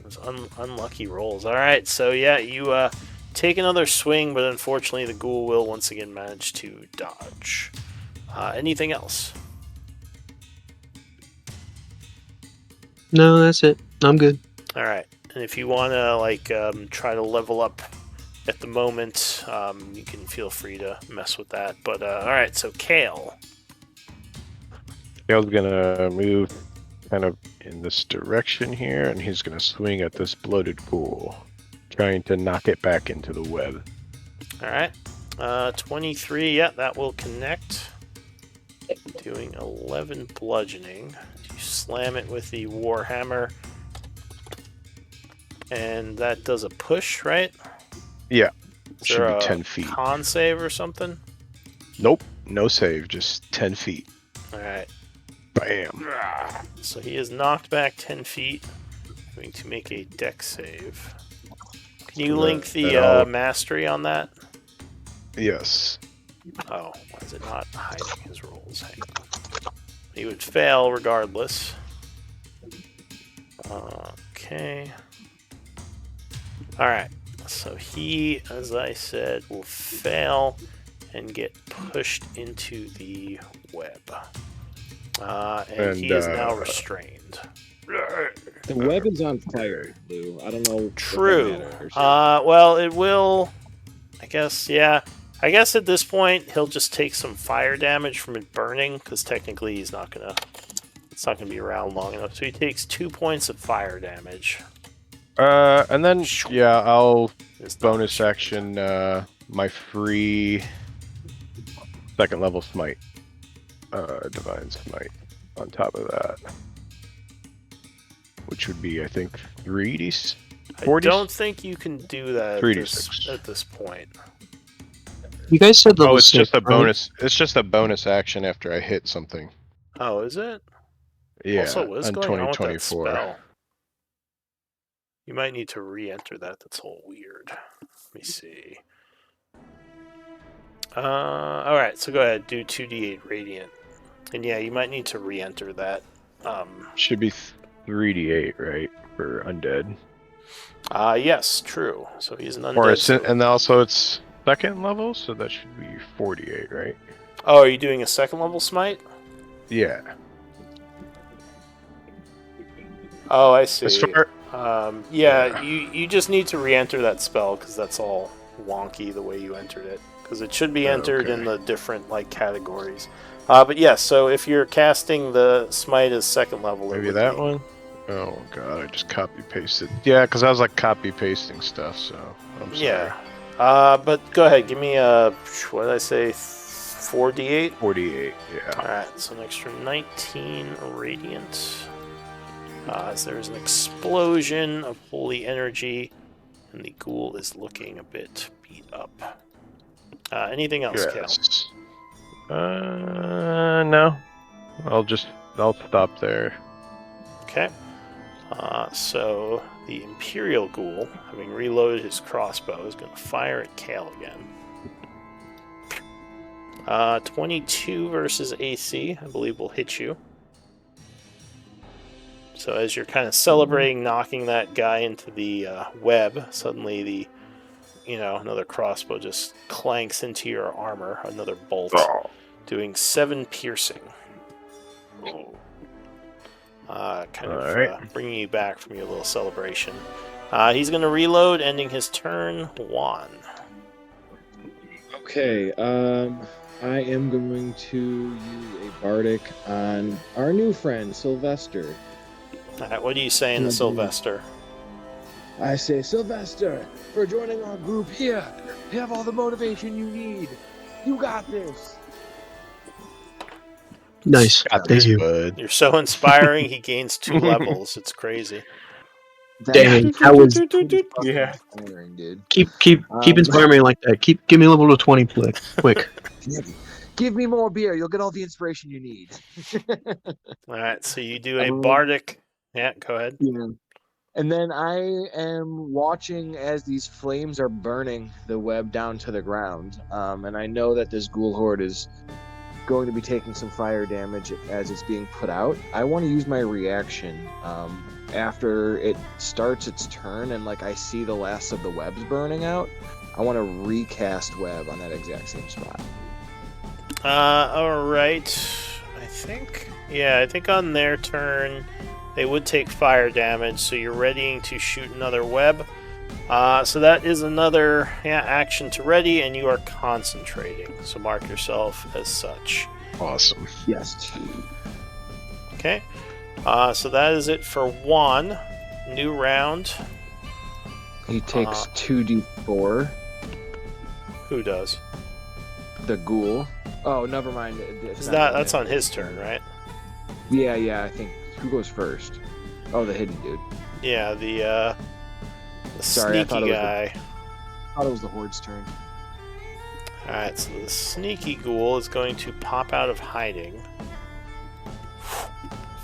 those unlucky rolls. Alright, so yeah, you take another swing, but unfortunately the ghoul will once again manage to dodge. Anything else? No, that's it. I'm good. Alright, and if you want to try to level up at the moment, you can feel free to mess with that. But alright, so Kale. Kale's gonna move kind of in this direction here, and he's gonna swing at this bloated ghoul, trying to knock it back into the web. Alright, 23, yeah, that will connect. doing 11 bludgeoning. You slam it with the Warhammer, and that does a push, right? Yeah. Is Should there be a 10 feet. con save or something? Nope. No save. Just 10 feet. All right. Bam. So he is knocked back 10 feet. Going to make a dex save. Can you link the mastery on that? Yes. Oh, why is it not hiding his rolls? Hang on. He would fail regardless. Okay. Alright. So he, as I said, will fail and get pushed into the web. And he is now restrained. The web is on fire, Lou. I don't know. True. If that matters. Well, it will. I guess, yeah. I guess at this point he'll just take some fire damage from it burning, because technically he's not gonna. It's not gonna be around long enough. So he takes 2 points of fire damage. And then yeah, I'll It's not bonus action my free second level smite, divine smite on top of that, which would be I think 3d. I don't think you can do that 3d6 at this point. You guys said level Oh, it's 6, just a right? bonus. It's just a bonus action after I hit something. Oh, is it? Yeah, Also, what is on going on with that 2024. spell? You might need to re-enter that. That's all weird. Let me see. Alright, so go ahead. Do 2d8 radiant. And yeah, you might need to re-enter that. Should be 3d8, right, for undead. Yes, true. So he's an undead. Or it's so... and also it's second level, so that should be 48, right? Oh, are you doing a second level smite? Yeah. Oh, I see. As far, yeah, you just need to re-enter that spell because that's all wonky the way you entered it. Because it should be entered in the different like categories. But yes, so if you're casting the smite as second level, maybe that one. Oh god, I just copy pasted. Yeah, because I was like copy pasting stuff, so I'm sorry. Yeah. But go ahead, give me a what did I say? 4d8. 48. Yeah. All right, so an extra 19 radiant. As there's an explosion of holy energy, and the ghoul is looking a bit beat up. Anything else, Yes. No. I'll stop there. Cal? Okay. So the Imperial Ghoul, having reloaded his crossbow, is going to fire at Kale again. 22 versus AC, I believe, will hit you. So as you're kind of celebrating knocking that guy into the web, suddenly another crossbow just clanks into your armor, another bolt, doing 7 piercing. Bringing you back from your little celebration. He's going to reload, ending his turn. Juan. Okay, I am going to use a bardic on our new friend, Sylvester. Alright, what are you saying to Sylvester? I say, Sylvester, for joining our group here, you have all the motivation you need. You got this. Nice. Thank you. Bud. You're so inspiring, he gains 2 levels. It's crazy. Dang, that was Yeah. Inspiring, dude. keep inspiring me like that. Give me level to 20 quick. Give me more beer. You'll get all the inspiration you need. Alright, so you do a bardic. Yeah, go ahead. Yeah. And then I am watching as these flames are burning the web down to the ground. And I know that this ghoul horde is going to be taking some fire damage as it's being put out. I want to use my reaction after it starts its turn and like I see the last of the webs burning out. I want to recast web on that exact same spot. Alright. I think on their turn they would take fire damage, so you're readying to shoot another web. So that is another action to ready, and you are concentrating. So mark yourself as such. Awesome. Yes. Okay. So that is it for Juan. New round. He takes 2d4. Who does? The ghoul. Oh, never mind. That's on his turn, right? Yeah. I think who goes first? Oh, the hidden dude. Yeah, the Sorry, I sneaky thought it was guy. I thought it was the Horde's turn. Alright, so the sneaky ghoul is going to pop out of hiding,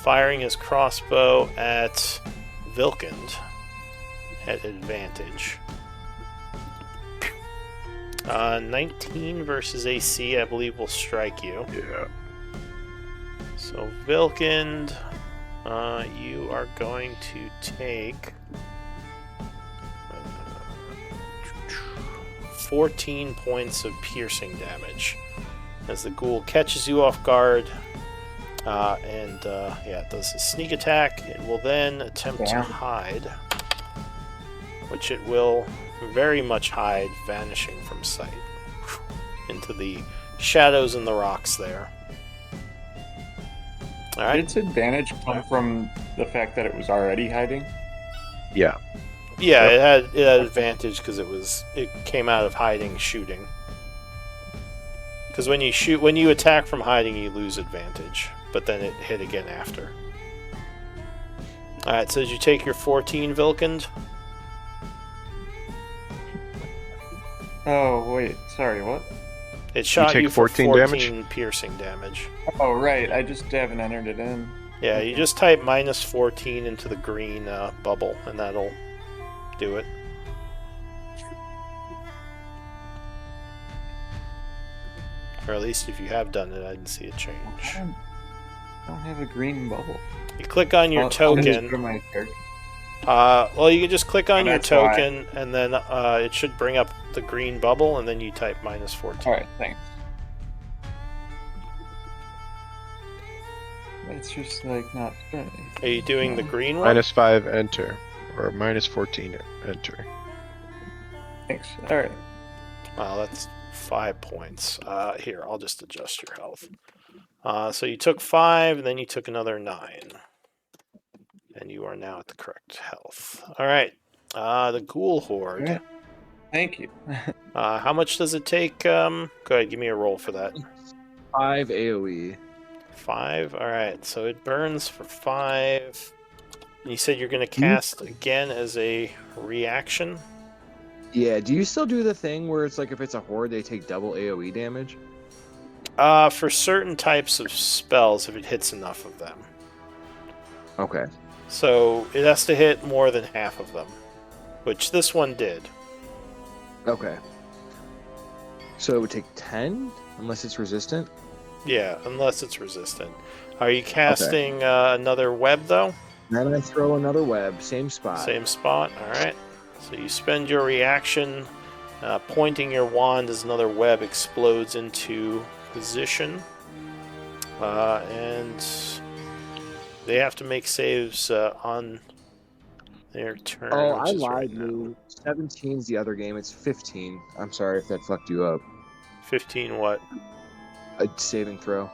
firing his crossbow at Vilkund at advantage. 19 versus AC, I believe, will strike you. Yeah. So, Vilkund, you are going to take 14 points of piercing damage as the ghoul catches you off guard. It does a sneak attack. It will then attempt to hide, which it will very much hide, vanishing from sight into the shadows and the rocks there. All right. Did its advantage come from the fact that it was already hiding? Yeah. Yeah, it had advantage because it came out of hiding shooting. Because when you attack from hiding, you lose advantage, but then it hit again after. All right, so did you take your 14, Vilkund? Oh wait, sorry, what? It shot take you for 14 14 piercing damage. Oh right, I just haven't entered it in. Yeah, you just type minus 14 into the green bubble, and that'll do it. Or at least if you have done it, I didn't see it change. I don't have a green bubble. You click on your I'll just go token. to my character. Well, you can just click on your That's why. token, and then it should bring up the green bubble, and then you type minus 14. Alright, thanks. It's just like not funny. Are you doing the green one? -5 enter, or -14 enter. Thanks. Alright. Wow, that's 5 points. Here, I'll just adjust your health. So you took 5, and then you took another 9. And you are now at the correct health. All right. The ghoul horde. Alright. Thank you. How much does it take? Go ahead, give me a roll for that. 5 AoE. 5? All right. So it burns for 5. And you said you're going to cast again as a reaction? Yeah, do you still do the thing where it's like if it's a horde, they take double AoE damage? For certain types of spells, if it hits enough of them. Okay. So it has to hit more than half of them, which this one did. Okay. So it would take 10, unless it's resistant? Yeah, unless it's resistant. Are you casting another web, though? Then I throw another web, same spot. Same spot, alright. So you spend your reaction, pointing your wand as another web explodes into position. And they have to make saves on their turn. Oh, I which is lied, right now. Lou. 17's the other game. It's 15. I'm sorry if that fucked you up. 15 what? A saving throw.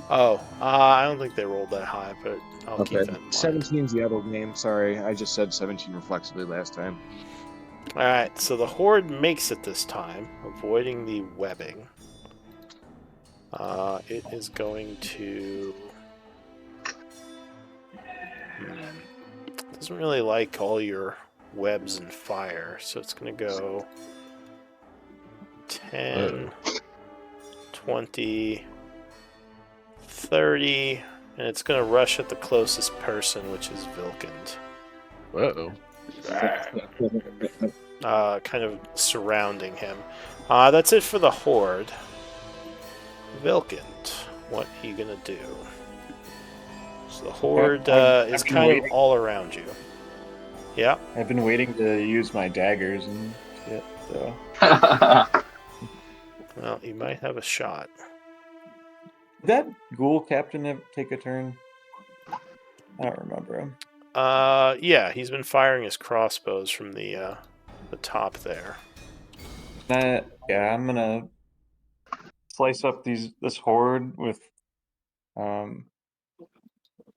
Oh, I don't think they rolled that high, but I'll keep that in mind. 17's the other game. Sorry, I just said 17 reflexively last time. Alright, so the horde makes it this time, avoiding the webbing. It is going to... Doesn't really like all your webs and fire, so it's going to go 10, 20, 30, and it's going to rush at the closest person, which is Vilkund. Kind of surrounding him. That's it for the horde. Vilkund, what are you going to do? So the horde is kind of all around you. Yeah. I've been waiting to use my daggers and shit, so. Well, you might have a shot. Did that ghoul captain take a turn? I don't remember him. Yeah, he's been firing his crossbows from the top there. Yeah, I'm gonna slice up this horde with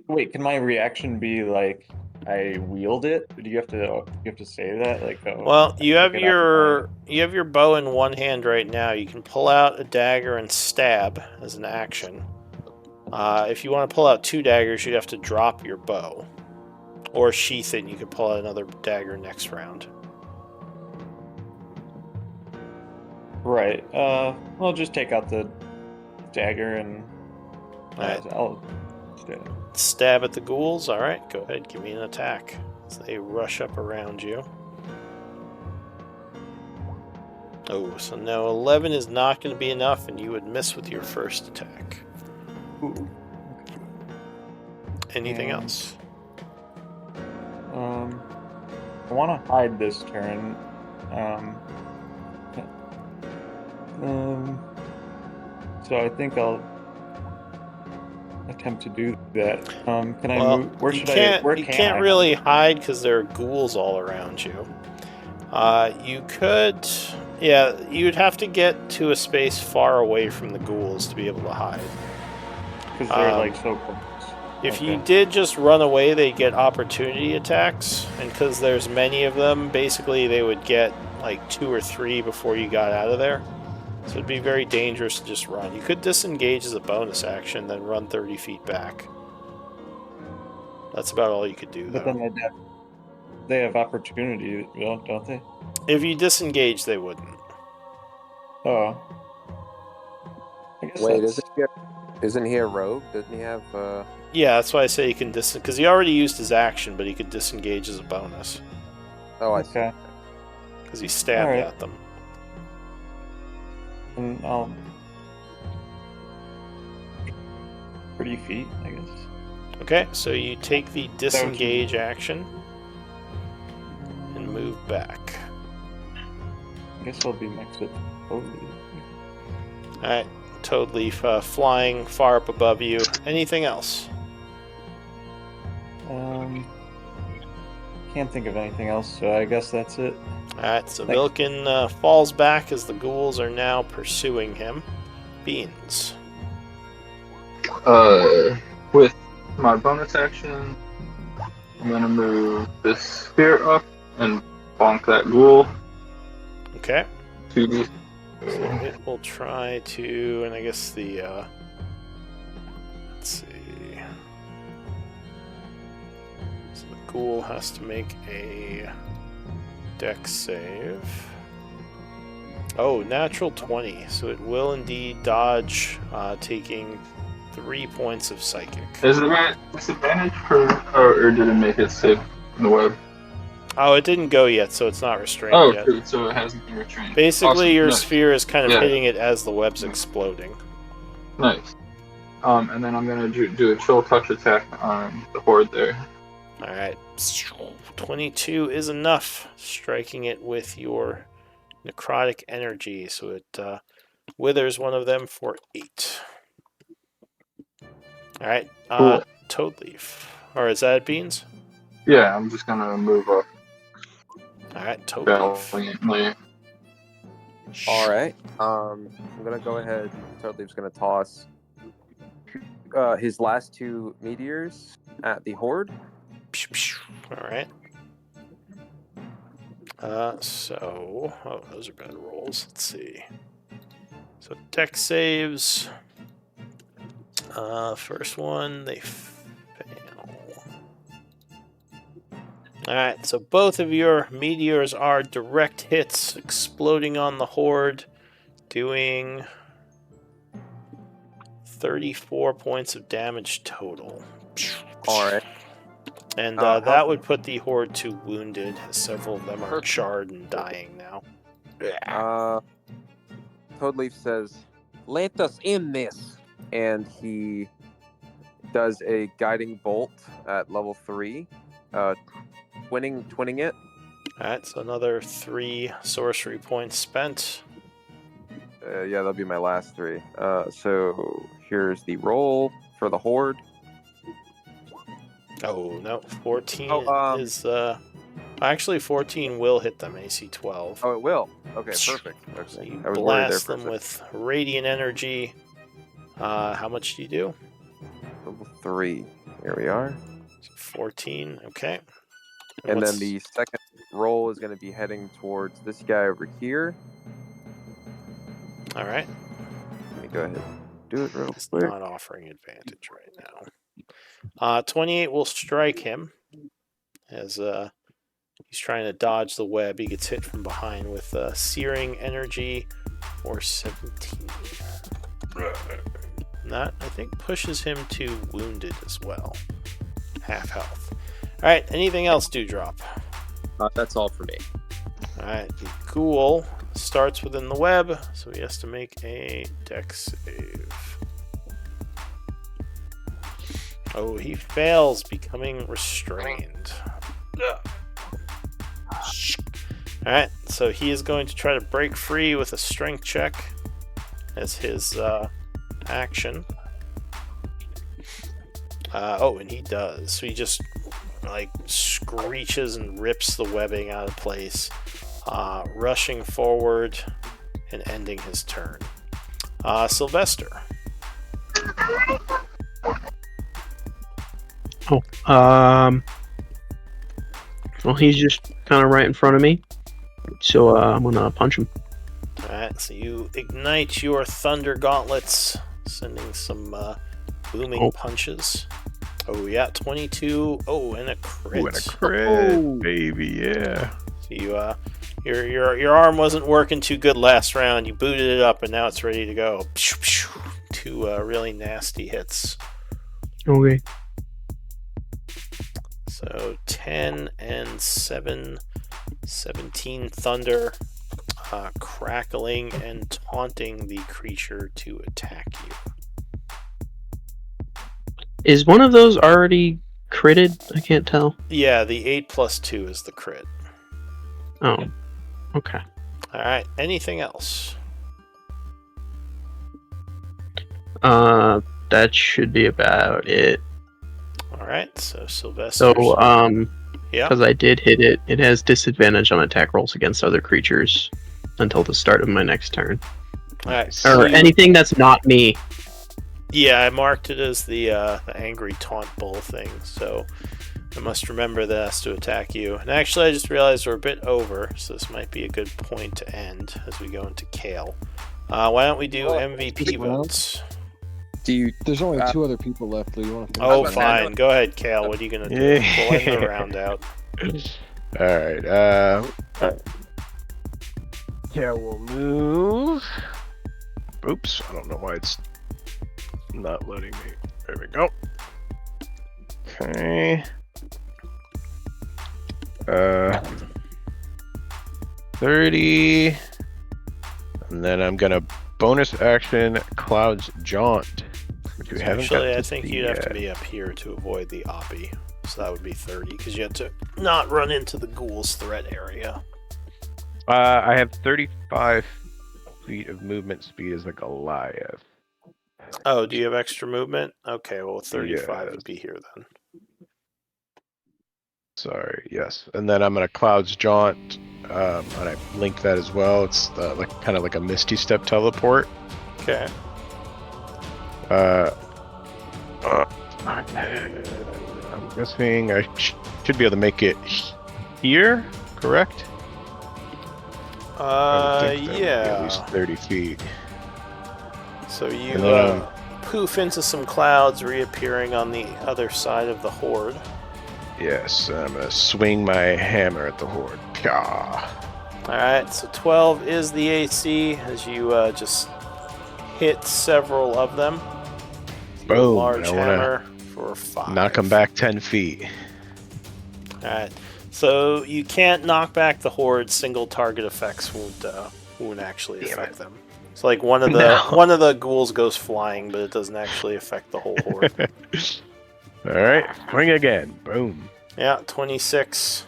Wait, can my reaction be like I wield it? Do you have to say that? Like, oh, Well, you I have pick it up your bow in one hand right now. You can pull out a dagger and stab as an action. If you want to pull out 2 daggers, you'd have to drop your bow. Or sheath it, and you can pull out another dagger next round. Right. I'll just take out the dagger and Alright. I'll Stab at the ghouls. Alright, go ahead, give me an attack. As they rush up around you. Oh, so no, 11 is not going to be enough, and you would miss with your first attack. Ooh. Anything else? I want to hide this turn. So I think I'll attempt to do that. Can I move? Where should I? Where you can can't I really hide? hide because there are ghouls all around you. You could, yeah, you'd have to get to a space far away from the ghouls to be able to hide. Because they're like so close. If you did just run away, they get opportunity attacks, and because there's many of them, basically they would get like 2 or 3 before you got out of there. So it'd be very dangerous to just run. You could disengage as a bonus action, then run 30 feet back. That's about all you could do, though. But then they have opportunity, don't they? If you disengage, they wouldn't. Oh. I guess Wait, that's... isn't he a rogue? Doesn't he have? Yeah, that's why I say you can because he already used his action, but he could disengage as a bonus. Oh, I see. Because he stabbed Alright. at them. And I'll 30 feet, I guess. Okay, so you take the disengage action and move back. I guess I'll be next to Toadleaf. Alright, Toadleaf flying far up above you. Anything else? Can't think of anything else, so I guess that's it. Alright, so Thanks. Vilken falls back as the ghouls are now pursuing him. Beans. With my bonus action, I'm gonna move this spear up and bonk that ghoul. Okay. 2d. So it will try to, and I guess the, let's see. So the ghoul has to make a dex save. Oh, natural 20. So it will indeed dodge, taking 3 points of psychic. Is it at disadvantage or did it make it safe in the web? Oh, it didn't go yet, so it's not restrained yet. True, so it hasn't been restrained. Basically, Awesome. your Nice. sphere is kind of Yeah. hitting it as the web's exploding. Nice. And then I'm gonna do a chill touch attack on the horde there. Alright. 22 is enough, striking it with your necrotic energy, so it withers one of them for 8. Alright, Cool. Toadleaf. Or is that Beans? Yeah, I'm just gonna move up Alright, Toadleaf. valiantly. All right. I'm gonna go ahead. Toadleaf's gonna toss his last 2 meteors at the horde. Alright. Oh, those are bad rolls. Let's see. So, dex saves. First one, they fail. Alright, so both of your meteors are direct hits, exploding on the horde, doing 34 points of damage total. All right. And that would put the horde to wounded. Several of them are Perfect. charred and dying now. Toadleaf says, "Let us in this," and he does a guiding bolt at level 3, twinning it. Alright, so another 3 sorcery points spent. Yeah, that'll be my last 3. So here's the roll for the horde. Oh, no, 14 is... Actually, 14 will hit them, AC 12. Oh, it will. Okay, perfect. So Okay. you I was worried there blast for a them second. with radiant energy. How much do you do? Level 3. Here we are. 14. Okay. And what's- then the second roll is going to be heading towards this guy over here. All right. Let me go ahead and do it real It's quick. not offering advantage right now. 28 will strike him as he's trying to dodge the web. He gets hit from behind with searing energy for 17. And that, I think, pushes him to wounded as well. Half health. All right. Anything else, Dewdrop? That's all for me. All right. The ghoul starts within the web, so he has to make a dex save. Oh, he fails, becoming restrained. Alright, so he is going to try to break free with a strength check as his action. And he does. So he just like screeches and rips the webbing out of place, rushing forward and ending his turn. Sylvester. Well, he's just kind of right in front of me, so I'm gonna punch him. Alright, so you ignite your thunder gauntlets, sending some booming punches. Oh yeah, 22. Oh, and a crit. Ooh, and a crit, baby, yeah. So you your arm wasn't working too good last round. You booted it up, and now it's ready to go. Two really nasty hits. Okay. So 10 and 7, 17 thunder, crackling and taunting the creature to attack you. Is one of those already critted? I can't tell. Yeah, the 8 plus 2 is the crit. Oh, okay. Alright, anything else? That should be about it. Alright, so Sylvester. So, yeah. because I did hit it, it has disadvantage on attack rolls against other creatures until the start of my next turn. Alright, so Or anything that's not me. Yeah, I marked it as the angry taunt bull thing, so I must remember that it has to attack you. And actually, I just realized we're a bit over, so this might be a good point to end as we go into Kale. Why don't we do MVP votes? There's only 2 other people left. Do you want to? Oh, fine. Go ahead, Kale. What are you gonna do? We'll end the round out. All right. Yeah, we'll move. Oops, I don't know why it's not letting me. There we go. Okay. 30. And then I'm gonna bonus action Cloud's Jaunt. Which we haven't got Actually, I to think see you'd have yet. to be up here to avoid the Oppie. So that would be 30, because you have to not run into the ghoul's threat area. I have 35 feet of movement speed as a Goliath. Oh, do you have extra movement? Okay, well, 35 would Yes. be here then. Sorry, yes. And then I'm gonna Cloud's Jaunt, and I link that as well. It's like kind of like a Misty Step teleport. Okay. I'm guessing I should be able to make it here, correct? I would think that would be at least 30 feet. So you And then, poof into some clouds, reappearing on the other side of the horde. Yes, I'm gonna swing my hammer at the horde. Pyah. Alright, so 12 is the AC as you just hit several of them. Boom. Large I wanna hammer for 5. knock them back 10 feet. Alright, so you can't knock back the horde. Single target effects won't actually affect them. So like one of the ghouls goes flying, but it doesn't actually affect the whole horde. All right, swing again. Boom. Yeah, 26.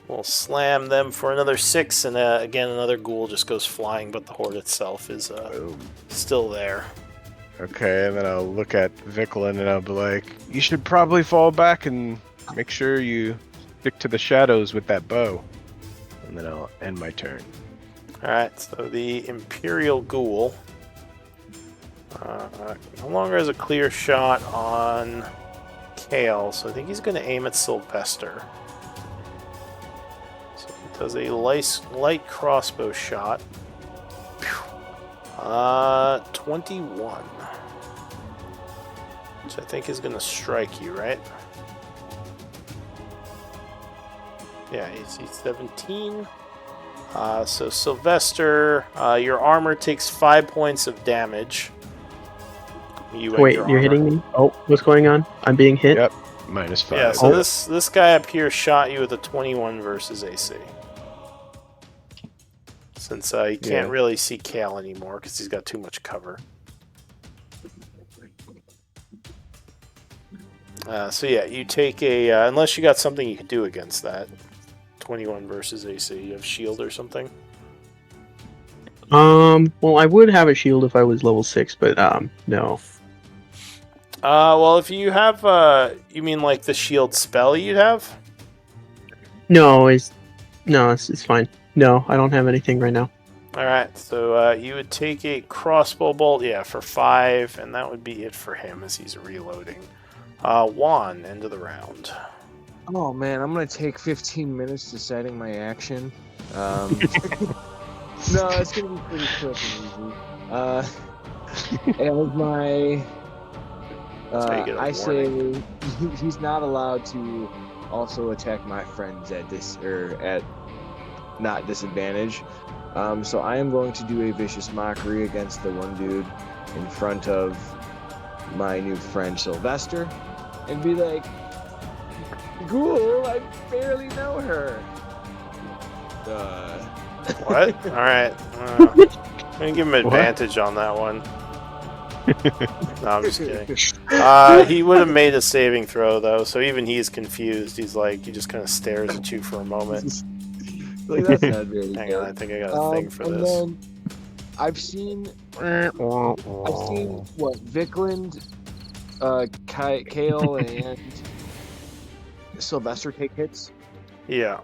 We'll slam them for another 6, and again another ghoul just goes flying, but the horde itself is Boom. still there. Okay, and then I'll look at Viklin and I'll be like, you should probably fall back and make sure you stick to the shadows with that bow. And then I'll end my turn. Alright, so the Imperial Ghoul no longer has a clear shot on Kale, so I think he's going to aim at Sylvester. So he does a light crossbow shot. 21. Which I think is going to strike you, right? Yeah, AC 17. So Sylvester, your armor takes 5 points of damage. Wait, you're hitting me? Oh, what's going on? I'm being hit? Yep. -5. Yeah, so this guy up here shot you with a 21 versus AC. Since you can't really see Kale anymore because he's got too much cover. So yeah, you take a... unless you got something you can do against that. 21 versus AC. You have shield or something? Well, I would have a shield if I was level 6, but, no. Well, if you have... you mean like the shield spell you'd have? No, it's fine. No, I don't have anything right now. Alright, so you would take a crossbow bolt, for 5, and that would be it for him as he's reloading. Juan, end of the round. Oh man, I'm gonna take 15 minutes deciding my action. No, it's gonna be pretty quick and easy. And my... I say he's not allowed to also attack my friends at not disadvantage. So I am going to do a vicious mockery against the one dude in front of my new friend Sylvester, and be like, "Ghoul, I barely know her." What? All right. I'm gonna give him advantage on that one. No, I'm just kidding. He would have made a saving throw though, so even he's confused. He's like, he just kind of stares at you for a moment. Like, that's not very Hang good. on, I think I got a thing for this. Then I've seen what Vikland, Kale, and Sylvester take hits. Yeah.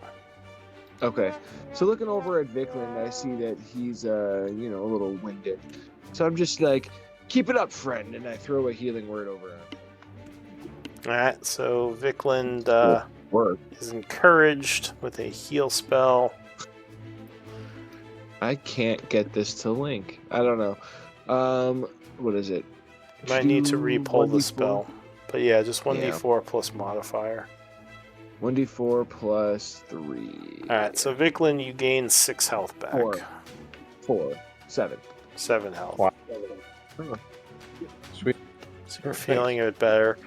Okay, so looking over at Vikland, I see that he's a little winded. So I'm just like, keep it up, friend, and I throw a healing word over him. All right, so Vikland is encouraged with a heal spell. I can't get this to link. I don't know. What is it? You might need to re-pull the 1d4? spell. But yeah, just 1d4 plus modifier. 1d4 plus 3. Alright, so Vikland, you gain 6 health back. 4. 7. 7 health. Wow. Sweet. So you're feeling a bit better.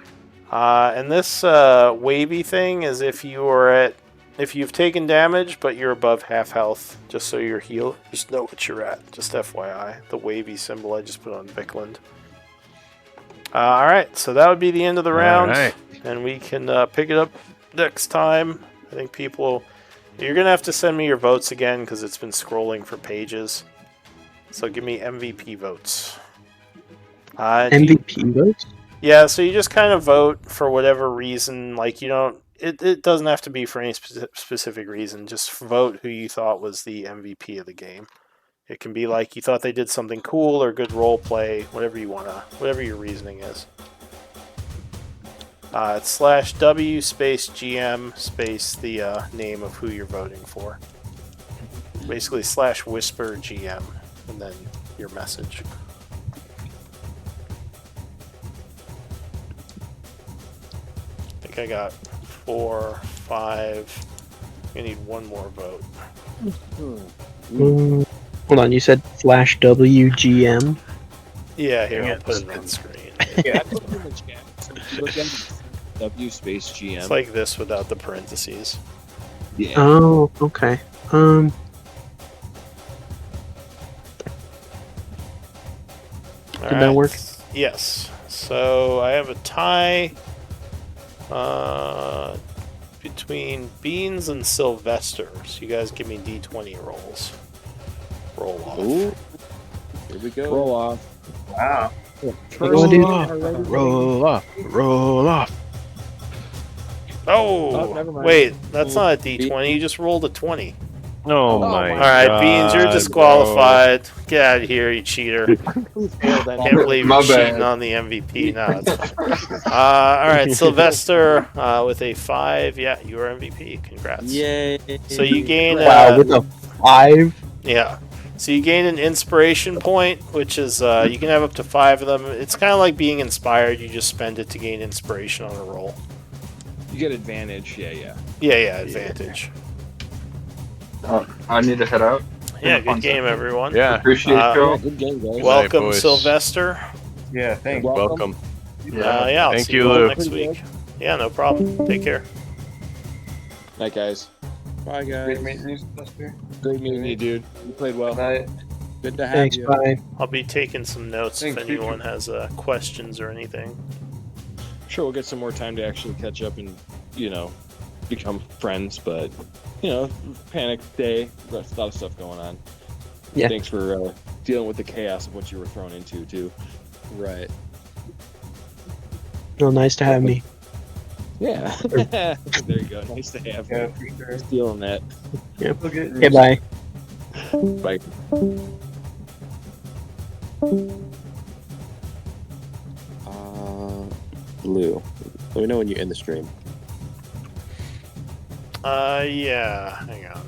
And this wavy thing is if you've taken damage, but you're above half health, just so you're healed, just know what you're at. Just FYI. The wavy symbol I just put on Vikland. Alright, so that would be the end of the round. Alright. And we can pick it up next time. I think you're going to have to send me your votes again because it's been scrolling for pages. So give me MVP votes. MVP votes? Yeah, so you just kind of vote for whatever reason. Like, you don't... It doesn't have to be for any specific reason. Just vote who you thought was the MVP of the game. It can be like you thought they did something cool or good role play, whatever whatever your reasoning is. It's /W space GM space the name of who you're voting for. Basically /whisper GM and then your message. I think I got 4, 5. I need one more vote. Hold on, you said /WGM? Yeah, here, I'll put it on screen. Yeah, I put it in the chat. Look at W space GM. It's like this without the parentheses. Yeah. Oh, okay. All Did that work? Yes. So I have a tie between Beans and Sylvester. So you guys give me D20 rolls. Roll off. Ooh. Here we go. Roll off. Wow. Roll off. Roll off. Oh, never mind. wait, that's not a D20. You just rolled a 20. Oh, Oh my my All right, Beans, you're God, disqualified. Get out of here, you cheater. Failed that. Can't believe My you're cheating bad. on the MVP. No, it's fine. All right, Sylvester with a 5. Yeah, you are MVP. Congrats. Yay! So you gain Wow, with a 5. yeah. So you gain an inspiration point, which is you can have up to 5 of them. It's kind of like being inspired. You just spend it to gain inspiration on a roll. You get advantage. Yeah. Yeah, advantage. I need to head out. Yeah, Been a fun good game, session. everyone. Yeah, Appreciate Uh, y'all. Good game, guys. Well- Welcome, boys. Sylvester. Yeah, thanks. welcome. Yeah, I'll Thank see you, you all Lou. next week. Yeah, no problem. Take care. Night, guys. Bye, guys. Great meeting you, Sylvester. Great meeting you, dude. You played well. Night. Good to have Thanks, you. bye. I'll be taking some notes Thanks, if anyone has questions or anything. Sure, we'll get some more time to actually catch up and, become friends. But, panic day. There's a lot of stuff going on. Yeah. Thanks for dealing with the chaos of what you were thrown into, too. Right. Well, nice to have me. Yeah. There you go. Nice to have you. for sure. Feeling that. Okay, bye. Bye. Lou, let me know when you end the stream. Yeah, hang on.